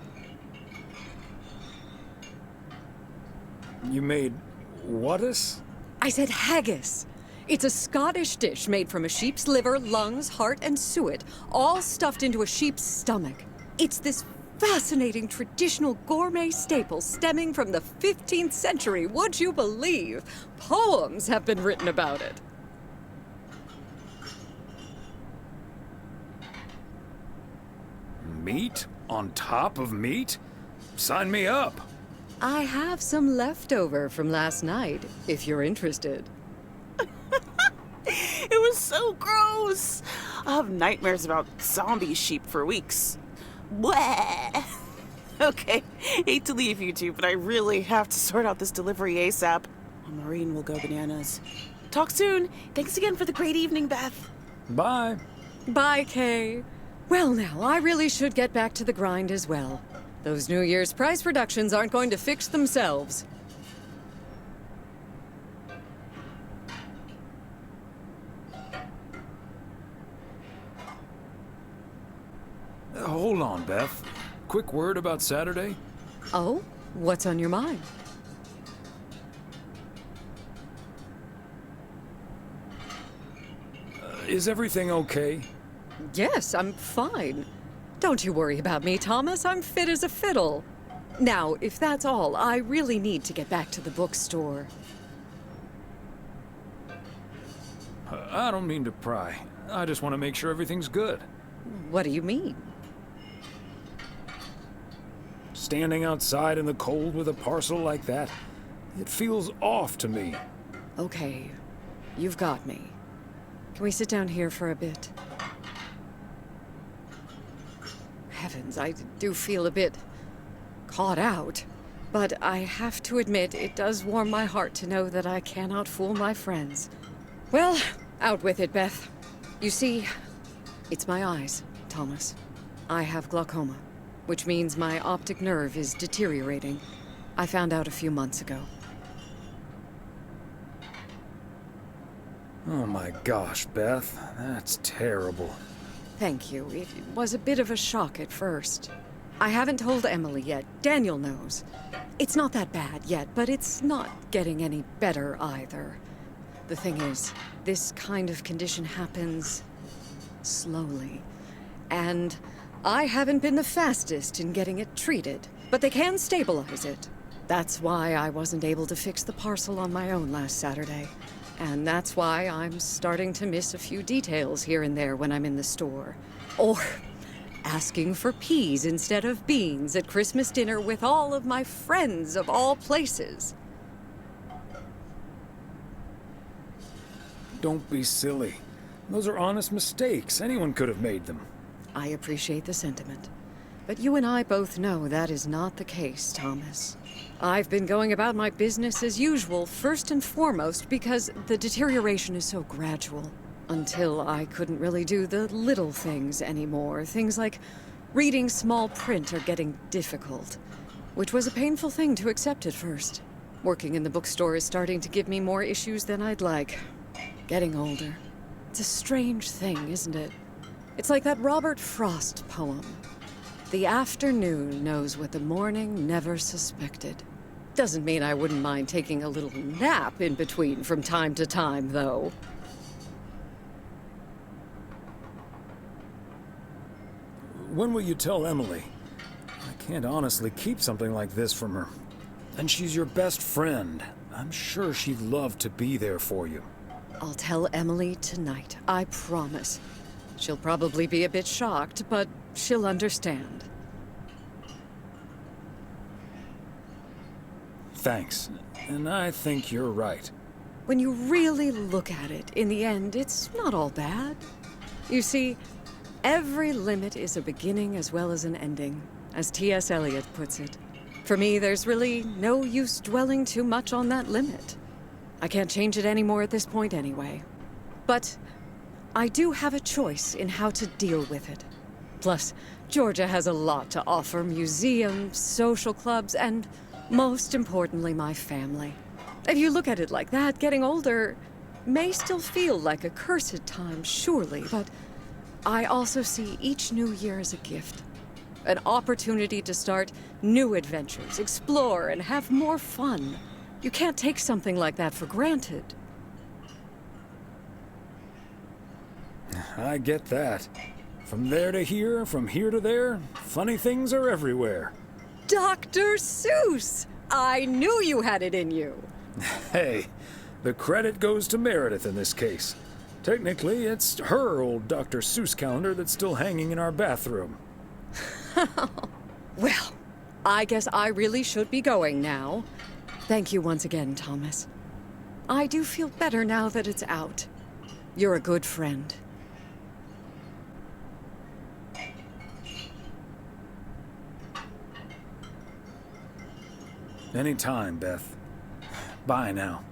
You made whatus? I said haggis. It's a Scottish dish made from a sheep's liver, lungs, heart, and suet, all stuffed into a sheep's stomach. It's this fascinating traditional gourmet staple stemming from the 15th century, would you believe? Poems have been written about it. Meat? On top of meat? Sign me up. I have some leftover from last night, if you're interested. It was so gross. I'll have nightmares about zombie sheep for weeks. Bleh. Okay, hate to leave you two, but I really have to sort out this delivery ASAP. Maureen will go bananas. Talk soon. Thanks again for the great evening, Beth. Bye. Bye, Kay. Well, now, I really should get back to the grind as well. Those New Year's price reductions aren't going to fix themselves. Hold on, Beth. Quick word about Saturday. Oh? What's on your mind? Is everything okay? Yes, I'm fine. Don't you worry about me, Thomas. I'm fit as a fiddle. Now, if that's all, I really need to get back to the bookstore. I don't mean to pry. I just want to make sure everything's good. What do you mean? Standing outside in the cold with a parcel like that, it feels off to me. Okay, you've got me. Can we sit down here for a bit? Heavens, I do feel a bit caught out. But I have to admit, it does warm my heart to know that I cannot fool my friends. Well, out with it, Beth. You see, it's my eyes, Thomas. I have glaucoma, which means my optic nerve is deteriorating. I found out a few months ago. Oh my gosh, Beth. That's terrible. Thank you. It was a bit of a shock at first. I haven't told Emily yet. Daniel knows. It's not that bad yet, but it's not getting any better either. The thing is, this kind of condition happens slowly. And I haven't been the fastest in getting it treated, but they can stabilize it. That's why I wasn't able to fix the parcel on my own last Saturday. And that's why I'm starting to miss a few details here and there when I'm in the store. Or asking for peas instead of beans at Christmas dinner with all of my friends of all places. Don't be silly. Those are honest mistakes. Anyone could have made them. I appreciate the sentiment. But you and I both know that is not the case, Thomas. I've been going about my business as usual, first and foremost, because the deterioration is so gradual. Until I couldn't really do the little things anymore. Things like reading small print are getting difficult, which was a painful thing to accept at first. Working in the bookstore is starting to give me more issues than I'd like. Getting older. It's a strange thing, isn't it? It's like that Robert Frost poem. The afternoon knows what the morning never suspected. Doesn't mean I wouldn't mind taking a little nap in between from time to time, though. When will you tell Emily? I can't honestly keep something like this from her. And she's your best friend. I'm sure she'd love to be there for you. I'll tell Emily tonight, I promise. She'll probably be a bit shocked, but she'll understand. Thanks. And I think you're right. When you really look at it, in the end, it's not all bad. You see, every limit is a beginning as well as an ending, as T.S. Eliot puts it. For me, there's really no use dwelling too much on that limit. I can't change it anymore at this point anyway. But I do have a choice in how to deal with it. Plus, Georgia has a lot to offer: museums, social clubs, and most importantly, my family. If you look at it like that, getting older may still feel like a cursed time, surely, but I also see each new year as a gift. An opportunity to start new adventures, explore, and have more fun. You can't take something like that for granted. I get that. From there to here, from here to there, funny things are everywhere. Dr. Seuss! I knew you had it in you. Hey, the credit goes to Meredith in this case. Technically, it's her old Dr. Seuss calendar that's still hanging in our bathroom. Well, I guess I really should be going now. Thank you once again, Thomas. I do feel better now that it's out. You're a good friend. Anytime, Beth. Bye now.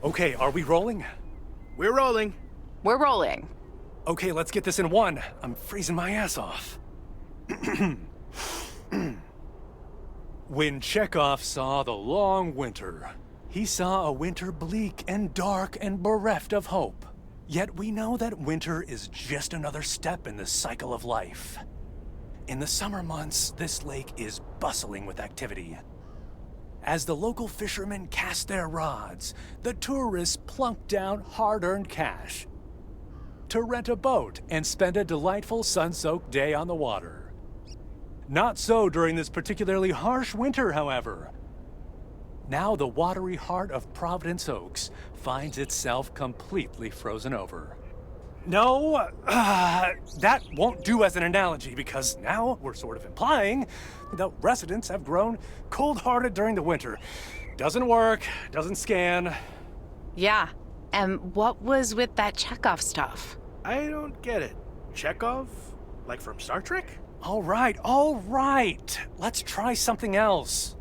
Okay, are we rolling? We're rolling. We're rolling. Okay, let's get this in one. I'm freezing my ass off. When Chekhov saw the long winter, he saw a winter bleak and dark and bereft of hope. Yet we know that winter is just another step in the cycle of life. In the summer months, this lake is bustling with activity. As the local fishermen cast their rods, the tourists plunk down hard-earned cash to rent a boat and spend a delightful sun-soaked day on the water. Not so during this particularly harsh winter, however. Now the watery heart of Providence Oaks finds itself completely frozen over. No, that won't do as an analogy, because now we're sort of implying that residents have grown cold-hearted during the winter. Doesn't work, doesn't scan. Yeah, and what was with that Chekhov stuff? I don't get it. Chekhov? Like from Star Trek? All right. Let's try something else.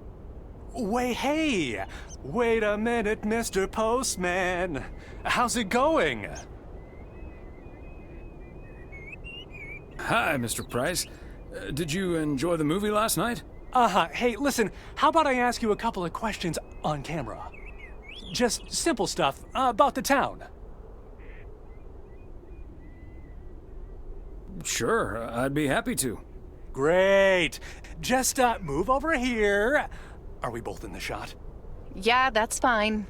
Hey, wait a minute, Mr. Postman. How's it going? Hi, Mr. Price. Did you enjoy the movie last night? Hey, listen, how about I ask you a couple of questions on camera? Just simple stuff about the town. Sure, I'd be happy to. Great. Just move over here. Are we both in the shot? Yeah, that's fine.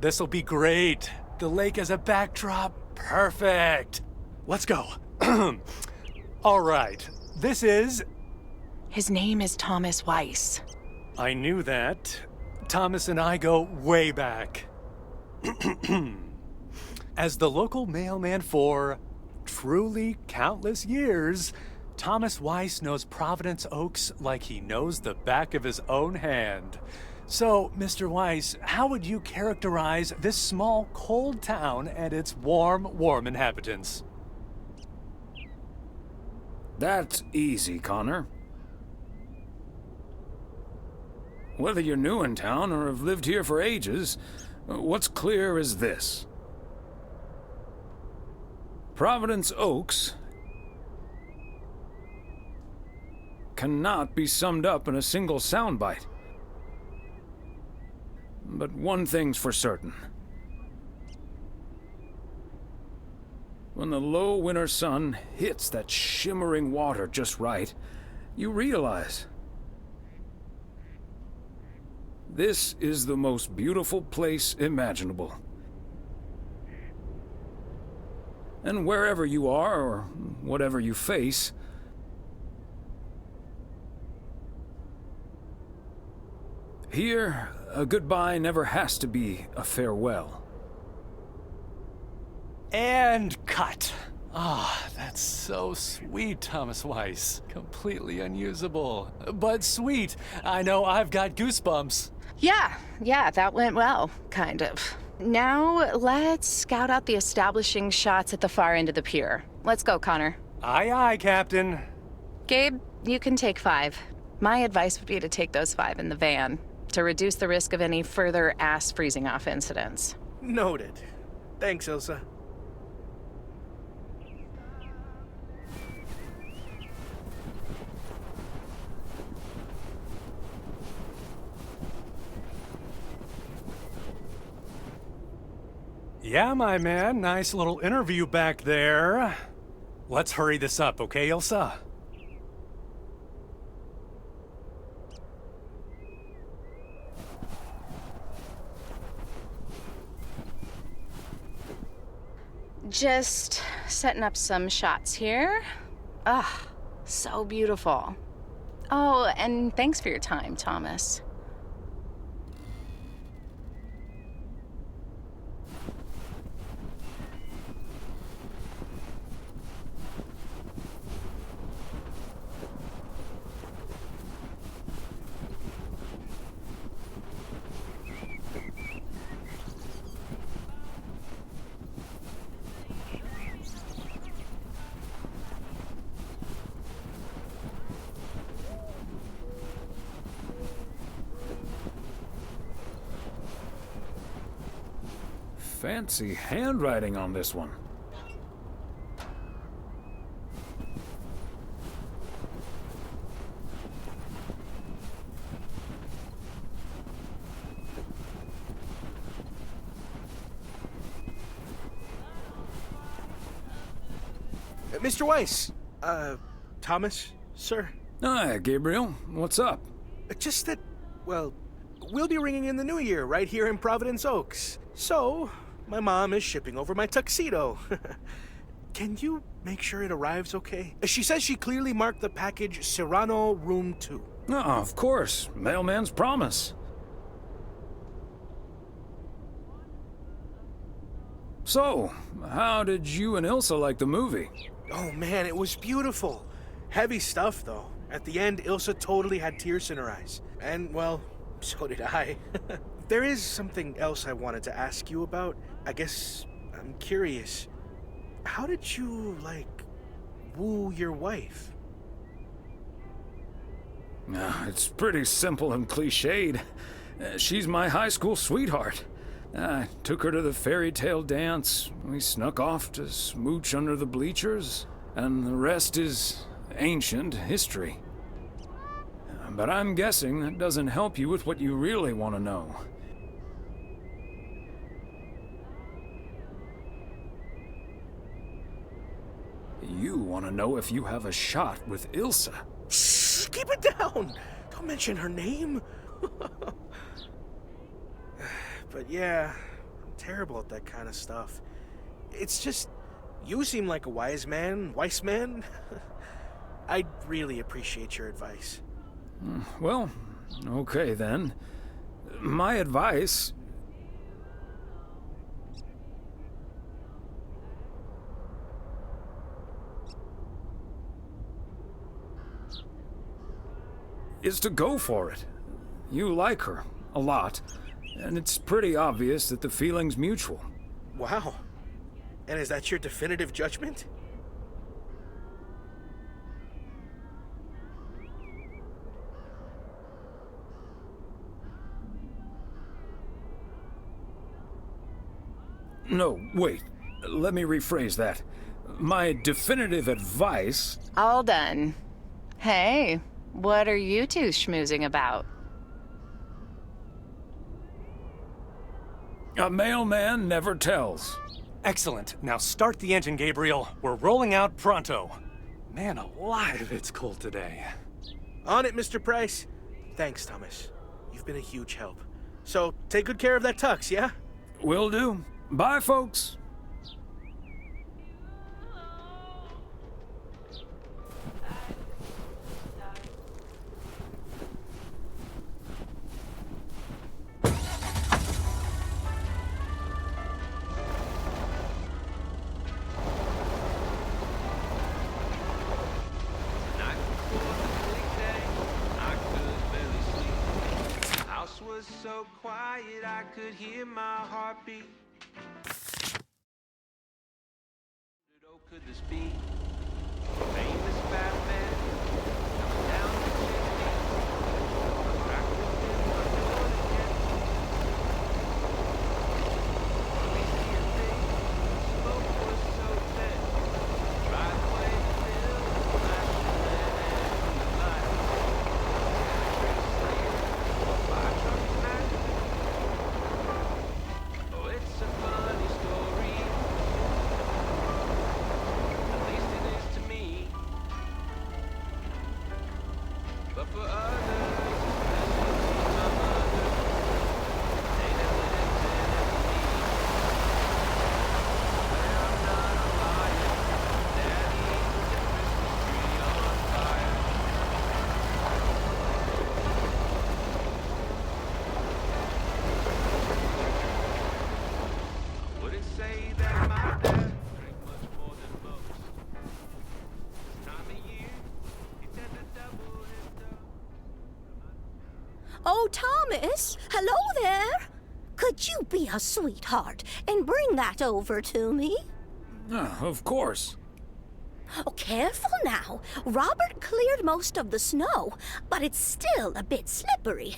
This'll be great. The lake as a backdrop. Perfect. Let's go. All right. This is... His name is Thomas Weiss. I knew that. Thomas and I go way back. As the local mailman for truly countless years, Thomas Weiss knows Providence Oaks like he knows the back of his own hand. So, Mr. Weiss, how would you characterize this small, cold town and its warm inhabitants? That's easy, Connor. Whether you're new in town or have lived here for ages, what's clear is this. Providence Oaks cannot be summed up in a single soundbite. But one thing's for certain. When the low winter sun hits that shimmering water just right, you realize this is the most beautiful place imaginable. And wherever you are, or whatever you face, here, a goodbye never has to be a farewell. And cut. Ah, that's so sweet, Thomas Weiss. Completely unusable, but sweet. I know I've got goosebumps. Yeah, that went well, kind of. Now, let's scout out the establishing shots at the far end of the pier. Let's go, Connor. Aye, aye, Captain. Gabe, you can take 5. My advice would be to take those 5 in the van, to reduce the risk of any further ass freezing off incidents. Noted. Thanks, Ilsa. Yeah, my man. Nice little interview back there. Let's hurry this up, okay, Ilsa? Just setting up some shots here. Ah, so beautiful. Oh, and thanks for your time, Thomas. Fancy handwriting on this one. Mr. Weiss, Thomas, sir? Hi, Gabriel. What's up? Just that, well, we'll be ringing in the new year right here in Providence Oaks. So, my mom is shipping over my tuxedo. Can you make sure it arrives okay? She says she clearly marked the package Serrano Room 2. Oh, of course. Mailman's promise. So, how did you and Ilsa like the movie? Oh man, it was beautiful. Heavy stuff, though. At the end, Ilsa totally had tears in her eyes. And, well, so did I. There is something else I wanted to ask you about. I guess I'm curious. How did you, woo your wife? It's pretty simple and cliched. She's my high school sweetheart. I took her to the fairy tale dance. We snuck off to smooch under the bleachers, and the rest is ancient history. But I'm guessing that doesn't help you with what you really want to know. You want to know if you have a shot with Ilsa. Shh, keep it down! Don't mention her name. But yeah, I'm terrible at that kind of stuff. It's just, you seem like a wise man. I'd really appreciate your advice. Well, okay then. My advice... is to go for it. You like her, a lot, and it's pretty obvious that the feeling's mutual. Wow. And is that your definitive judgment? No, wait. Let me rephrase that. My definitive advice... All done. Hey, what are you two schmoozing about? A mailman never tells. Excellent. Now start the engine, Gabriel. We're rolling out pronto. Man alive, it's cold today. On it, Mr. Price. Thanks, Thomas. You've been a huge help. So, take good care of that tux, yeah? Will do. Bye, folks. was so quiet I could hear my heartbeat. Oh, could this be famous Batman coming down the chimney? Crack open my door to get crazy thing. Smoke was so thick. Driveway filled with flashing and the lights. Fire truck smash. Oh, it's a funny story. At least it is to me. But for others, especially my mother, they never intended for me. But I'm not a liar. Daddy was a Christmas tree on fire. I wouldn't say that my dad drank much more than most. This time of year, he tend to double his dose. Oh, Thomas! Hello there! Could you be a sweetheart and bring that over to me? Of course. Oh, careful now. Robert cleared most of the snow, but it's still a bit slippery.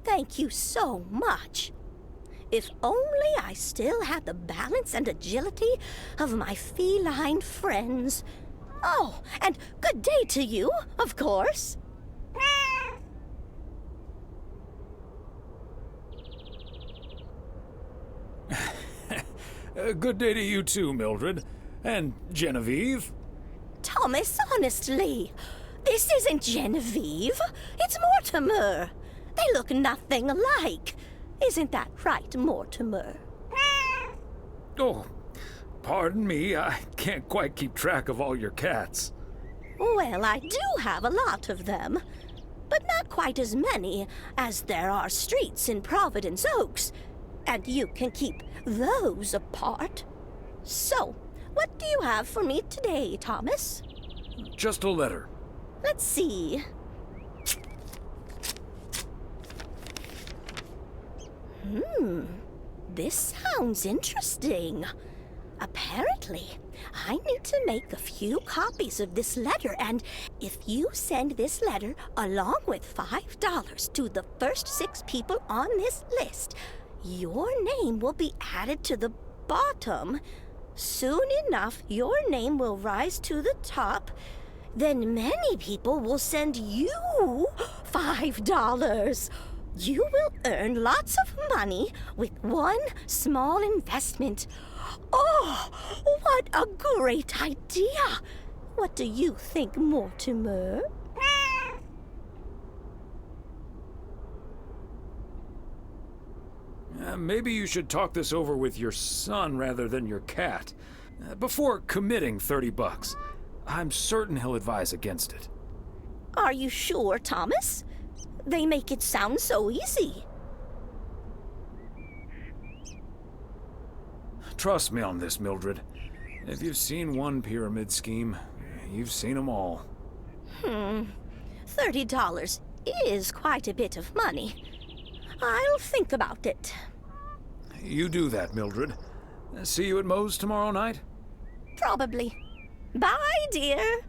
Thank you so much. If only I still had the balance and agility of my feline friends. Oh, and good day to you, of course. Good day to you too, Mildred. And Genevieve. Thomas, honestly, this isn't Genevieve. It's Mortimer. They look nothing alike. Isn't that right, Mortimer? Oh, pardon me, I can't quite keep track of all your cats. Well, I do have a lot of them, but not quite as many as there are streets in Providence Oaks, and you can keep those apart. So, what do you have for me today, Thomas? Just a letter. Let's see. This sounds interesting. Apparently, I need to make a few copies of this letter, and if you send this letter along with $5 to the first 6 people on this list, your name will be added to the bottom. Soon enough, your name will rise to the top. Then many people will send you $5. You will earn lots of money with one small investment. Oh, what a great idea! What do you think, Mortimer? Maybe you should talk this over with your son rather than your cat. Before committing $30. I'm certain he'll advise against it. Are you sure, Thomas? They make it sound so easy. Trust me on this, Mildred. If you've seen one pyramid scheme, you've seen them all. $30 is quite a bit of money. I'll think about it. You do that, Mildred. See you at Moe's tomorrow night? Probably. Bye, dear.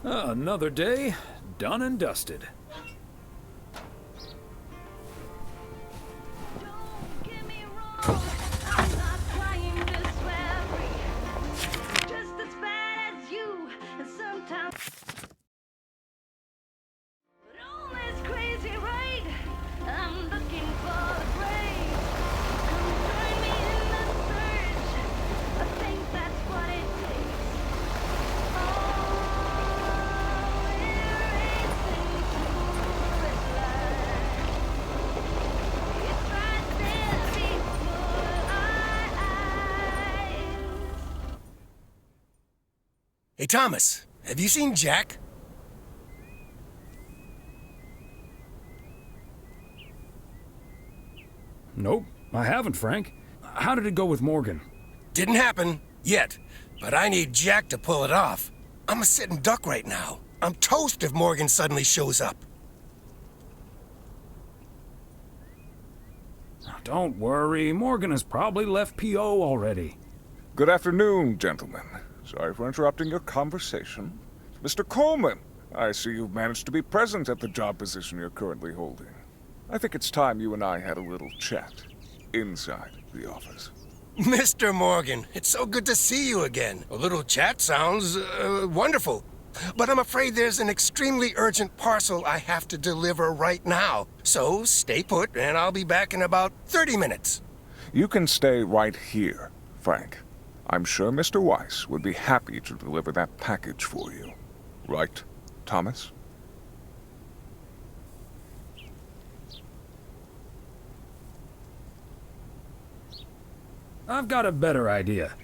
Another day, done and dusted. Hey, Thomas, have you seen Jack? Nope, I haven't, Frank. How did it go with Morgan? Didn't happen, yet. But I need Jack to pull it off. I'm a sitting duck right now. I'm toast if Morgan suddenly shows up. Don't worry, Morgan has probably left P.O. already. Good afternoon, gentlemen. Sorry for interrupting your conversation. Mr. Coleman, I see you've managed to be present at the job position you're currently holding. I think it's time you and I had a little chat inside the office. Mr. Morgan, it's so good to see you again. A little chat sounds wonderful. But I'm afraid there's an extremely urgent parcel I have to deliver right now. So stay put, and I'll be back in about 30 minutes. You can stay right here, Frank. I'm sure Mr. Weiss would be happy to deliver that package for you. Right, Thomas? I've got a better idea.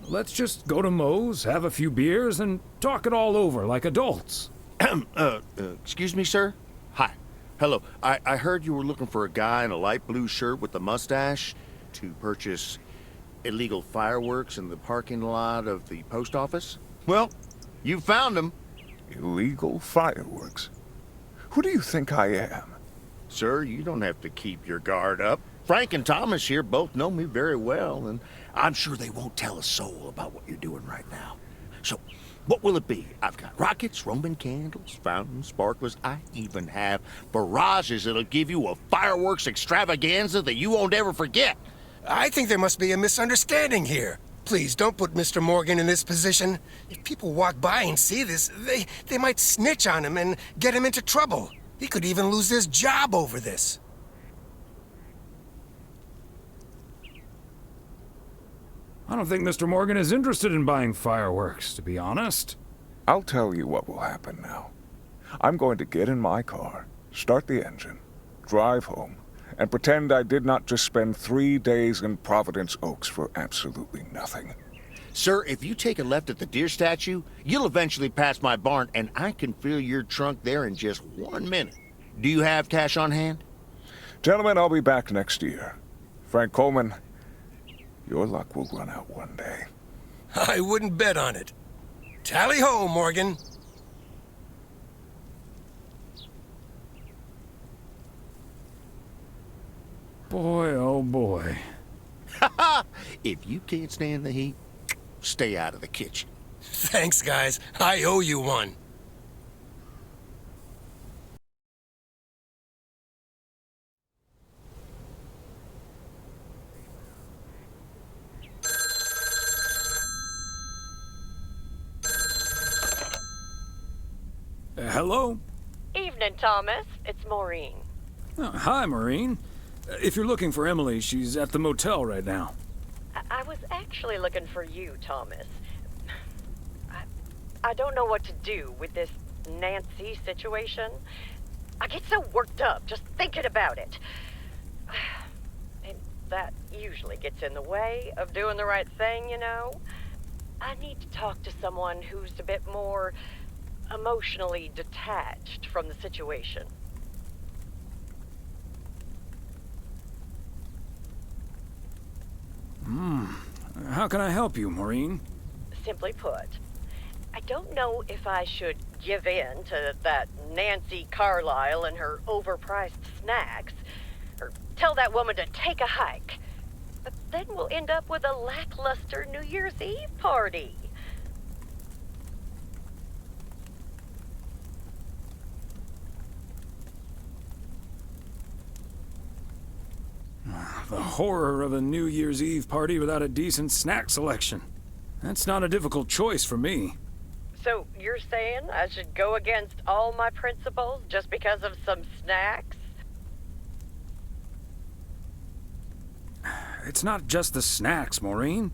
Let's just go to Moe's, have a few beers, and talk it all over like adults. Excuse me, sir? Hi. Hello. I heard you were looking for a guy in a light blue shirt with a mustache to purchase illegal fireworks in the parking lot of the post office? Well, you found him. Illegal fireworks? Who do you think I am? Sir, you don't have to keep your guard up. Frank and Thomas here both know me very well, and I'm sure they won't tell a soul about what you're doing right now. So, what will it be? I've got rockets, Roman candles, fountains, sparklers. I even have barrages that'll give you a fireworks extravaganza that you won't ever forget. I think there must be a misunderstanding here. Please, don't put Mr. Morgan in this position. If people walk by and see this, they might snitch on him and get him into trouble. He could even lose his job over this. I don't think Mr. Morgan is interested in buying fireworks, to be honest. I'll tell you what will happen now. I'm going to get in my car, start the engine, drive home, and pretend I did not just spend 3 days in Providence Oaks for absolutely nothing. Sir, if you take a left at the deer statue, you'll eventually pass my barn, and I can fill your trunk there in just 1 minute. Do you have cash on hand? Gentlemen, I'll be back next year. Frank Coleman, your luck will run out one day. I wouldn't bet on it. Tally ho, Morgan. Boy, oh boy. If you can't stand the heat, stay out of the kitchen. Thanks, guys. I owe you one. Hello? Evening, Thomas. It's Maureen. Hi, Maureen. If you're looking for Emily, she's at the motel right now. I was actually looking for you, Thomas. I don't know what to do with this Nancy situation. I get so worked up just thinking about it. And that usually gets in the way of doing the right thing, you know? I need to talk to someone who's a bit more emotionally detached from the situation. How can I help you, Maureen? Simply put, I don't know if I should give in to that Nancy Carlisle and her overpriced snacks, or tell that woman to take a hike. But then we'll end up with a lackluster New Year's Eve party. The horror of a New Year's Eve party without a decent snack selection. That's not a difficult choice for me. So you're saying I should go against all my principles just because of some snacks? It's not just the snacks, Maureen.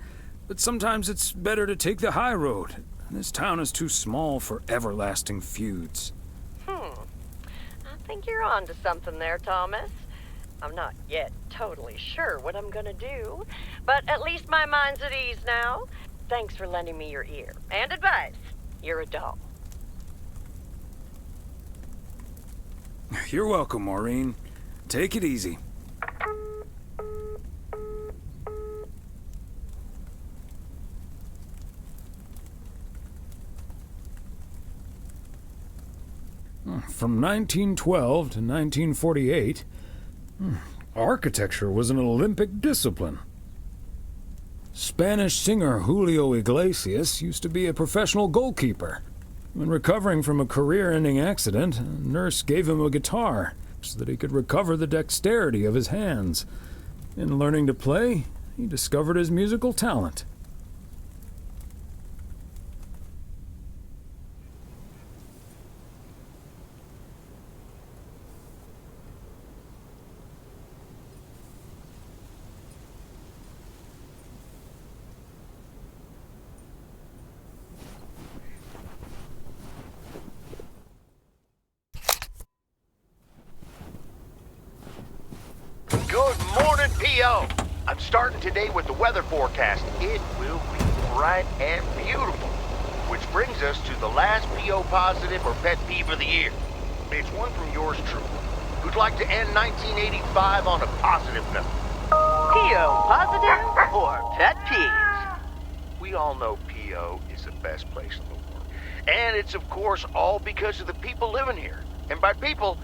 But sometimes it's better to take the high road. This town is too small for everlasting feuds. I think you're onto something there, Thomas. I'm not yet totally sure what I'm gonna do, but at least my mind's at ease now. Thanks for lending me your ear and advice. You're a doll. You're welcome, Maureen. Take it easy. From 1912 to 1948, architecture was an Olympic discipline. Spanish singer Julio Iglesias used to be a professional goalkeeper. When recovering from a career-ending accident, a nurse gave him a guitar so that he could recover the dexterity of his hands. In learning to play, he discovered his musical talent. Good morning, P.O. I'm starting today with the weather forecast. It will be bright and beautiful. Which brings us to the last P.O. positive or pet peeve of the year. It's one from yours truly, who'd like to end 1985 on a positive note. P.O. positive or pet peeves? We all know P.O. is the best place in the world. And it's, of course, all because of the people living here. And by people,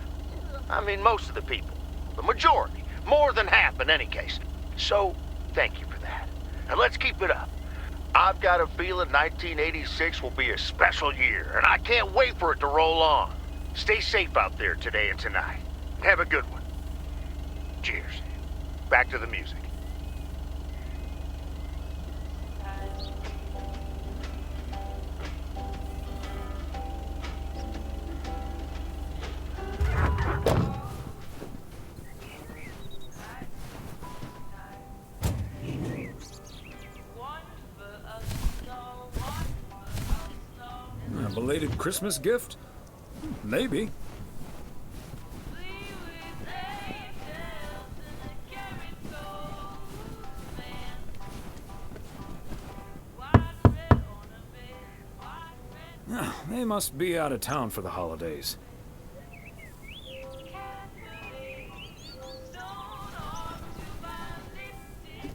I mean most of the people. The majority. More than half in any case. So, thank you for that. And let's keep it up. I've got a feeling 1986 will be a special year, and I can't wait for it to roll on. Stay safe out there today and tonight. Have a good one. Cheers. Back to the music. A belated Christmas gift? Maybe. They must be out of town for the holidays.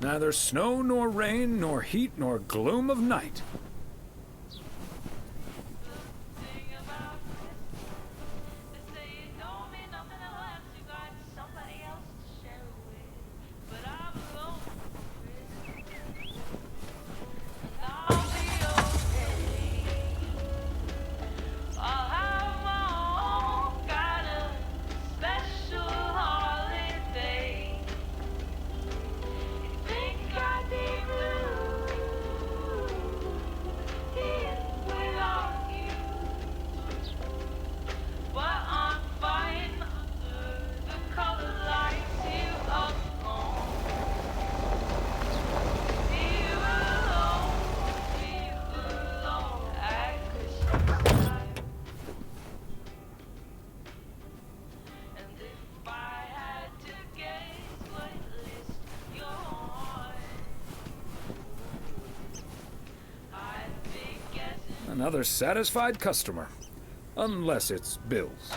Neither snow nor rain, nor heat nor gloom of night. Another satisfied customer. Unless it's Bill's.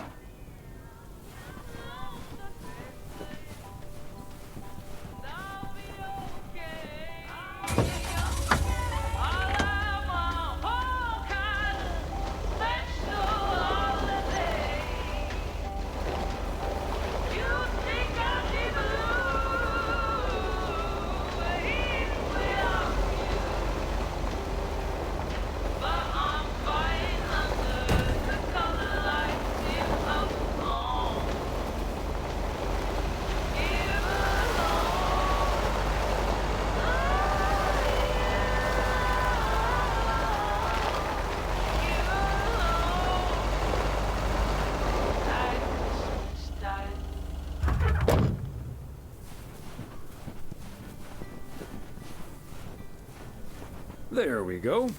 There we go.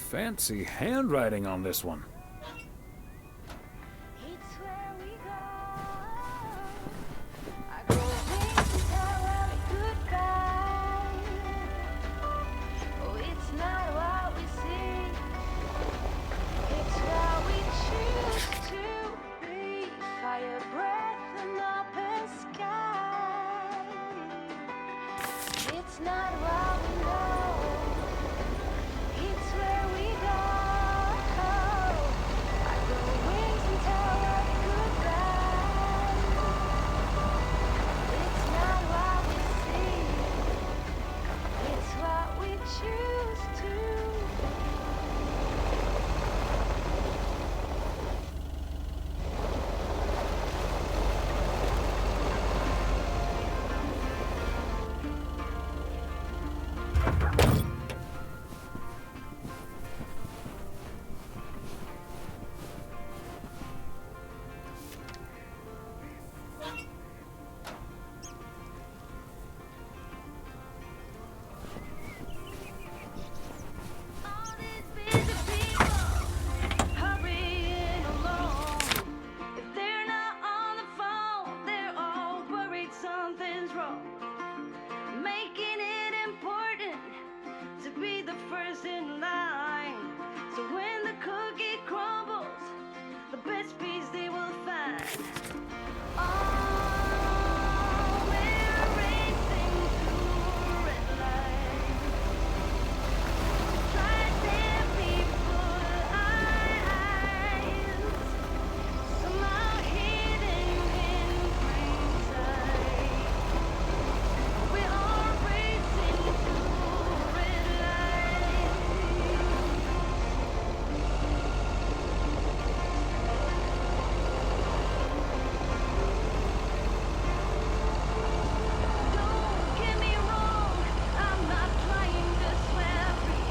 fancy handwriting on this one. It's not what we know, it's where we go. I grow wings and tell us goodbye. It's not what we see, it's what we choose to hurrying along. If they're not on the phone, they're all worried something's wrong. Making it important to be the first in line. So when the cookie crumbles, the best piece they will find. Oh, we're racing to a red light. Try their people eyes, somehow hidden in plain sight. We are racing to a red light. Don't get me wrong, I'm not trying to swear free.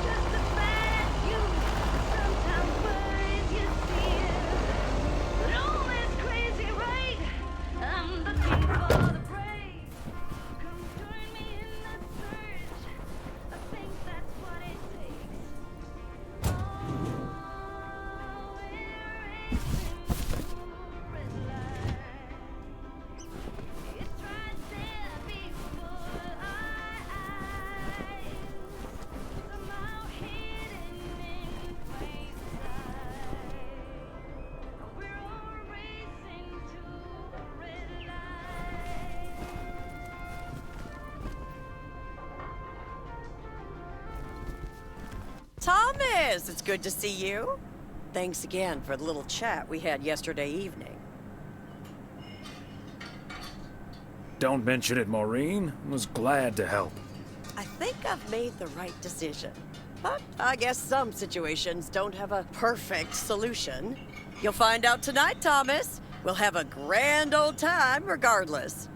Just a bad you, sometimes worries you see. But all is crazy, right? I'm looking for the brave. Come join me in the search. I think that's what it takes. Oh, we're racing to a red light. It's right there before our eyes, somehow hidden in plain sight. We're all racing to a red light. Thomas, it's good to see you. Thanks again for the little chat we had yesterday evening. Don't mention it, Maureen. Was glad to help. I think I've made the right decision. But I guess some situations don't have a perfect solution. You'll find out tonight, Thomas. We'll have a grand old time regardless.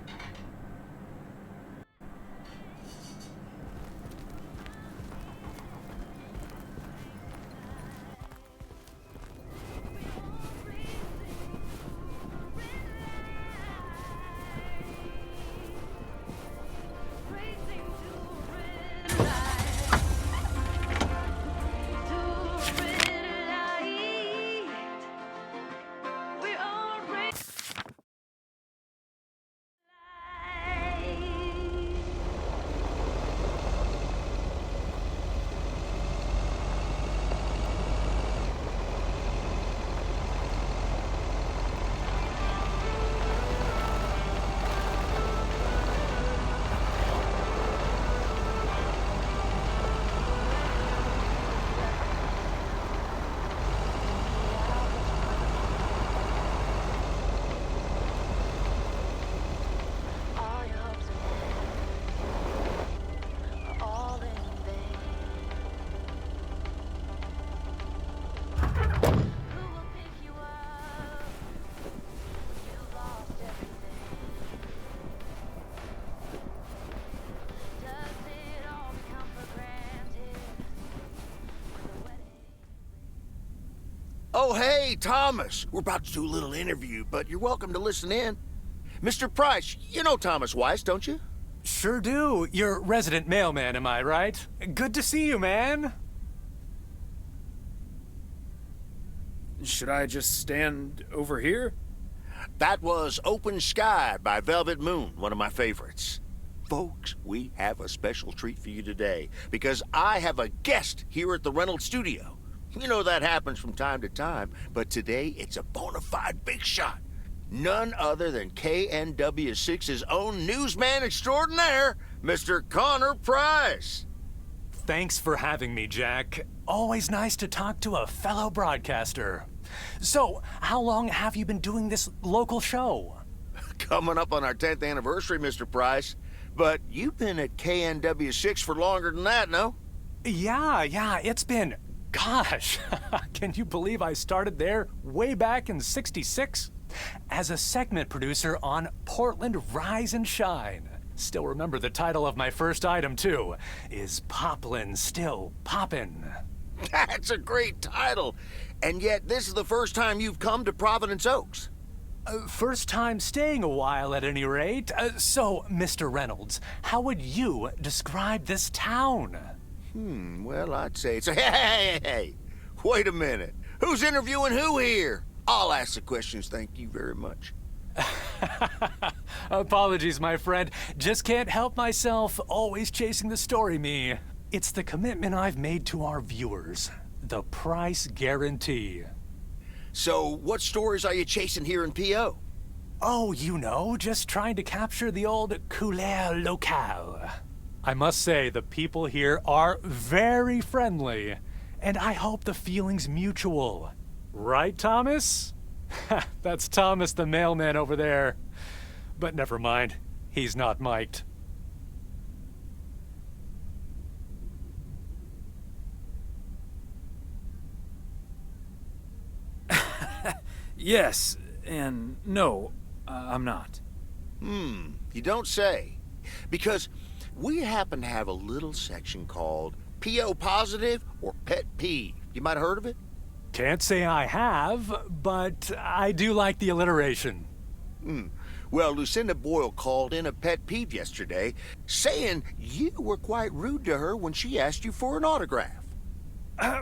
We're all racing. All your hopes are all in vain. Who will pick you up? You lost everything. Does it all become for granted? Oh, hey, Thomas. We're about to do a little interview, but you're welcome to listen in. Mr. Price, you know Thomas Weiss, don't you? Sure do. You're resident mailman, am I right? Good to see you, man. Should I just stand over here? That was Open Sky by Velvet Moon, one of my favorites. Folks, we have a special treat for you today because I have a guest here at the Reynolds studio. You know that happens from time to time, but today it's a bona fide big shot. None other than KNW6's own newsman extraordinaire, Mr. Connor Price. Thanks for having me, Jack. Always nice to talk to a fellow broadcaster. So, how long have you been doing this local show? Coming up on our 10th anniversary, Mr. Price. But you've been at KNW6 for longer than that, no? Yeah, it's been... Gosh, can you believe I started there way back in '66? As a segment producer on Portland Rise and Shine. Still remember the title of my first item, too. Is Poplin Still Poppin'? That's a great title. And yet, this is the first time you've come to Providence Oaks. First time staying a while, at any rate. So, Mr. Reynolds, how would you describe this town? Well, I'd say it's a... Hey! Wait a minute. Who's interviewing who here? I'll ask the questions, thank you very much. Apologies, my friend. Just can't help myself. Always chasing the story, me. It's the commitment I've made to our viewers. The price guarantee. So, what stories are you chasing here in P.O.? Oh, you know, just trying to capture the old couleur locale. I must say, the people here are very friendly, and I hope the feeling's mutual. Right, Thomas? That's Thomas the mailman over there. But never mind, he's not mic'd. Yes, and no, I'm not. You don't say. Because we happen to have a little section called P.O. Positive or Pet Peeve. You might have heard of it? Can't say I have, but I do like the alliteration. Well, Lucinda Boyle called in a pet peeve yesterday, saying you were quite rude to her when she asked you for an autograph.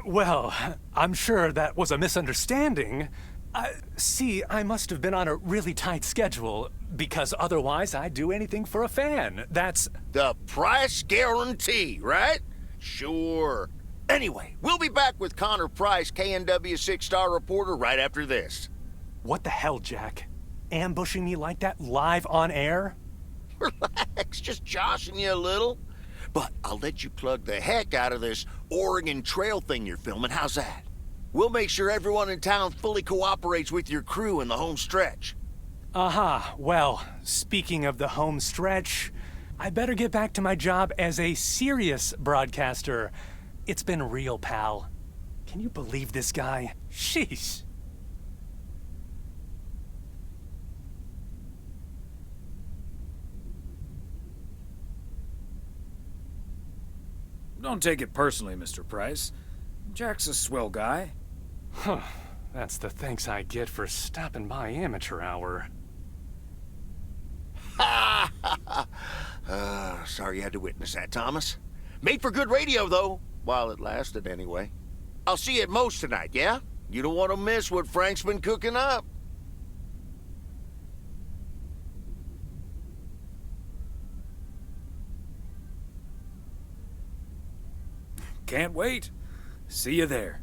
Well, I'm sure that was a misunderstanding. See, I must have been on a really tight schedule, because otherwise I'd do anything for a fan. That's... The price guarantee, right? Sure. Anyway, we'll be back with Connor Price, KNW 6-star reporter, right after this. What the hell, Jack? Ambushing me like that live on air? Relax, just joshing you a little. But I'll let you plug the heck out of this Oregon Trail thing you're filming. How's that? We'll make sure everyone in town fully cooperates with your crew in the home stretch. Well, speaking of the home stretch, I better get back to my job as a serious broadcaster. It's been real, pal. Can you believe this guy? Sheesh. Don't take it personally, Mr. Price. Jack's a swell guy. Huh. That's the thanks I get for stopping by amateur hour. Sorry you had to witness that, Thomas. Made for good radio, though, while it lasted anyway. I'll see you at Moe's tonight, yeah? You don't want to miss what Frank's been cooking up. Can't wait. See you there.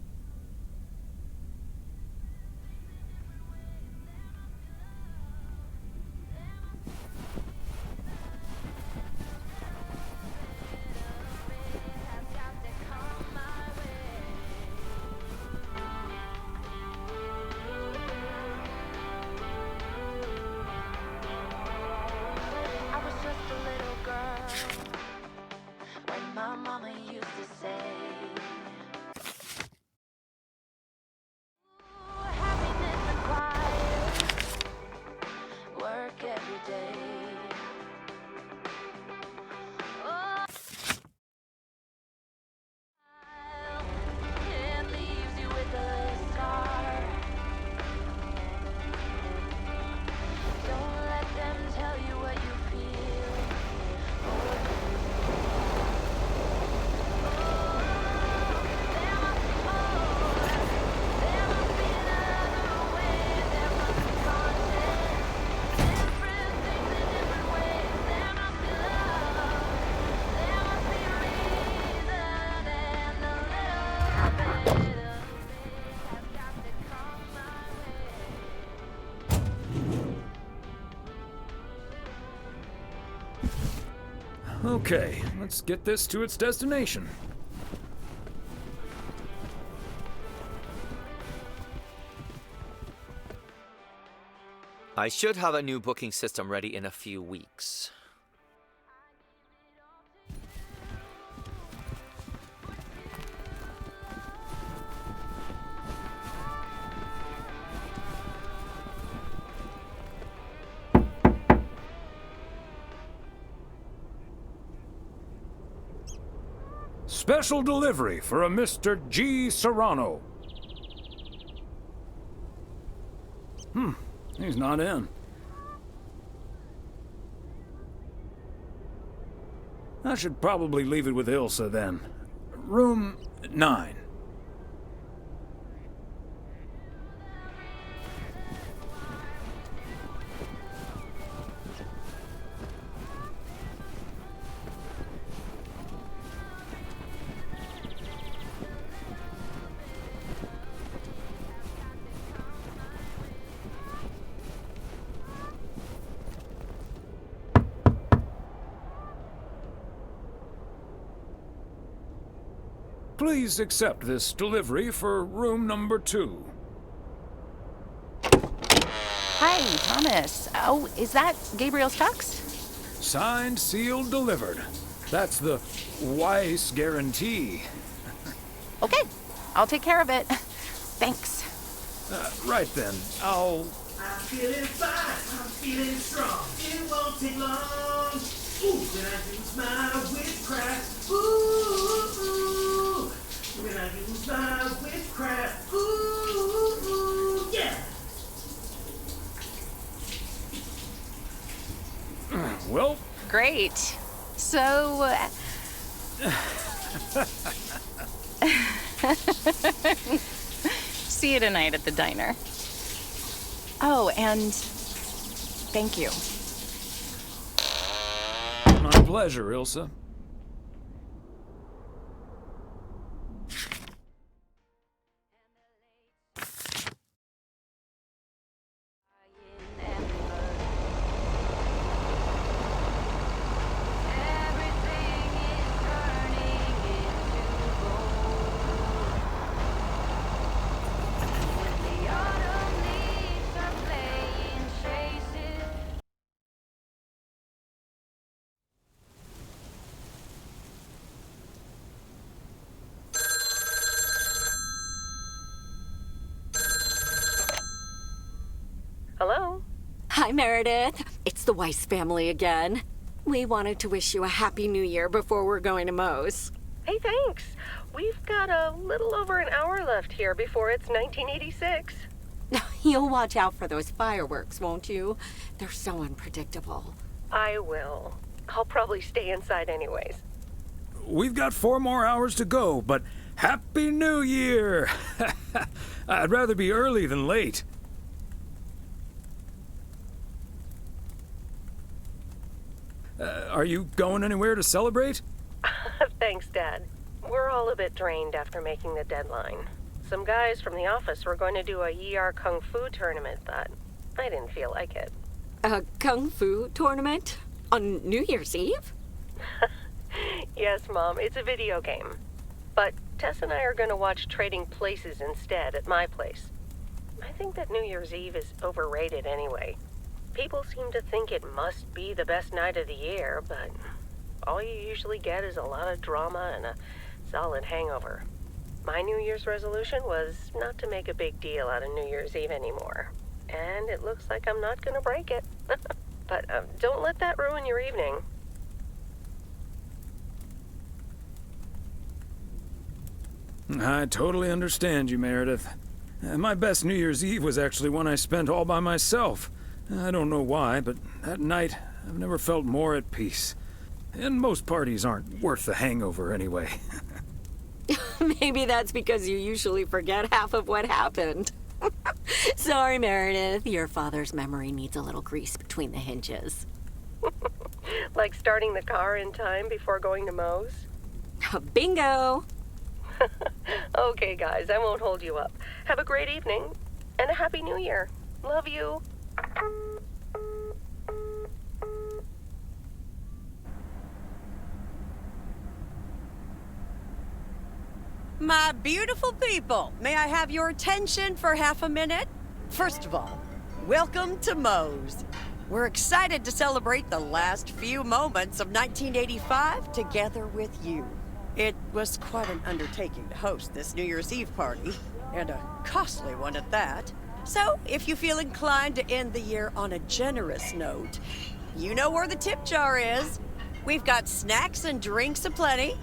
Okay, let's get this to its destination. I should have a new booking system ready in a few weeks. Special delivery for a Mr. G. Serrano. He's not in. I should probably leave it with Ilsa then. Room 9. Please accept this delivery for room number 2. Hi, Thomas. Oh, is that Gabriel's tux? Signed, sealed, delivered. That's the Weiss guarantee. Okay, I'll take care of it. Thanks. Right then, I'll... I'm feeling fine, I'm feeling strong. It won't take long. Ooh, when I use my witchcraft. Ooh, when I use my witchcraft. Ooh, yeah. Well... Great. So... See you tonight at the diner. Oh, and thank you. My pleasure, Ilsa. Hello? Hi, Meredith. It's the Weiss family again. We wanted to wish you a happy new year before we're going to Moe's. Hey, thanks. We've got a little over an hour left here before it's 1986. You'll watch out for those fireworks, won't you? They're so unpredictable. I will. I'll probably stay inside anyways. We've got 4 more hours to go, but Happy New Year! I'd rather be early than late. Are you going anywhere to celebrate? Thanks, Dad. We're all a bit drained after making the deadline. Some guys from the office were going to do a ER Kung Fu tournament, but I didn't feel like it. A Kung Fu tournament? On New Year's Eve? Yes, Mom, it's a video game. But Tess and I are going to watch Trading Places instead at my place. I think that New Year's Eve is overrated anyway. People seem to think it must be the best night of the year, but all you usually get is a lot of drama and a solid hangover. My New Year's resolution was not to make a big deal out of New Year's Eve anymore. And it looks like I'm not going to break it. But don't let that ruin your evening. I totally understand you, Meredith. My best New Year's Eve was actually one I spent all by myself. I don't know why, but that night I've never felt more at peace. And most parties aren't worth the hangover anyway. Maybe that's because you usually forget half of what happened. Sorry, Meredith. Your father's memory needs a little grease between the hinges. Like starting the car in time before going to Moe's? Bingo! Okay, guys, I won't hold you up. Have a great evening, and a Happy New Year. Love you. my beautiful people, may I have your attention for half a minute? First of all, welcome to Moe's. We're excited to celebrate the last few moments of 1985 together with you. It was quite an undertaking to host this New Year's Eve party, and a costly one at that. So, if you feel inclined to end the year on a generous note, you know where the tip jar is. We've got snacks and drinks aplenty,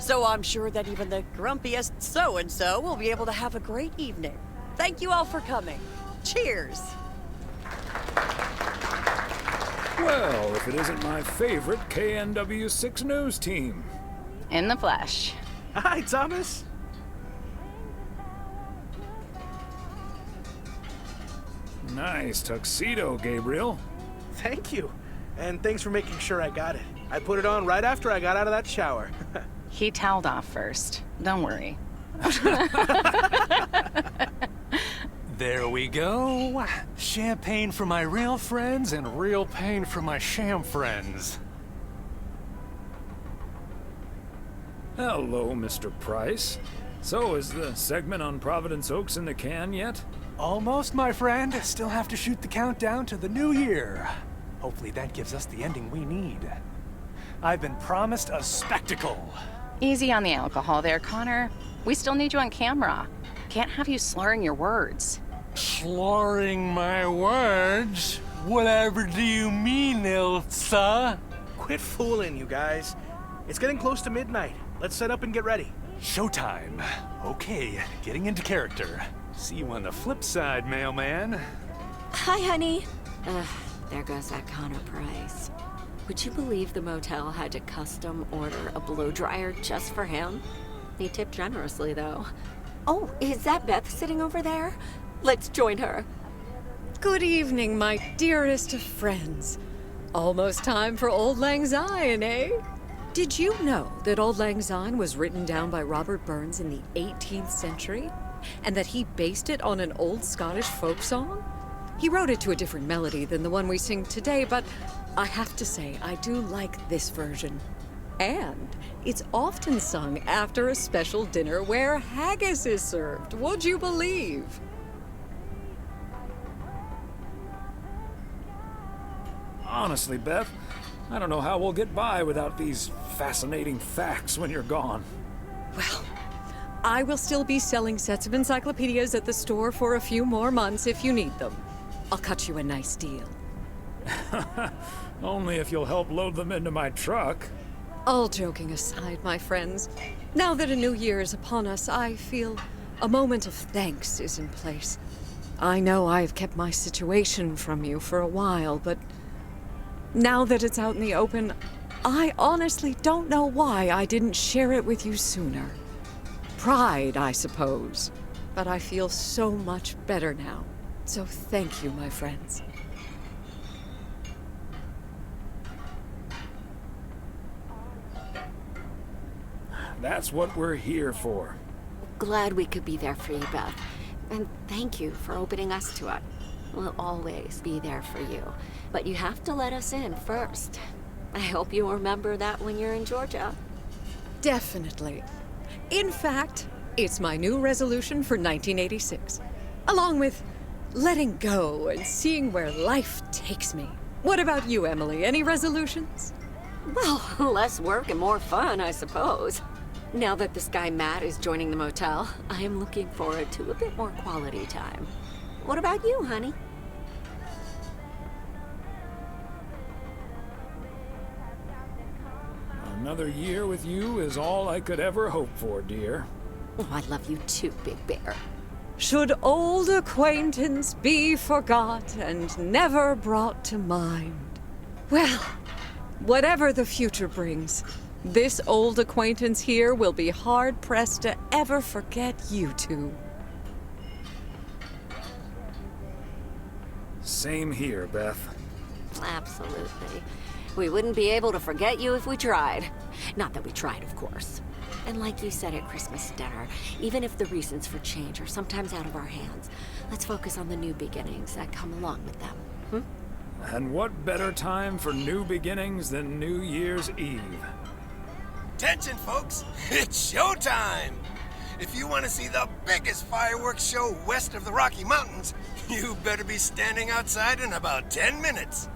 so I'm sure that even the grumpiest so-and-so will be able to have a great evening. Thank you all for coming. Cheers. Well, if it isn't my favorite KNW6 news team. In the flesh. Hi, Thomas. Nice tuxedo, Gabriel. Thank you. And thanks for making sure I got it. I put it on right after I got out of that shower. He toweled off first. Don't worry. There we go. Champagne for my real friends and real pain for my sham friends. Hello, Mr. Price. So, is the segment on Providence Oaks in the can yet? Almost, my friend. Still have to shoot the countdown to the new year. Hopefully that gives us the ending we need. I've been promised a spectacle. Easy on the alcohol there, Connor. We still need you on camera. Can't have you slurring your words. Slurring my words? Whatever do you mean, Ilsa? Quit fooling, you guys. It's getting close to midnight. Let's set up and get ready. Showtime. Okay, getting into character. See you on the flip side, mailman. Hi, honey. There goes that Connor Price. Would you believe the motel had to custom order a blow dryer just for him? He tipped generously, though. Oh, is that Beth sitting over there? Let's join her. Good evening, my dearest of friends. Almost time for Auld Lang Syne, eh? Did you know that Auld Lang Syne was written down by Robert Burns in the 18th century? And that he based it on an old Scottish folk song? He wrote it to a different melody than the one we sing today, but I have to say, I do like this version. And it's often sung after a special dinner where haggis is served, would you believe? Honestly, Beth, I don't know how we'll get by without these fascinating facts when you're gone. Well, I will still be selling sets of encyclopedias at the store for a few more months if you need them. I'll cut you a nice deal. Only if you'll help load them into my truck. All joking aside, my friends, now that a new year is upon us, I feel a moment of thanks is in place. I know I've kept my situation from you for a while, but now that it's out in the open, I honestly don't know why I didn't share it with you sooner. Pride, I suppose. But I feel so much better now. So thank you, my friends. That's what we're here for. Glad we could be there for you, Beth. And thank you for opening us to it. We'll always be there for you. But you have to let us in first. I hope you remember that when you're in Georgia. Definitely. In fact, it's my new resolution for 1986. Along with letting go and seeing where life takes me. What about you, Emily? Any resolutions? Well, less work and more fun, I suppose. Now that this guy Matt is joining the motel, I am looking forward to a bit more quality time. What about you, honey? Another year with you is all I could ever hope for, dear. Oh, I love you too, Big Bear. Should old acquaintance be forgot and never brought to mind? Well, whatever the future brings, this old acquaintance here will be hard-pressed to ever forget you two. Same here, Beth. Absolutely. We wouldn't be able to forget you if we tried. Not that we tried, of course. And like you said at Christmas dinner, even if the reasons for change are sometimes out of our hands, let's focus on the new beginnings that come along with them. And what better time for new beginnings than New Year's Eve? Attention, folks. It's showtime. If you want to see the biggest fireworks show west of the Rocky Mountains, you better be standing outside in about 10 minutes.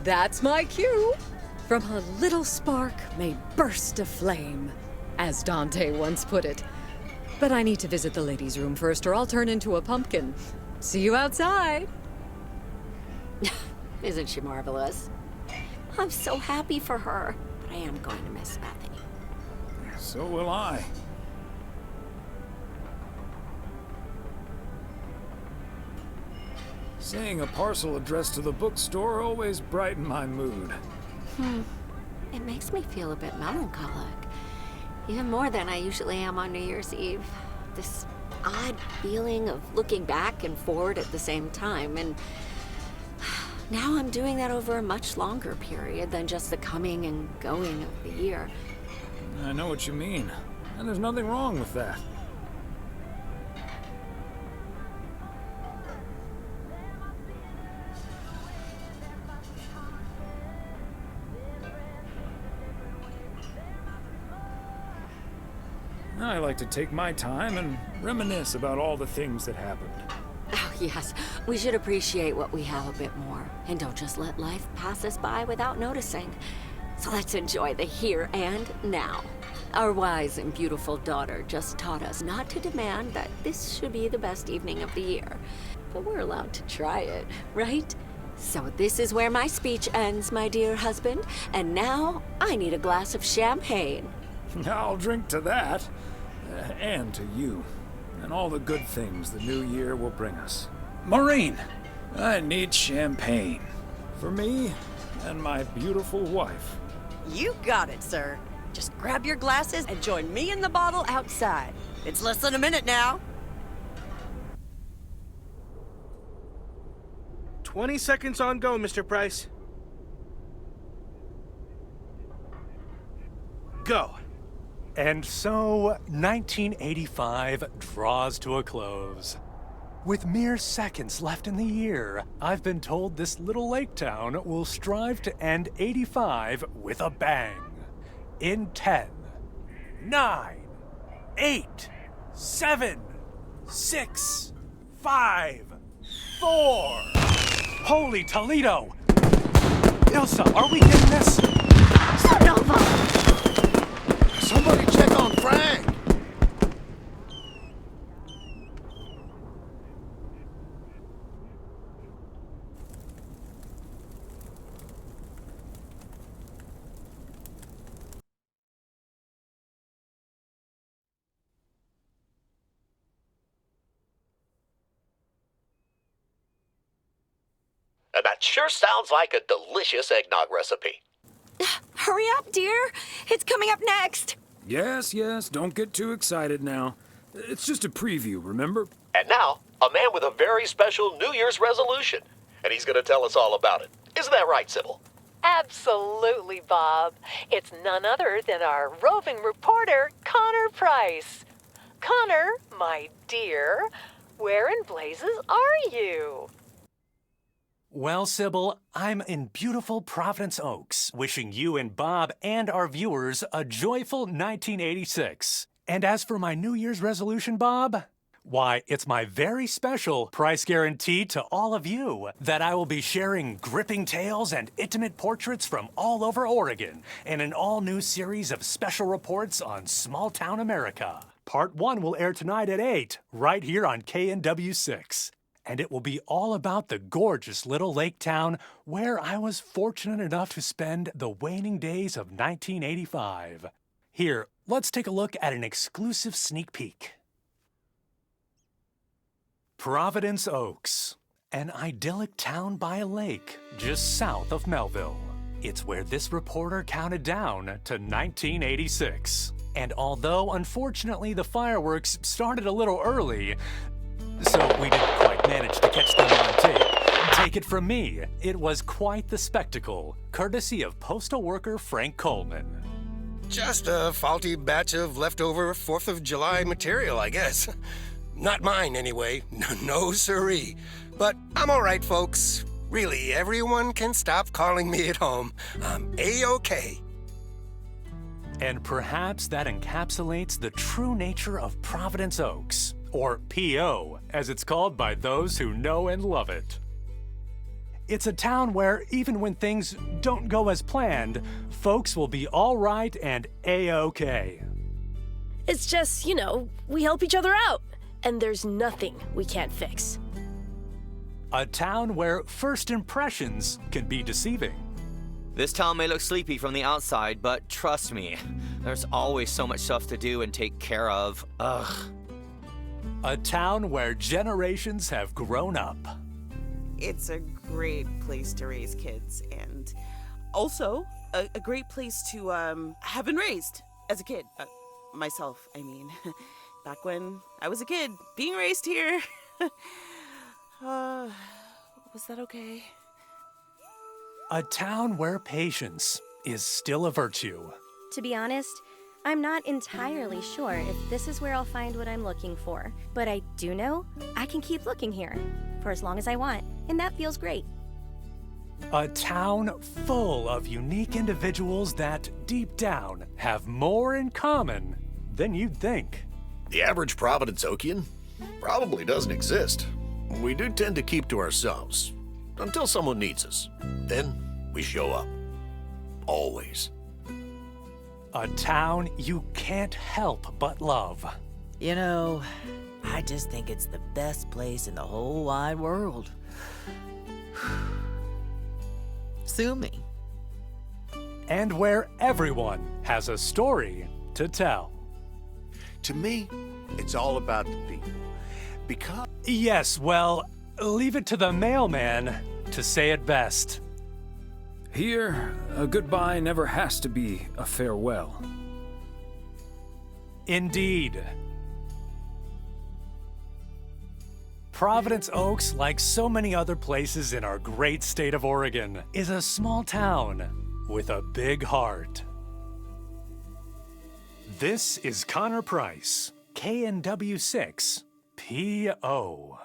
That's my cue. From a little spark may burst a flame, as Dante once put it. But I need to visit the ladies' room first, or I'll turn into a pumpkin. See you outside. Isn't she marvelous? I'm so happy for her, but I am going to miss Bethany. So will I. Seeing a parcel addressed to the bookstore always brightened my mood. It makes me feel a bit melancholic. Even more than I usually am on New Year's Eve. This odd feeling of looking back and forward at the same time, and now I'm doing that over a much longer period than just the coming and going of the year. I know what you mean, and there's nothing wrong with that. I like to take my time and reminisce about all the things that happened. Oh, yes. We should appreciate what we have a bit more, and don't just let life pass us by without noticing. So let's enjoy the here and now. Our wise and beautiful daughter just taught us not to demand that this should be the best evening of the year. But we're allowed to try it, right? So this is where my speech ends, my dear husband. And now I need a glass of champagne. I'll drink to that, and to you, and all the good things the new year will bring us. Maureen, I need champagne. For me and my beautiful wife. You got it, sir. Just grab your glasses and join me in the bottle outside. It's less than a minute now. 20 seconds on go, Mr. Price. Go. And so, 1985 draws to a close. With mere seconds left in the year, I've been told this little lake town will strive to end 85 with a bang. In 10, 9, 8, 7, 6, 5, 4. Holy Toledo! Ilsa, are we getting this? Somebody check on Frank! That sure sounds like a delicious eggnog recipe. Hurry up, dear. It's coming up next. Yes, don't get too excited now. It's just a preview, remember? And now, a man with a very special New Year's resolution. And he's going to tell us all about it. Isn't that right, Sybil? Absolutely, Bob. It's none other than our roving reporter, Connor Price. Connor, my dear, where in blazes are you? Well, Sybil, I'm in beautiful Providence Oaks, wishing you and Bob and our viewers a joyful 1986. And as for my New Year's resolution, Bob, why, it's my very special price guarantee to all of you that I will be sharing gripping tales and intimate portraits from all over Oregon in an all-new series of special reports on small-town America. Part 1 will air tonight at 8, right here on KNW 6. And it will be all about the gorgeous little lake town where I was fortunate enough to spend the waning days of 1985. Here, let's take a look at an exclusive sneak peek. Providence Oaks, an idyllic town by a lake just south of Melville. It's where this reporter counted down to 1986. And although, unfortunately, the fireworks started a little early, so we didn't quite manage to catch them on tape. Take it from me, it was quite the spectacle, courtesy of postal worker Frank Coleman. Just a faulty batch of leftover 4th of July material, I guess. Not mine, anyway. No siree. But I'm all right, folks. Really, everyone can stop calling me at home. I'm A-OK. And perhaps that encapsulates the true nature of Providence Oaks, or P.O., as it's called by those who know and love it. It's a town where even when things don't go as planned, folks will be all right and A-OK. It's just, we help each other out, and there's nothing we can't fix. A town where first impressions can be deceiving. This town may look sleepy from the outside, but trust me, there's always so much stuff to do and take care of. Ugh. A town where generations have grown up. It's a great place to raise kids, and also a great place to have been raised as a kid. Myself, I mean. Back when I was a kid, being raised here. Was that okay? A town where patience is still a virtue. To be honest, I'm not entirely sure if this is where I'll find what I'm looking for, but I do know I can keep looking here for as long as I want, and that feels great. A town full of unique individuals that, deep down, have more in common than you'd think. The average Providence Okian probably doesn't exist. We do tend to keep to ourselves until someone needs us. Then we show up. Always. A town you can't help but love. I just think it's the best place in the whole wide world. Sue me. And where everyone has a story to tell. To me, it's all about the people. Because... Yes, well, leave it to the mailman to say it best. Here, a goodbye never has to be a farewell. Indeed. Providence Oaks, like so many other places in our great state of Oregon, is a small town with a big heart. This is Connor Price, KNW6, P.O.